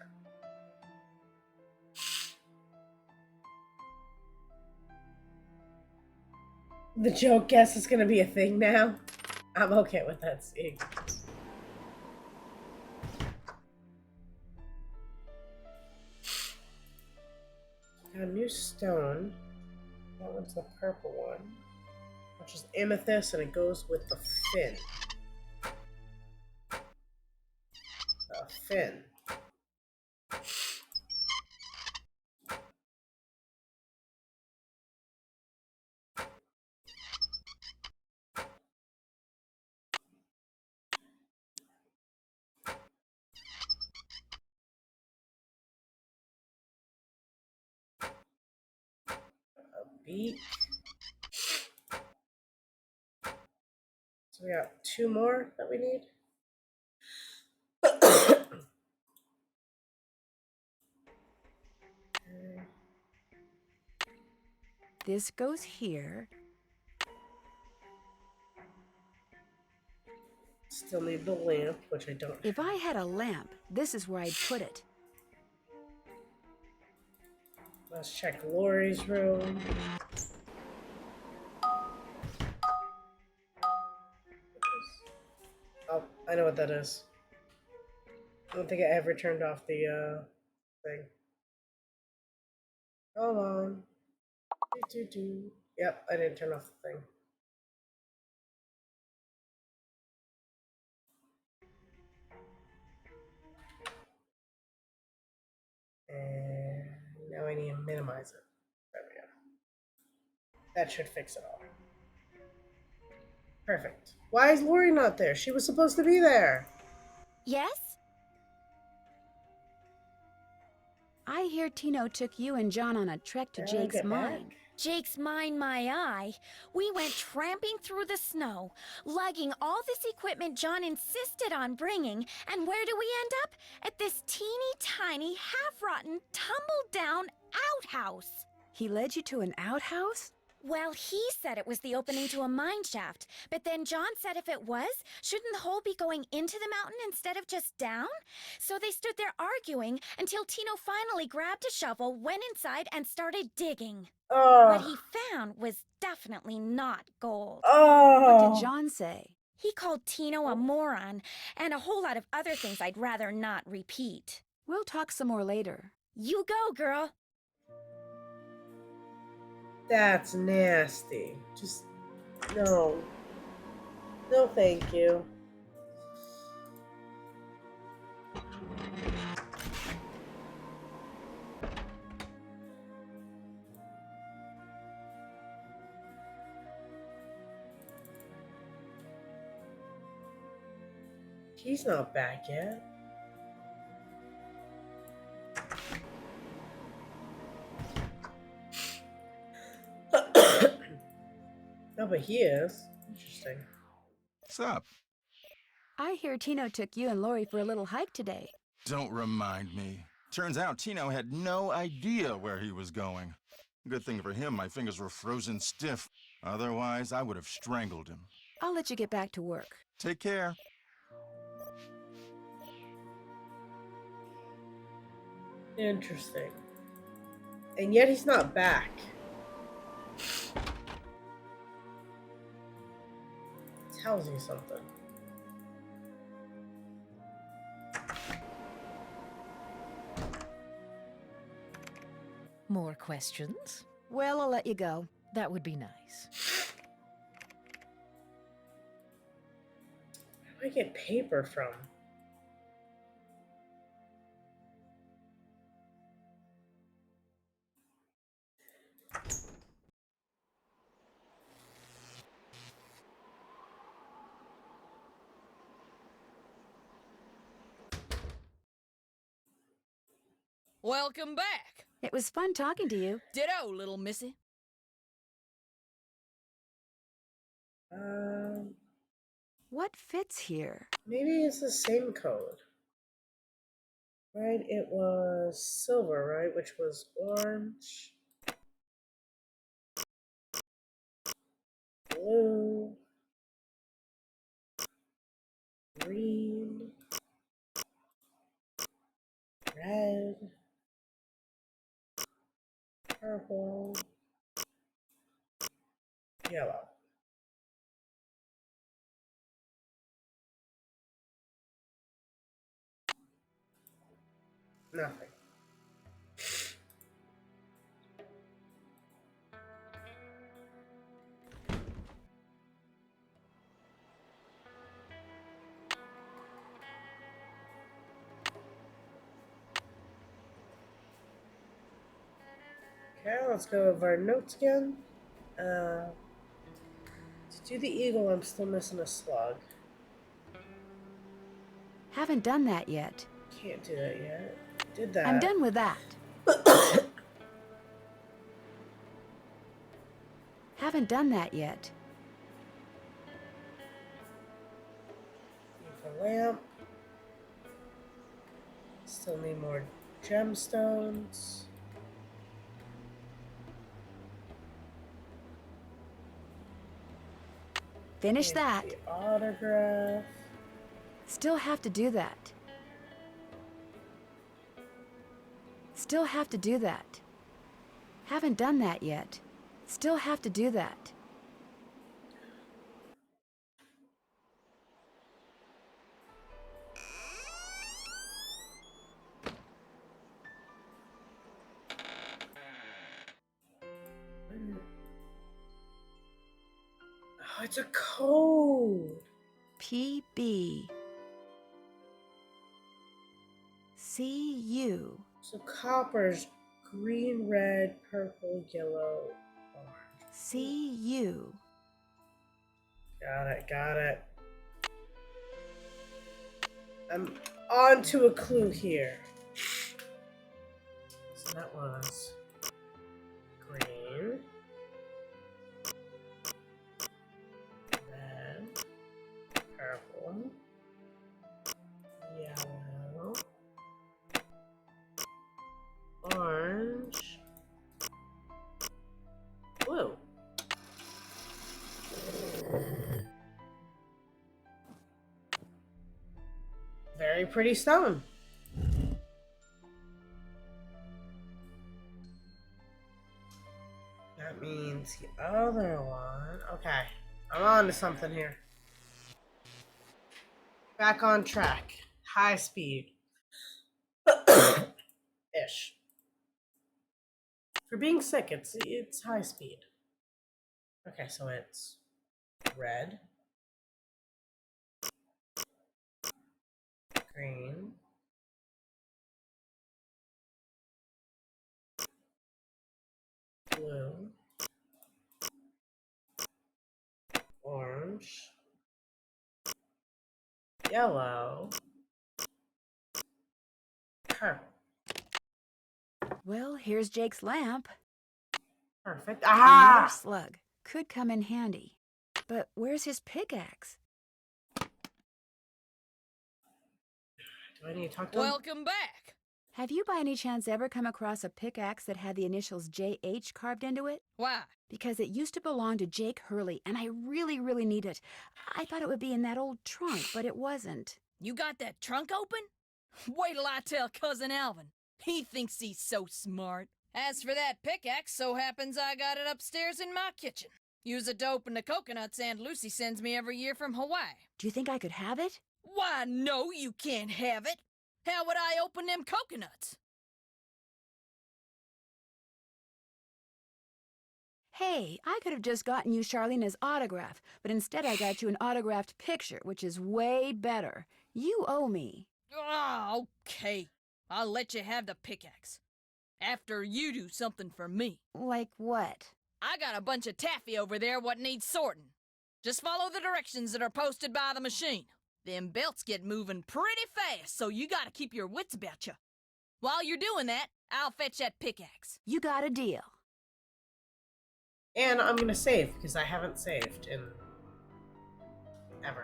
The joke guess is gonna be a thing now. I'm okay with that, seeing. Got a new stone. That one's the purple one, which is amethyst, and it goes with the fin. Fin. Beak. So we got 2 more that we need. This goes here. Still need the lamp, which I don't If have. I had a lamp, this is where I'd put it. Let's check Lori's room. Oh, I know what that is. I don't think I ever turned off the thing. Hold on. Yep, I didn't turn off the thing. And now I need to minimize it. There we go. That should fix it all. Perfect. Why is Lori not there? She was supposed to be there. Yes? I hear Tino took you and John on a trek to Jake's get mine. back. Jake's mine, my eye. We went tramping through the snow, lugging all this equipment John insisted on bringing, and where do we end up? At this teeny tiny, half-rotten, tumble-down outhouse. He led you to an outhouse? Well, he said it was the opening to a mine shaft, but then John said if it was, shouldn't the hole be going into the mountain instead of just down? So they stood there arguing until Tino finally grabbed a shovel, went inside, and started digging. What he found was definitely not gold. What did John say? He called Tino a moron, and a whole lot of other things I'd rather not repeat. We'll talk some more later. You go, girl. That's nasty. Just no. No, thank you. He's not back yet. No, but he is. Interesting. What's up? I hear Tino took you and Lori for a little hike today. Don't remind me. Turns out Tino had no idea where he was going. Good thing for him, my fingers were frozen stiff. Otherwise, I would have strangled him. I'll let you get back to work. Take care. Interesting. And yet he's not back. Tells you something. More questions? Well, I'll let you go. That would be nice. Where do I get paper from? Welcome back. It was fun talking to you. Ditto, little missy. What fits here? Maybe it's the same code. Right, it was silver, right? Which was orange, blue, green, red, purple, yellow. Nothing. Okay, let's go over our notes again. To do the eagle, I'm still missing a slug. Haven't done that yet. Can't do that yet. Did that. I'm done with that. Haven't done that yet. Need the lamp. Still need more gemstones. Finish Need that. the autograph. Still have to do that. Still have to do that. Haven't done that yet. Still have to do that. Oh, it's a code. PB. CU. So copper's green, red, purple, yellow, orange. CU. Got it, got it. I'm on to a clue here. So that was green, red, purple, yellow, orange, blue. Very pretty stone. That means the other one. Okay, I'm on to something here. Back on track. High speed. Ish. For being sick, it's high speed. Okay, so it's red, green, blue, orange, yellow, purple. Well, here's Jake's lamp. Perfect. Another Ah! slug. Could come in handy. But where's his pickaxe? Do I need to talk to him? Welcome back. Have you by any chance ever come across a pickaxe that had the initials JH carved into it? Why? Because it used to belong to Jake Hurley, and I really, really need it. I thought it would be in that old trunk, but it wasn't. You got that trunk open? Wait till I tell Cousin Alvin. He thinks he's so smart. As for that pickaxe, so happens I got it upstairs in my kitchen. Use it to open the coconuts Aunt Lucy sends me every year from Hawaii. Do you think I could have it? Why, no, you can't have it. How would I open them coconuts? Hey, I could have just gotten you Charlena's autograph, but instead I got you an autographed picture, which is way better. You owe me. Ah, okay. I'll let you have the pickaxe. After you do something for me. Like what? I got a bunch of taffy over there what needs sorting. Just follow the directions that are posted by the machine. Them belts get moving pretty fast, so you gotta keep your wits about you. While you're doing that, I'll fetch that pickaxe. You got a deal. And I'm gonna save, because I haven't saved in ever.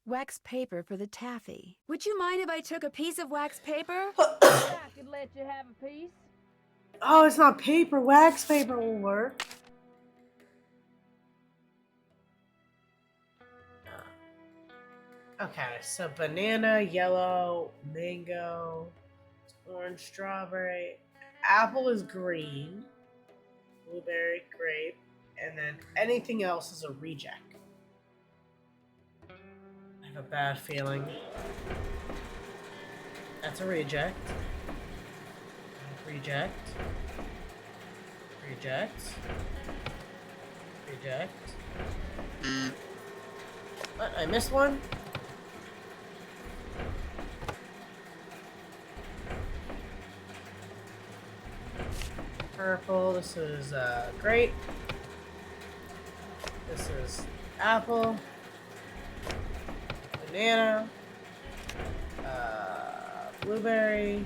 Wax paper for the taffy. Would you mind if I took a piece of wax paper? I could let you have a piece. Oh, it's not paper. Wax paper will work. Okay, so banana, yellow, mango, orange, strawberry. Apple is green. Blueberry, grape. And then anything else is a reject. I have a bad feeling. That's a reject. Reject. Reject. Reject. What? I missed one? Purple. This is grape. This is apple. Banana. Blueberry.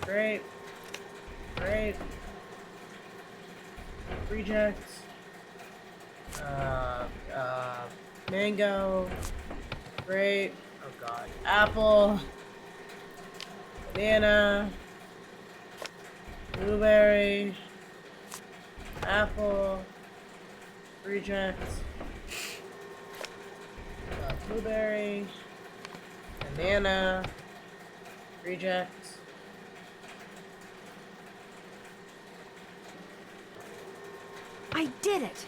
Grape. Grape. Reject. Mango. Grape. Oh god. Apple. Banana. Blueberry. Apple. Reject. Blueberry. Banana. Reject. I did it!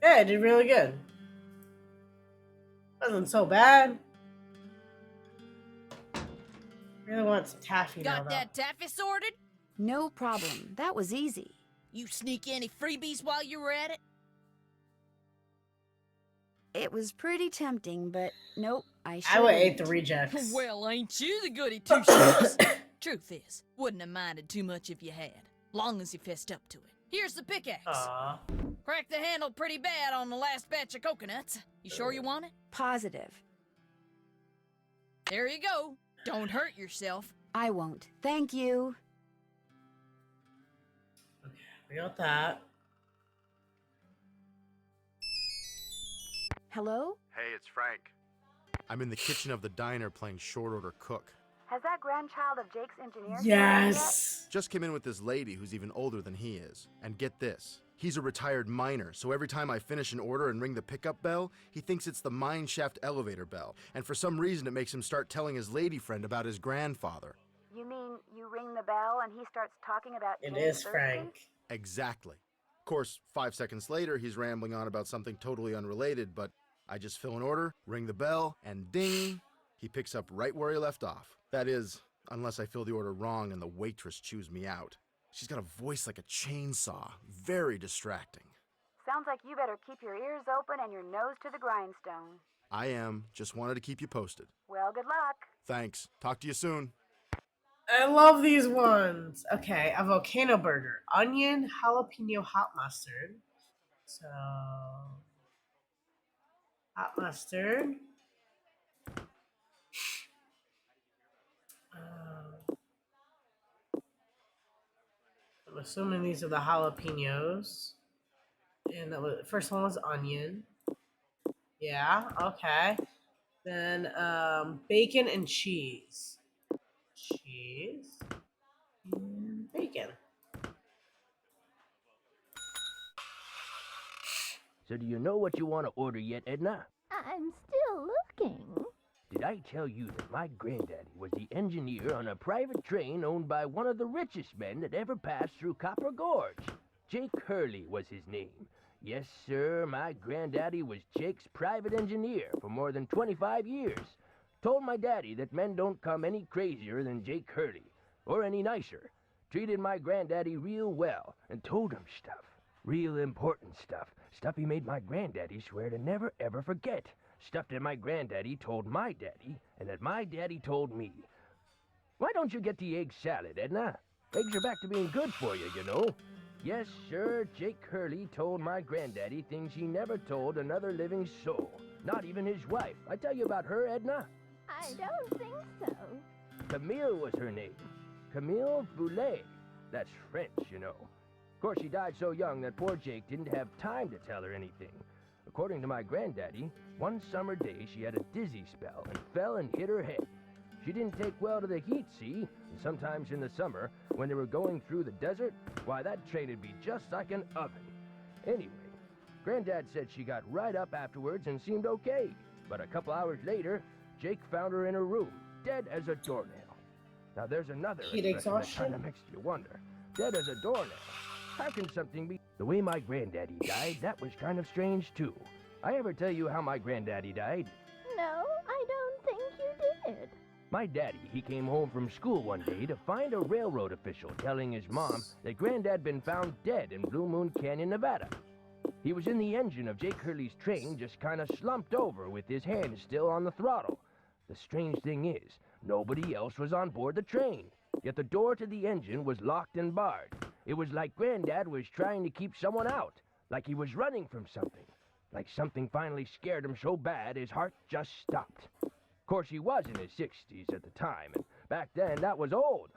Yeah, I did really good. Wasn't so bad. Really want some taffy now, Got though. that taffy sorted? No problem. That was easy. You sneak any freebies while you were at it? It was pretty tempting, but nope, I I sure would ate didn't. the rejects. Well, ain't you the goody two-shoes? Truth is, wouldn't have minded too much if you had, long as you fessed up to it. Here's the pickaxe. Aww. Cracked the handle pretty bad on the last batch of coconuts. You sure you want it? Positive. There you go. Don't hurt yourself. I won't. Thank you. Okay, we got that. Hello? Hey, it's Frank. I'm in the kitchen of the diner playing short order cook. Has that grandchild of Jake's engineer Yes. Just came in with this lady who's even older than he is. And get this, he's a retired miner, so every time I finish an order and ring the pickup bell, he thinks it's the mine shaft elevator bell. And for some reason it makes him start telling his lady friend about his grandfather. You mean you ring the bell and he starts talking about It Jake's is birthday? Frank. Exactly. Of course, 5 seconds later, he's rambling on about something totally unrelated, but I just fill an order, ring the bell, and ding, he picks up right where he left off. That is, unless I fill the order wrong and the waitress chews me out. She's got a voice like a chainsaw. Very distracting. Sounds like you better keep your ears open and your nose to the grindstone. I am. Just wanted to keep you posted. Well, good luck. Thanks. Talk to you soon. I love these ones. Okay, a volcano burger. Onion, jalapeno, hot mustard. So, hot mustard. I'm assuming these are the jalapenos. And the first one was onion. Yeah, okay. Then bacon and cheese. Cheese and bacon. So do you know what you want to order yet, Edna? I'm still looking. Did I tell you that my granddaddy was the engineer on a private train owned by one of the richest men that ever passed through Copper Gorge? Jake Hurley was his name. Yes, sir, my granddaddy was Jake's private engineer for more than 25 years. Told my daddy that men don't come any crazier than Jake Hurley, or any nicer. Treated my granddaddy real well, and told him stuff. Real important stuff. Stuff he made my granddaddy swear to never ever forget. Stuff that my granddaddy told my daddy, and that my daddy told me. Why don't you get the egg salad, Edna? Eggs are back to being good for you, you know. Yes, sir, Jake Hurley told my granddaddy things he never told another living soul. Not even his wife. I tell you about her, Edna? I don't think so. Camille was her name. Camille Boulet. That's French, you know. Of course, she died so young that poor Jake didn't have time to tell her anything. According to my granddaddy, one summer day she had a dizzy spell and fell and hit her head. She didn't take well to the heat, see? And sometimes in the summer, when they were going through the desert, why, that train'd be just like an oven. Anyway, Granddad said she got right up afterwards and seemed okay. But a couple hours later, Jake found her in her room, dead as a doornail. Now there's another Heat expression that exhaustion? kind of makes you wonder. Dead as a doornail. How can something be... The way my granddaddy died, that was kind of strange too. I ever tell you how my granddaddy died? No, I don't think you did. My daddy, he came home from school one day to find a railroad official telling his mom that Granddad been found dead in Blue Moon Canyon, Nevada. He was in the engine of Jake Hurley's train, just kind of slumped over with his hand still on the throttle. The strange thing is, nobody else was on board the train, yet the door to the engine was locked and barred. It was like Granddad was trying to keep someone out, like he was running from something, like something finally scared him so bad his heart just stopped. Of course, he was in his 60s at the time, and back then that was old.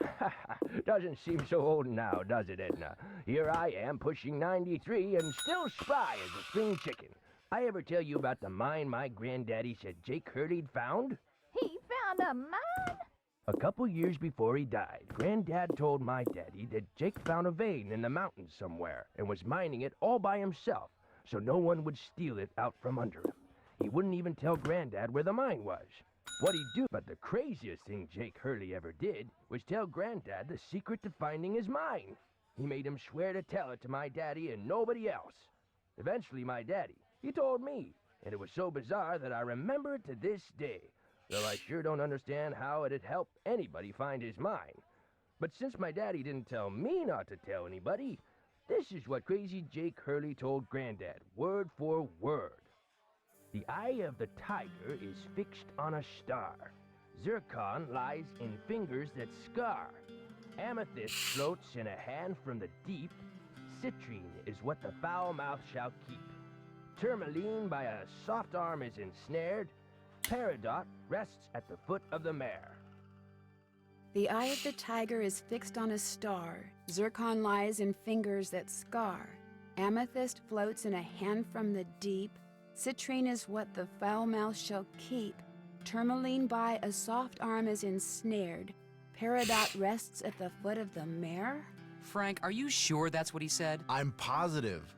Doesn't seem so old now, does it, Edna? Here I am, pushing 93 and still spry as a spring chicken. I ever tell you about the mine my granddaddy said Jake Hurley'd found? He found a mine? A couple years before he died, Granddad told my daddy that Jake found a vein in the mountains somewhere and was mining it all by himself, so no one would steal it out from under him. He wouldn't even tell Granddad where the mine was. What'd he do? But the craziest thing Jake Hurley ever did was tell Granddad the secret to finding his mine. He made him swear to tell it to my daddy and nobody else. Eventually, my daddy, he told me, and it was so bizarre that I remember it to this day, though I sure don't understand how it'd help anybody find his mine. But since my daddy didn't tell me not to tell anybody, this is what crazy Jake Hurley told Granddad, word for word. The eye of the tiger is fixed on a star. Zircon lies in fingers that scar. Amethyst floats in a hand from the deep. Citrine is what the foul mouth shall keep. Tourmaline by a soft arm is ensnared. Peridot rests at the foot of the mare. The eye of the tiger is fixed on a star. Zircon lies in fingers that scar. Amethyst floats in a hand from the deep. Citrine is what the foul mouth shall keep. Tourmaline by a soft arm is ensnared. Peridot rests at the foot of the mare? Frank, are you sure that's what he said? I'm positive.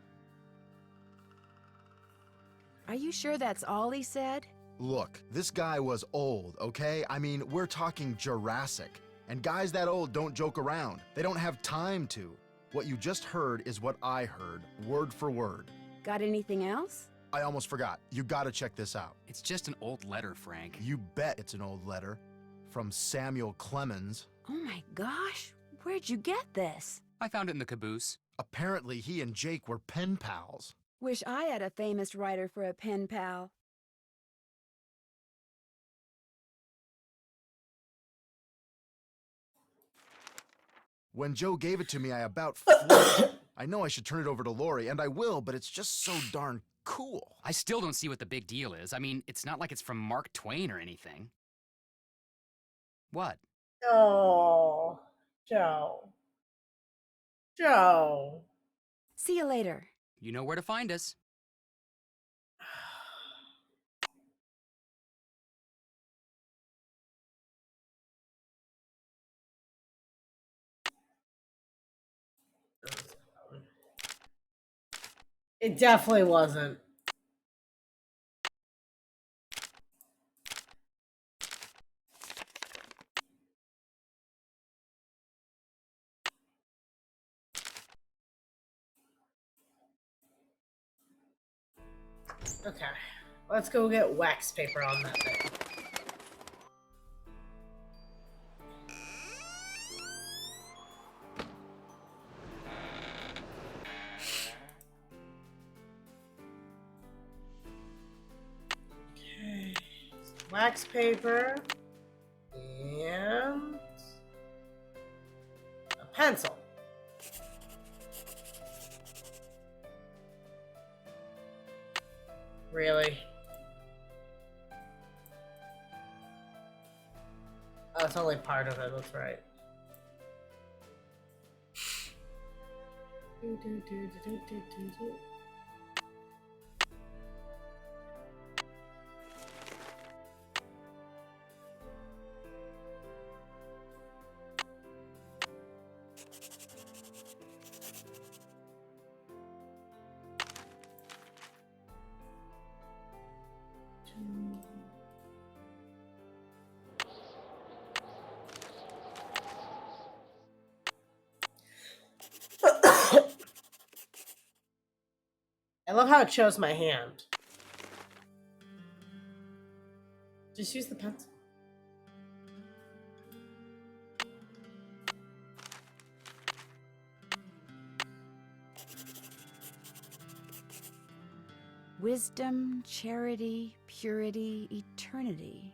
Are you sure that's all he said? Look, this guy was old, okay? I mean, we're talking Jurassic. And guys that old don't joke around. They don't have time to. What you just heard is what I heard, word for word. Got anything else? I almost forgot. You gotta check this out. It's just an old letter, Frank. You bet it's an old letter. From Samuel Clemens. Oh my gosh, where'd you get this? I found it in the caboose. Apparently he and Jake were pen pals. Wish I had a famous writer for a pen pal. When Joe gave it to me, I about flipped. I know I should turn it over to Lori, and I will, but it's just so darn cool. I still don't see what the big deal is. I mean, it's not like it's from Mark Twain or anything. What? Oh, Joe. Joe. See you later. You know where to find us. It definitely wasn't. Okay, let's go get wax paper on that thing. Okay, wax paper and a pencil. Really? Oh, it's only part of it, that's right. I love how it shows my hand. Just use the pencil. Wisdom, charity, purity, eternity.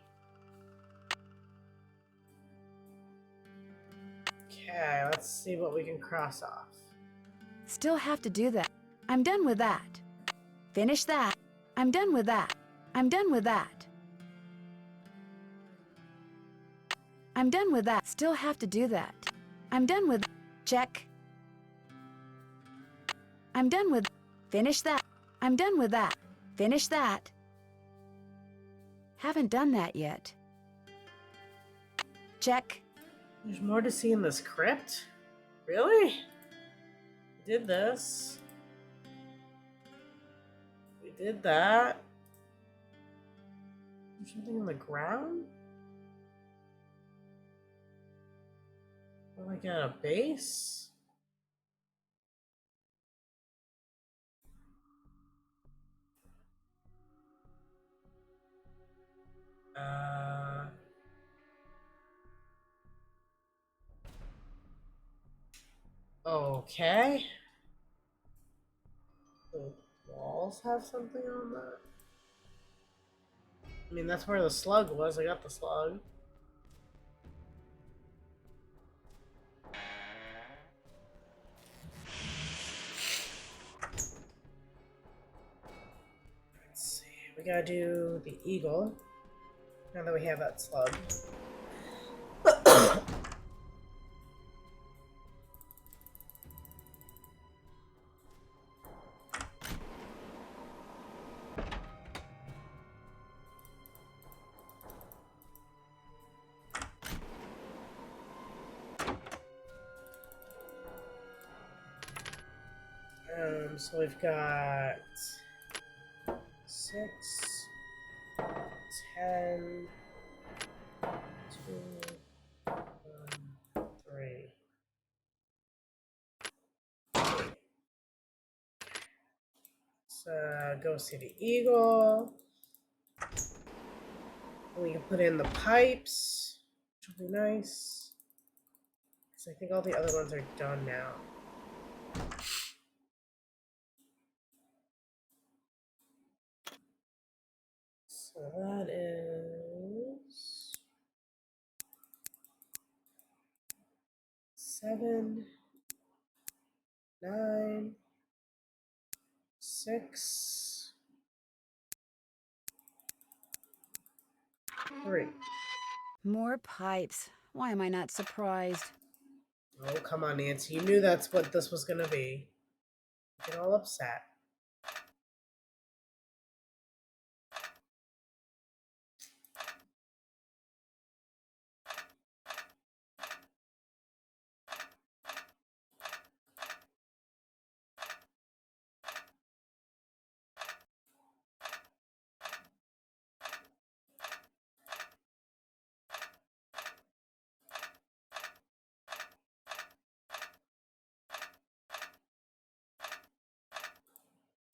Okay, let's see what we can cross off. Still have to do that. I'm done with that. Finish that. I'm done with that. I'm done with that. I'm done with that. Still have to do that. I'm done with. Check. I'm done with. Finish that. I'm done with that. Finish that. Haven't done that yet. Check. There's more to see in this crypt? Really? We did this. We did that. There's something on the ground? Or like at a base? Okay. The walls have something on that? I mean, that's where the slug was. I got the slug. Let's see. We gotta do the eagle. Now that we have that slug. So we've got 6, 10, 2, 3. Let's go see the eagle. We can put in the pipes, which will be nice. Because I think all the other ones are done now. So that is 7, 9, 6, 3. More pipes. Why am I not surprised? Oh, come on, Nancy. You knew that's what this was going to be. Get all upset.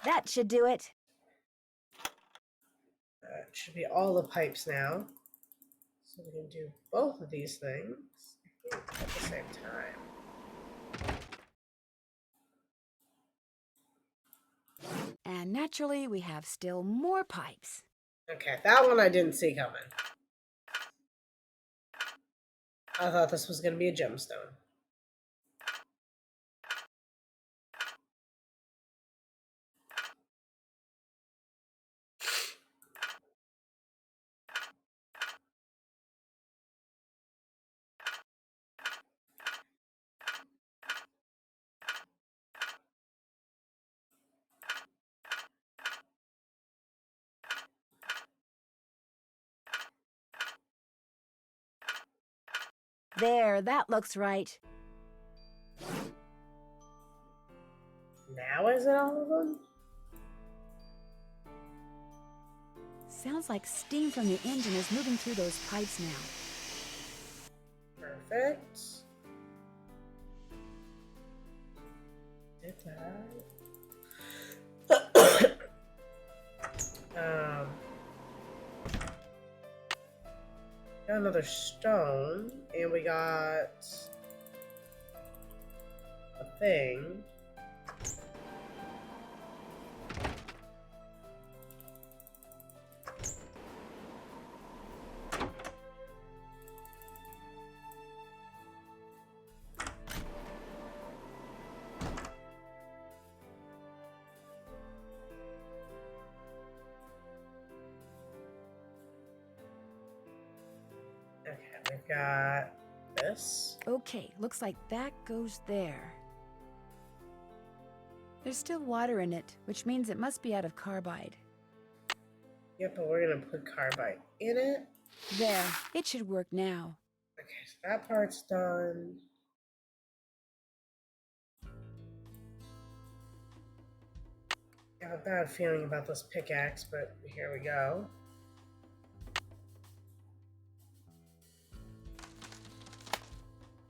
That should do it. That should be all the pipes now. So we can do both of these things, I think, at the same time. And naturally, we have still more pipes. Okay, that one I didn't see coming. I thought this was going to be a gemstone. There, that looks right. Now is it all of them? Sounds like steam from the engine is moving through those pipes now. Perfect. Did that. Got another stone, and we got a thing. Okay, we've got this. Okay, looks like that goes there. There's still water in it, which means it must be out of carbide. Yep, but we're gonna put carbide in it. There, it should work now. Okay, so that part's done. I have a bad feeling about this pickaxe, but here we go.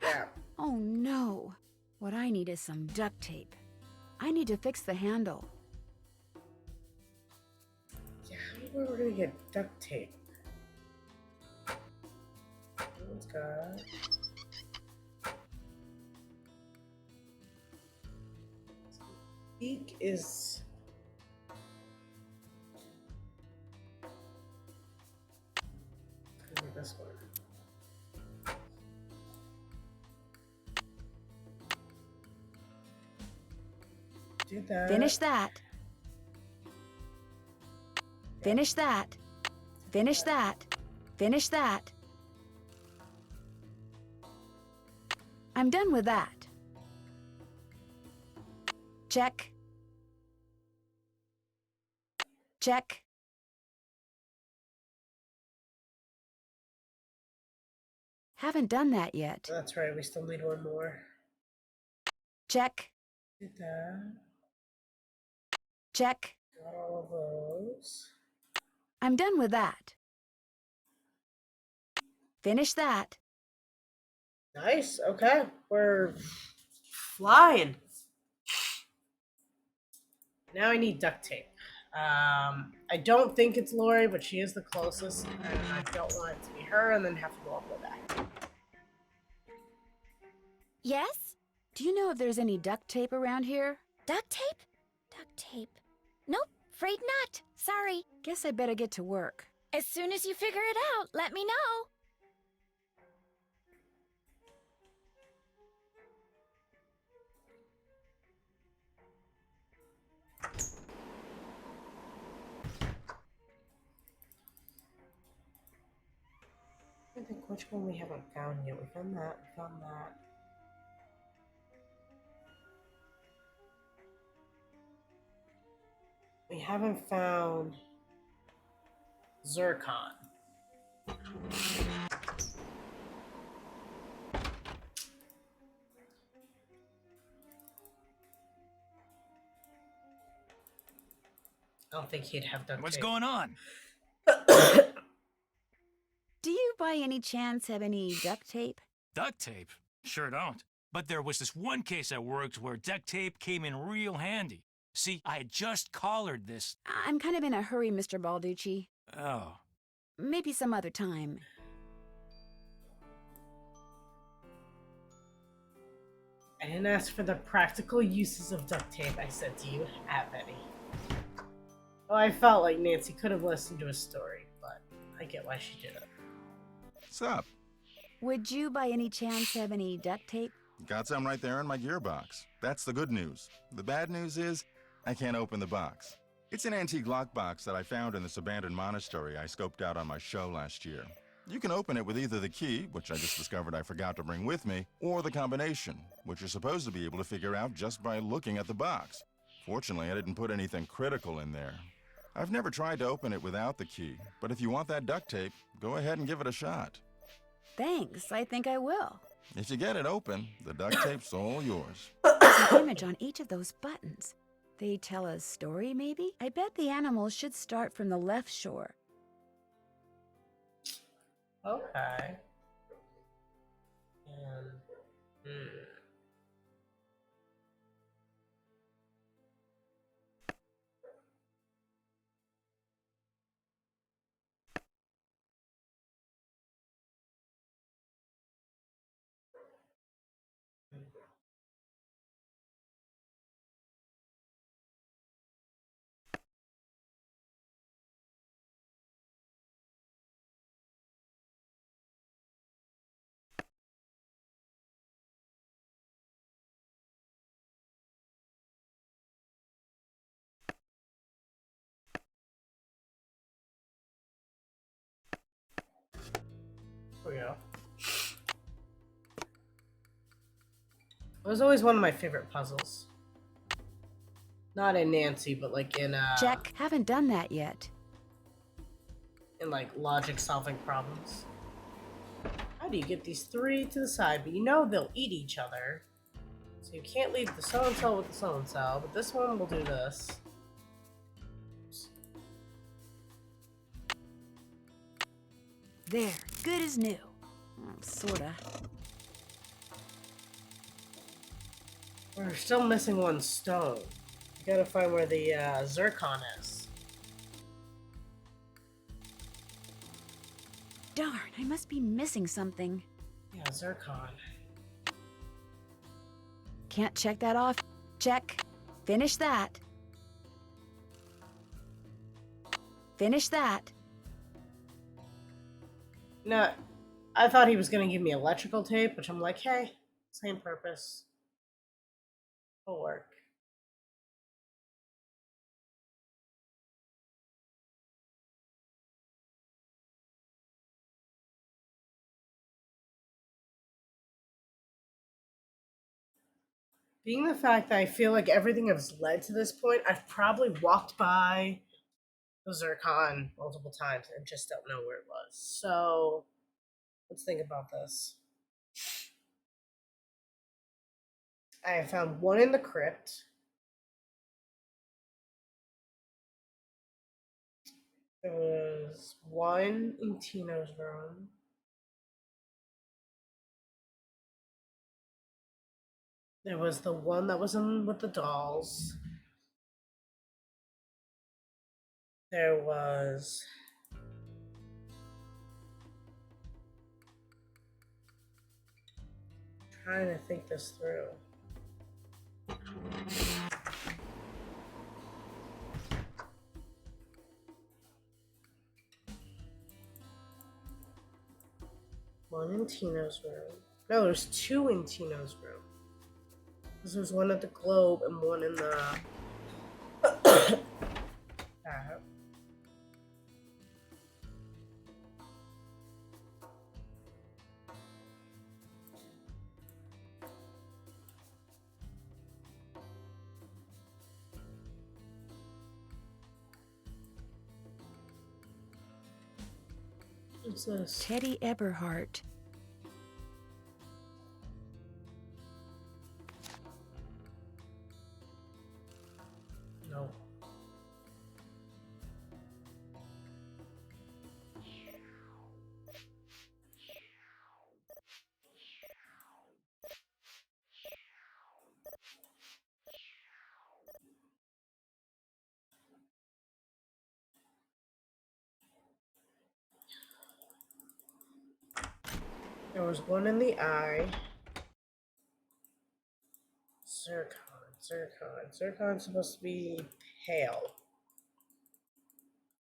Yeah. Oh no. What I need is some duct tape. I need to fix the handle. Yeah, I don't know where we're gonna get duct tape. Let's go. Beak is. This one. Do that. Finish that. Finish that. Finish that. Finish that. I'm done with that. Check. Check. Haven't done that yet. That's right, we still need one more. Check. Do that. Check. Got all of those. I'm done with that. Finish that. Nice, okay. We're flying. Now I need duct tape. I don't think it's Lori, but she is the closest, and I don't want it to be her and then have to go all the way back. Yes? Do you know if there's any duct tape around here? Duct tape? Duct tape. Nope, afraid not. Sorry. Guess I better get to work. As soon as you figure it out, let me know. I think which one we haven't found yet. We found that, we found that. We haven't found Zircon. I don't think he'd have duct What's tape. going on? Do you by any chance have any duct tape? Duct tape? Sure don't. But there was this one case I worked where duct tape came in real handy. See, I had just collared this. I'm kind of in a hurry, Mr. Balducci. Oh. Maybe some other time. I didn't ask for the practical uses of duct tape. I said, do you have any? Oh, I felt like Nancy could have listened to a story, but I get why she did it. What's up? Would you by any chance have any duct tape? Got some right there in my gearbox. That's the good news. The bad news is, I can't open the box. It's an antique lockbox that I found in this abandoned monastery I scoped out on my show last year. You can open it with either the key, which I just discovered I forgot to bring with me, or the combination, which you're supposed to be able to figure out just by looking at the box. Fortunately, I didn't put anything critical in there. I've never tried to open it without the key, but if you want that duct tape, go ahead and give it a shot. Thanks, I think I will. If you get it open, the duct tape's all yours. There's an image on each of those buttons. They tell a story, maybe? I bet the animals should start from the left shore. Okay. And, we go. It was always one of my favorite puzzles. Not in Nancy, but like in Check. Haven't done that yet. in like logic solving problems. How do you get these three to the side? But you know they'll eat each other. So you can't leave the so-and-so with the so-and-so, but this one will do this. There. Good as new. Sorta. We're still missing one stone. You gotta find where the zircon is. Darn, I must be missing something. Yeah, zircon. Can't check that off. Check. Finish that. Finish that. No, I thought he was gonna give me electrical tape, which I'm like, hey, same purpose. Will work. Being the fact that I feel like everything has led to this point, I've probably walked by the zircon multiple times and just don't know where it was. So let's think about this. I have found one in the crypt. There was one in Tino's room. There was the one that was in with the dolls. There was trying to think this through. One in Tino's room. No, there's two in Tino's room. Because there's one at the Globe and one in the What's this? Teddy Eberhardt. No. There was one in the eye. Zircon. Zircon's supposed to be pale.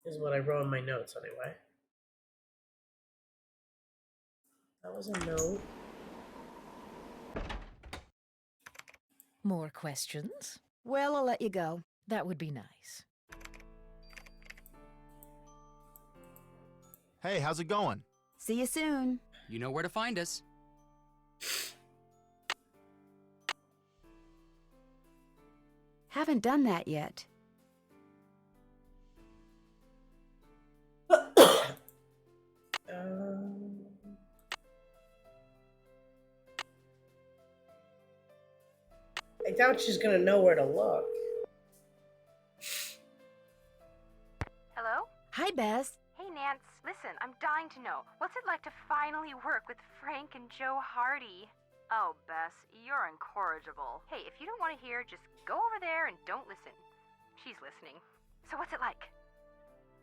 Is what I wrote in my notes anyway. That was a note. More questions? Well, I'll let you go. That would be nice. Hey, how's it going? See you soon. You know where to find us. Haven't done that yet. I doubt she's gonna know where to look. Hello? Hi, Bess. Hey, Nance. Listen, I'm dying to know. What's it like to finally work with Frank and Joe Hardy? Oh, Bess, you're incorrigible. Hey, if you don't want to hear, just go over there and don't listen. She's listening. So what's it like?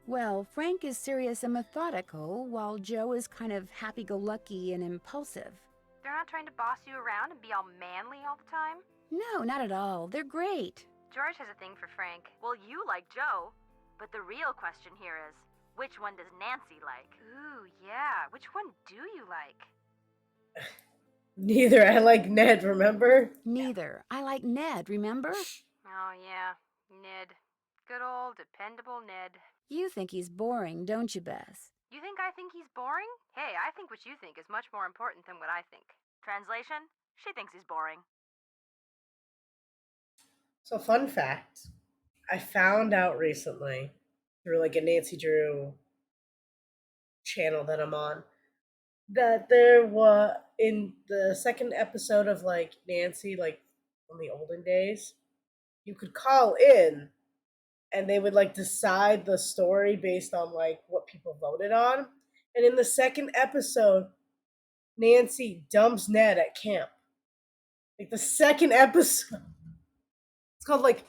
Well, Frank is serious and methodical, while Joe is kind of happy-go-lucky and impulsive. They're not trying to boss you around and be all manly all the time? No, not at all. They're great. George has a thing for Frank. Well, you like Joe. But the real question here is, which one does Nancy like? Ooh, yeah. Which one do you like? Neither. I like Ned, remember? Neither. I like Ned, remember? Oh, yeah. Ned. Good old dependable Ned. You think he's boring, don't you, Bess? You think I think he's boring? Hey, I think what you think is much more important than what I think. Translation? She thinks he's boring. So, fun fact, I found out recently through like a Nancy Drew channel that I'm on that there was in the second episode of like Nancy, like in the olden days, you could call in and they would like decide the story based on like what people voted on. And in the second episode, Nancy dumps Ned at camp. Like the second episode, it's called like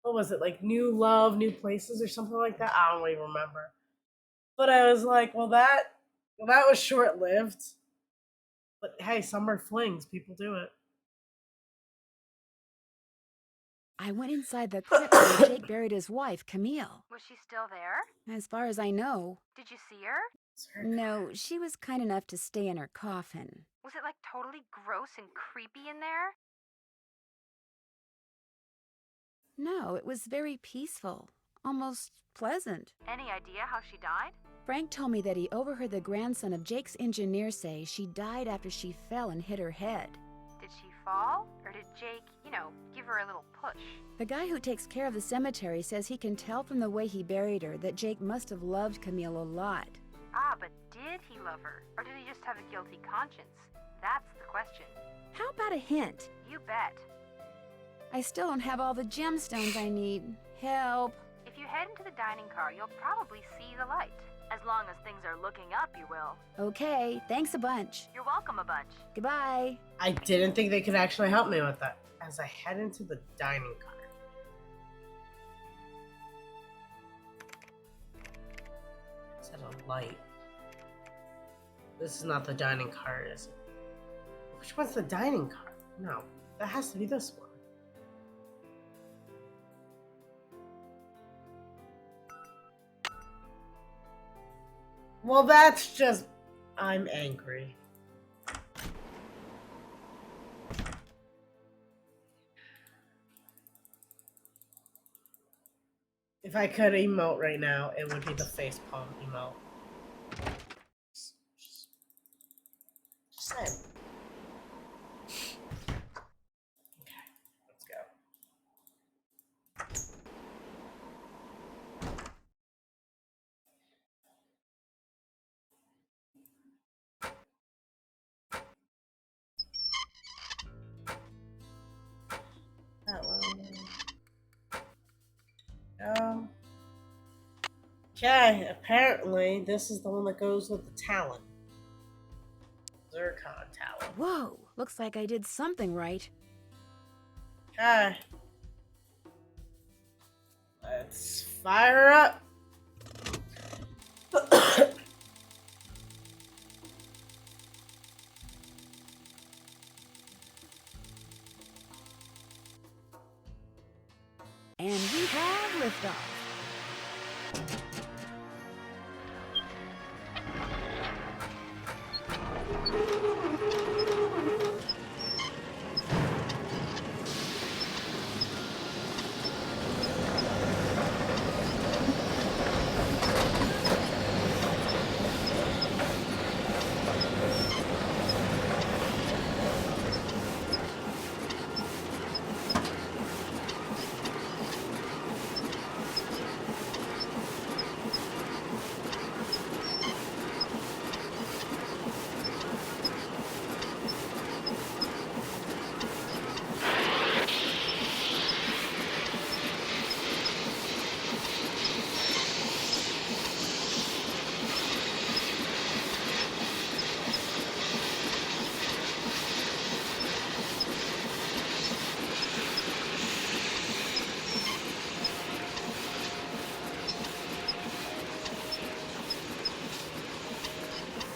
what was it, like New Love, New Places or something like that. I don't even remember. But I was like, that was short lived. But hey, summer flings, people do it. I went inside the crypt where Jake buried his wife, Camille. Was she still there? As far as I know. Did you see her? No, she was kind enough to stay in her coffin. Was it like totally gross and creepy in there? No, it was very peaceful. Almost pleasant. Any idea how she died? Frank told me that he overheard the grandson of Jake's engineer say she died after she fell and hit her head. Did she fall? Or did Jake, give her a little push? The guy who takes care of the cemetery says he can tell from the way he buried her that Jake must have loved Camille a lot. Ah, but did he love her? Or did he just have a guilty conscience? That's the question. How about a hint? You bet. I still don't have all the gemstones I need. Help. If you head into the dining car, you'll probably see the light. As long as things are looking up, you will. Okay, thanks a bunch. You're welcome a bunch. Goodbye. I didn't think they could actually help me with that. As I head into the dining car. Is that a light? This is not the dining car, is it? Which one's the dining car? No, that has to be this one. Well, that's just... I'm angry. If I could emote right now, it would be the facepalm emote. Just saying. Okay, let's go. That one. Okay, apparently this is the one that goes with the talent. Zircon talent. Whoa, looks like I did something right. Okay. Let's fire her up. And we have liftoff.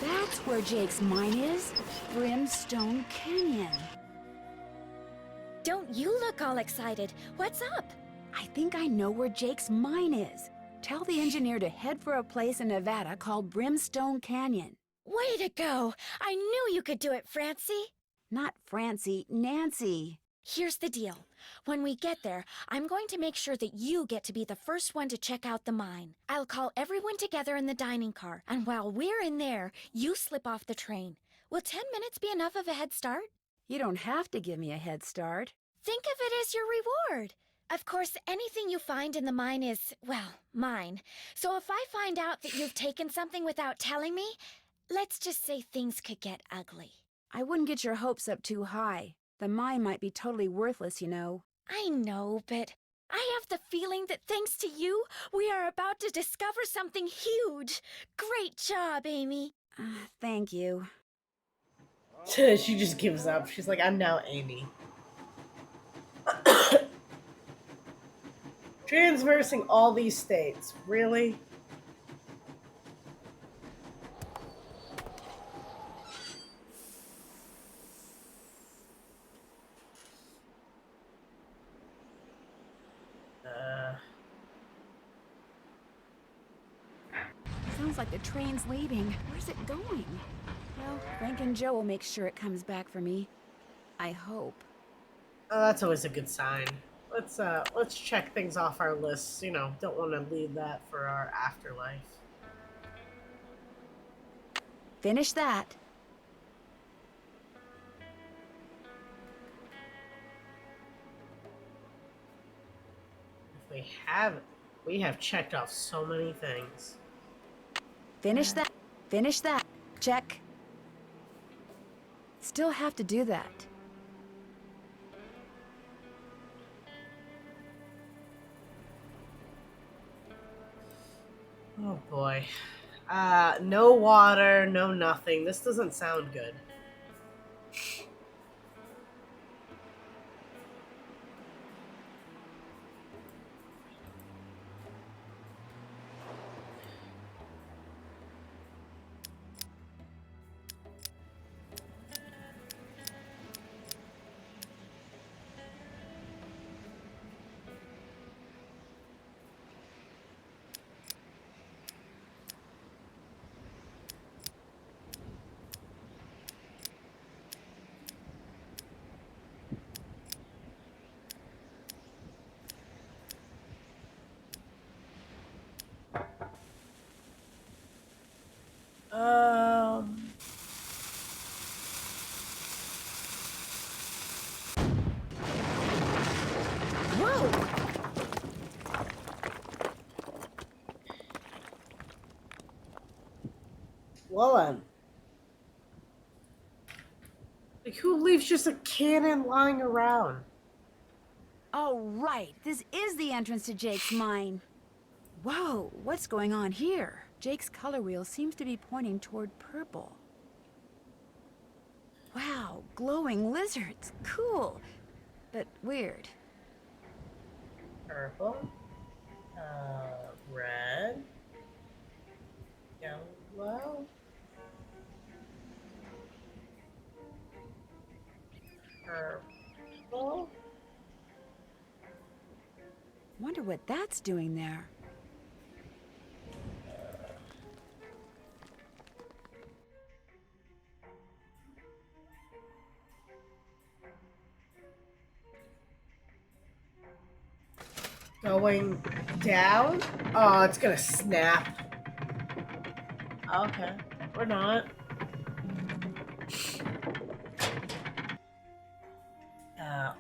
That's where Jake's mine is. Brimstone Canyon. Don't you look all excited. What's up? I think I know where Jake's mine is. Tell the engineer to head for a place in Nevada called Brimstone Canyon. Way to go! I knew you could do it, Francie. Not Francie, Nancy. Here's the deal. When we get there, I'm going to make sure that you get to be the first one to check out the mine. I'll call everyone together in the dining car, and while we're in there, you slip off the train. Will 10 minutes be enough of a head start? You don't have to give me a head start. Think of it as your reward. Of course, anything you find in the mine is, well, mine. So if I find out that you've taken something without telling me, let's just say things could get ugly. I wouldn't get your hopes up too high. The mine might be totally worthless, you know. I know, but I have the feeling that thanks to you, we are about to discover something huge. Great job, Amy. Thank you. She just gives up. She's like, I'm now Amy. Transversing all these states. Really? Sounds like the train's leaving. Where's it going? Well, Frank and Joe will make sure it comes back for me. I hope. Oh, that's always a good sign. Let's check things off our lists. You know, don't want to leave that for our afterlife. Finish that. We have checked off so many things. Finish that. Finish that. Check. Still have to do that. Oh boy. No water, no nothing. This doesn't sound good. Whoa! Well then. Like, who leaves just a cannon lying around? Oh, right. This is the entrance to Jake's mine. Whoa, what's going on here? Jake's color wheel seems to be pointing toward purple. Wow, glowing lizards. Cool. But weird. Purple. Red. Yellow. Purple. Wonder what that's doing there. Going down? Oh, it's gonna snap. Okay. Or not.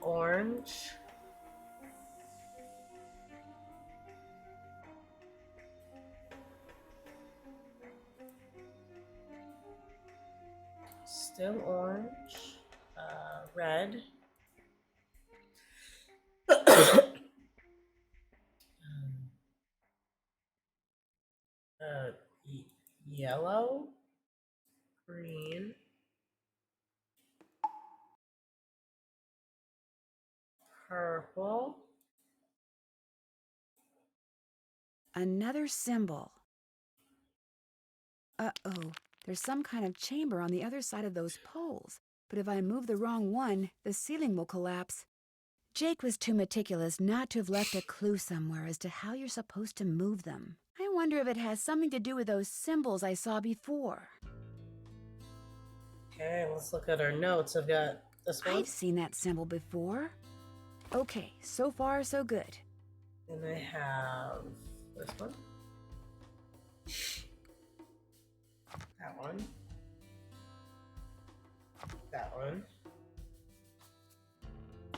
Orange. Still orange. Red. Yellow. Green. Purple. Another symbol. Uh-oh. There's some kind of chamber on the other side of those poles. But if I move the wrong one, the ceiling will collapse. Jake was too meticulous not to have left a clue somewhere as to how you're supposed to move them. I wonder if it has something to do with those symbols I saw before. Okay, let's look at our notes. I've got this one. I've seen that symbol before. Okay, so far so good. And I have this one. That one. That one.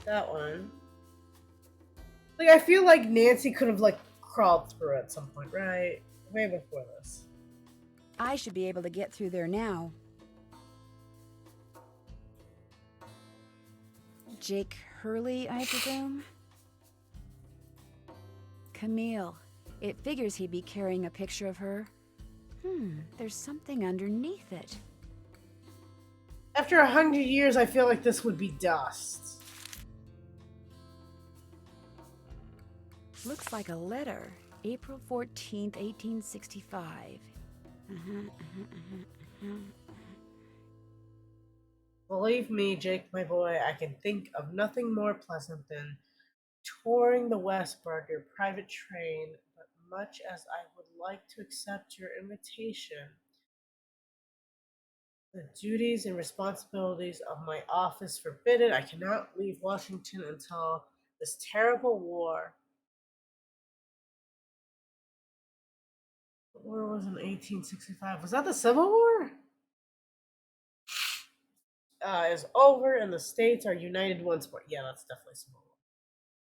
That one. Like, I feel like Nancy could have, like, crawled through at some point, right? Way before this. I should be able to get through there now. Jake Hurley, I presume? Camille. It figures he'd be carrying a picture of her. There's something underneath it. After 100 years, I feel like this would be dust. Looks like a letter. April 14th, 1865. Believe me, Jake, my boy, I can think of nothing more pleasant than touring the westward your private train, but much as I would like to accept your invitation, the duties and responsibilities of my office forbid it. I cannot leave Washington until this terrible war. What war was in 1865? Was that the Civil War? Is over and the states are united once more. Yeah, that's definitely Civil War.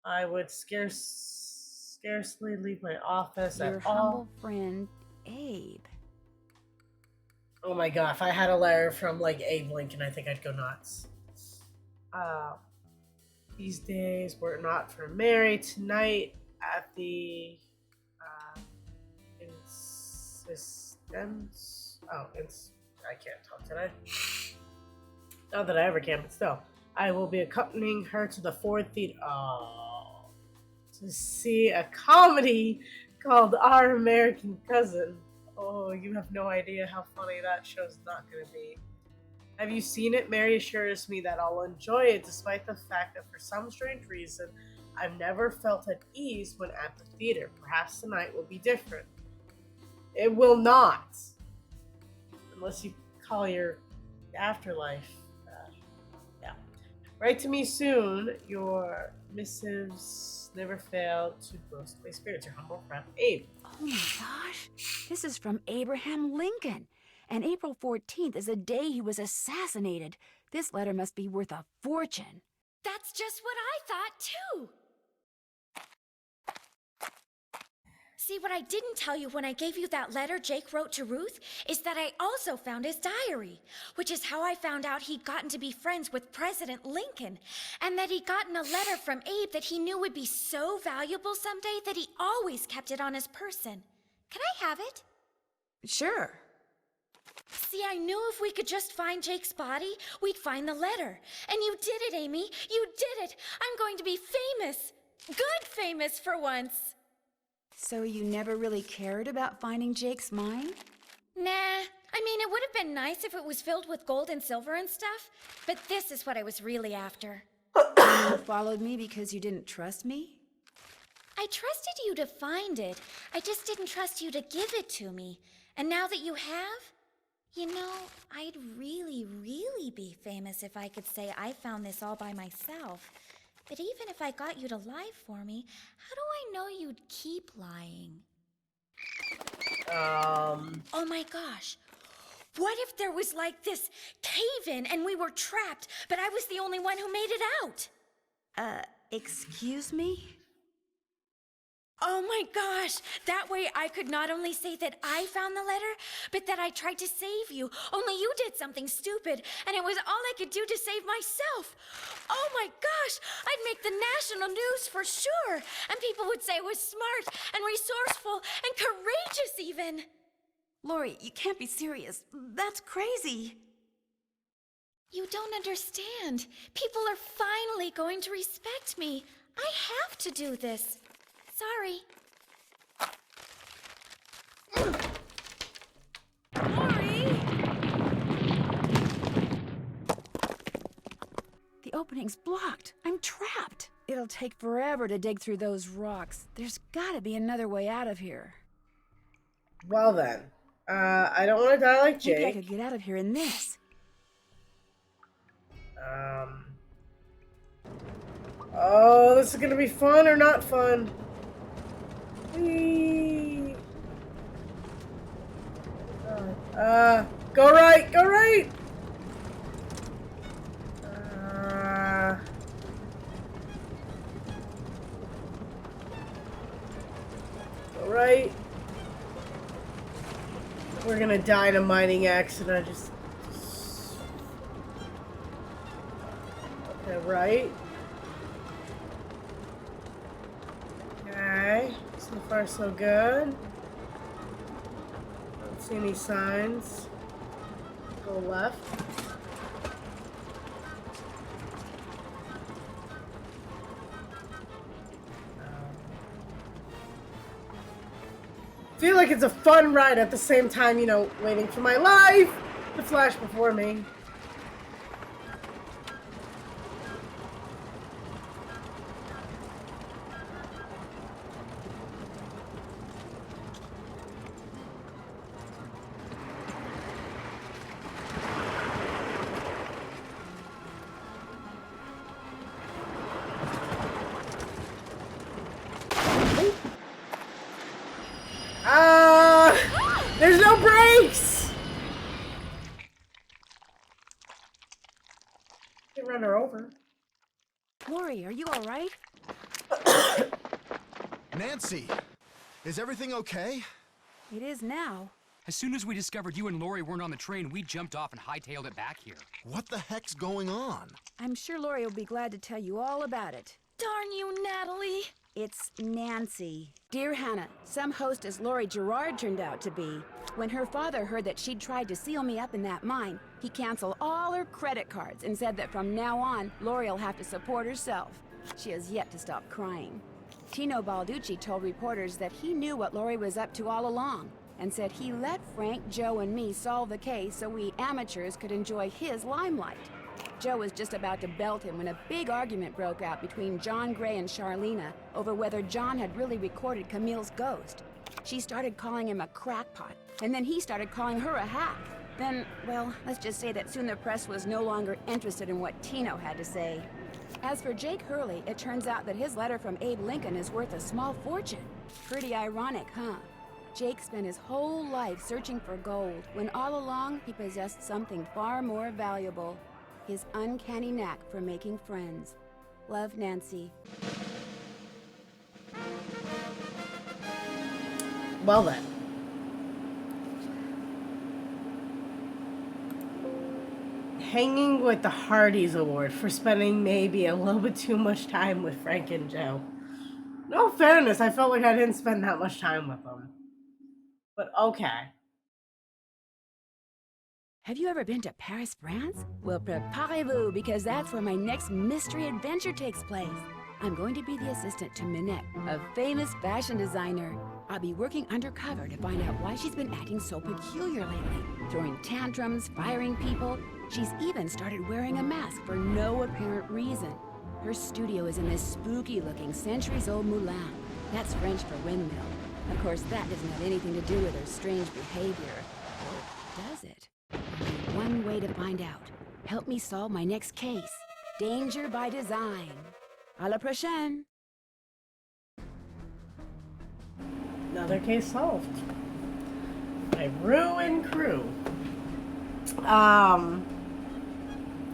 I would scarcely leave my office Your at all. humble friend, Abe. Oh my god, if I had a letter from like Abe Lincoln, I think I'd go nuts. These days we're not for Mary tonight at the I can't talk today. Not that I ever can, but still. I will be accompanying her to the Ford Theater. Oh, to see a comedy called Our American Cousin. Oh, you have no idea how funny that show's not going to be. Have you seen it? Mary assures me that I'll enjoy it despite the fact that for some strange reason, I've never felt at ease when at the theater. Perhaps tonight will be different. It will not. Unless you call your afterlife. Yeah. Write to me soon. Your missives never fail to boast my spirits. Your humble friend, Abe. Oh my gosh. This is from Abraham Lincoln. And April 14th is the day he was assassinated. This letter must be worth a fortune. That's just what I thought, too. See, what I didn't tell you when I gave you that letter Jake wrote to Ruth is that I also found his diary, which is how I found out he'd gotten to be friends with President Lincoln, and that he'd gotten a letter from Abe that he knew would be so valuable someday that he always kept it on his person. Can I have it? Sure. See, I knew if we could just find Jake's body, we'd find the letter. And you did it, Amy. You did it. I'm going to be famous. Good famous for once. So you never really cared about finding Jake's mine? Nah. I mean, it would have been nice if it was filled with gold and silver and stuff, but this is what I was really after. You followed me because you didn't trust me? I trusted you to find it. I just didn't trust you to give it to me. And now that you have, you know, I'd really, really be famous if I could say I found this all by myself. But even if I got you to lie for me, how do I know you'd keep lying? Oh my gosh. What if there was like this cave-in and we were trapped, but I was the only one who made it out? Excuse me? Oh my gosh! That way I could not only say that I found the letter, but that I tried to save you. Only you did something stupid, and it was all I could do to save myself. Oh my gosh! I'd make the national news for sure, and people would say I was smart and resourceful and courageous even. Lori, you can't be serious. That's crazy. You don't understand. People are finally going to respect me. I have to do this. Sorry. Lori! The opening's blocked. I'm trapped. It'll take forever to dig through those rocks. There's gotta be another way out of here. Well then, I don't want to die like Jake. Maybe I could get out of here in this. Oh, this is gonna be fun or not fun? Whee! Go right, go right! Go right. We're gonna die in a mining accident. Okay, right. Okay, so far so good. Don't see any signs. Go left. Feel like it's a fun ride at the same time, you know, waiting for my life to flash before me. There's no brakes! You run her over. Lori, are you all right? Nancy, is everything okay? It is now. As soon as we discovered you and Lori weren't on the train, we jumped off and hightailed it back here. What the heck's going on? I'm sure Lori will be glad to tell you all about it. Darn you, Natalie! It's Nancy. Dear Hannah, some hostess Lori Gerard turned out to be. When her father heard that she'd tried to seal me up in that mine, he canceled all her credit cards and said that from now on, Lori'll have to support herself. She has yet to stop crying. Tino Balducci told reporters that he knew what Lori was up to all along, and said he let Frank, Joe, and me solve the case so we amateurs could enjoy his limelight. Joe was just about to belt him when a big argument broke out between John Gray and Charlena over whether John had really recorded Camille's ghost. She started calling him a crackpot, and then he started calling her a hack. Then, well, let's just say that soon the press was no longer interested in what Tino had to say. As for Jake Hurley, it turns out that his letter from Abe Lincoln is worth a small fortune. Pretty ironic, huh? Jake spent his whole life searching for gold, when all along he possessed something far more valuable. His uncanny knack for making friends. Love, Nancy. Well then. Hanging with the Hardee's Award for spending maybe a little bit too much time with Frank and Joe. No fairness, I felt like I didn't spend that much time with them. But okay. Have you ever been to Paris, France? Well, preparez-vous, because that's where my next mystery adventure takes place. I'm going to be the assistant to Minette, a famous fashion designer. I'll be working undercover to find out why she's been acting so peculiar lately, throwing tantrums, firing people. She's even started wearing a mask for no apparent reason. Her studio is in this spooky-looking centuries-old moulin. That's French for windmill. Of course, that doesn't have anything to do with her strange behavior. Or does it? Only one way to find out. Help me solve my next case. Danger by design. À la prochaine. Another case solved. My ruined crew.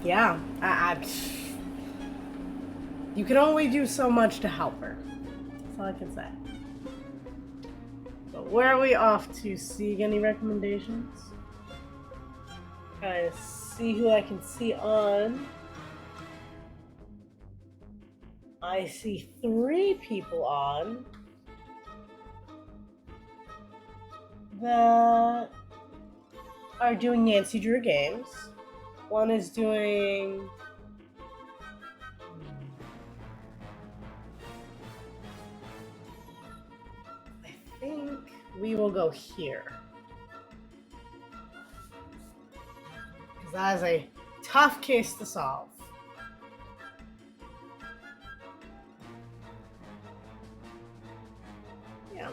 Yeah. You can only do so much to help her. That's all I can say. But where are we off to? See any recommendations? Kind of see who I can see on. I see 3 people on that are doing Nancy Drew games. One is doing I think we will go here. Because that is a tough case to solve. Yeah.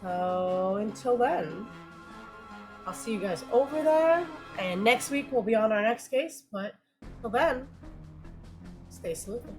So until then, I'll see you guys over there. And next week we'll be on our next case, but Till then, stay sleuthing.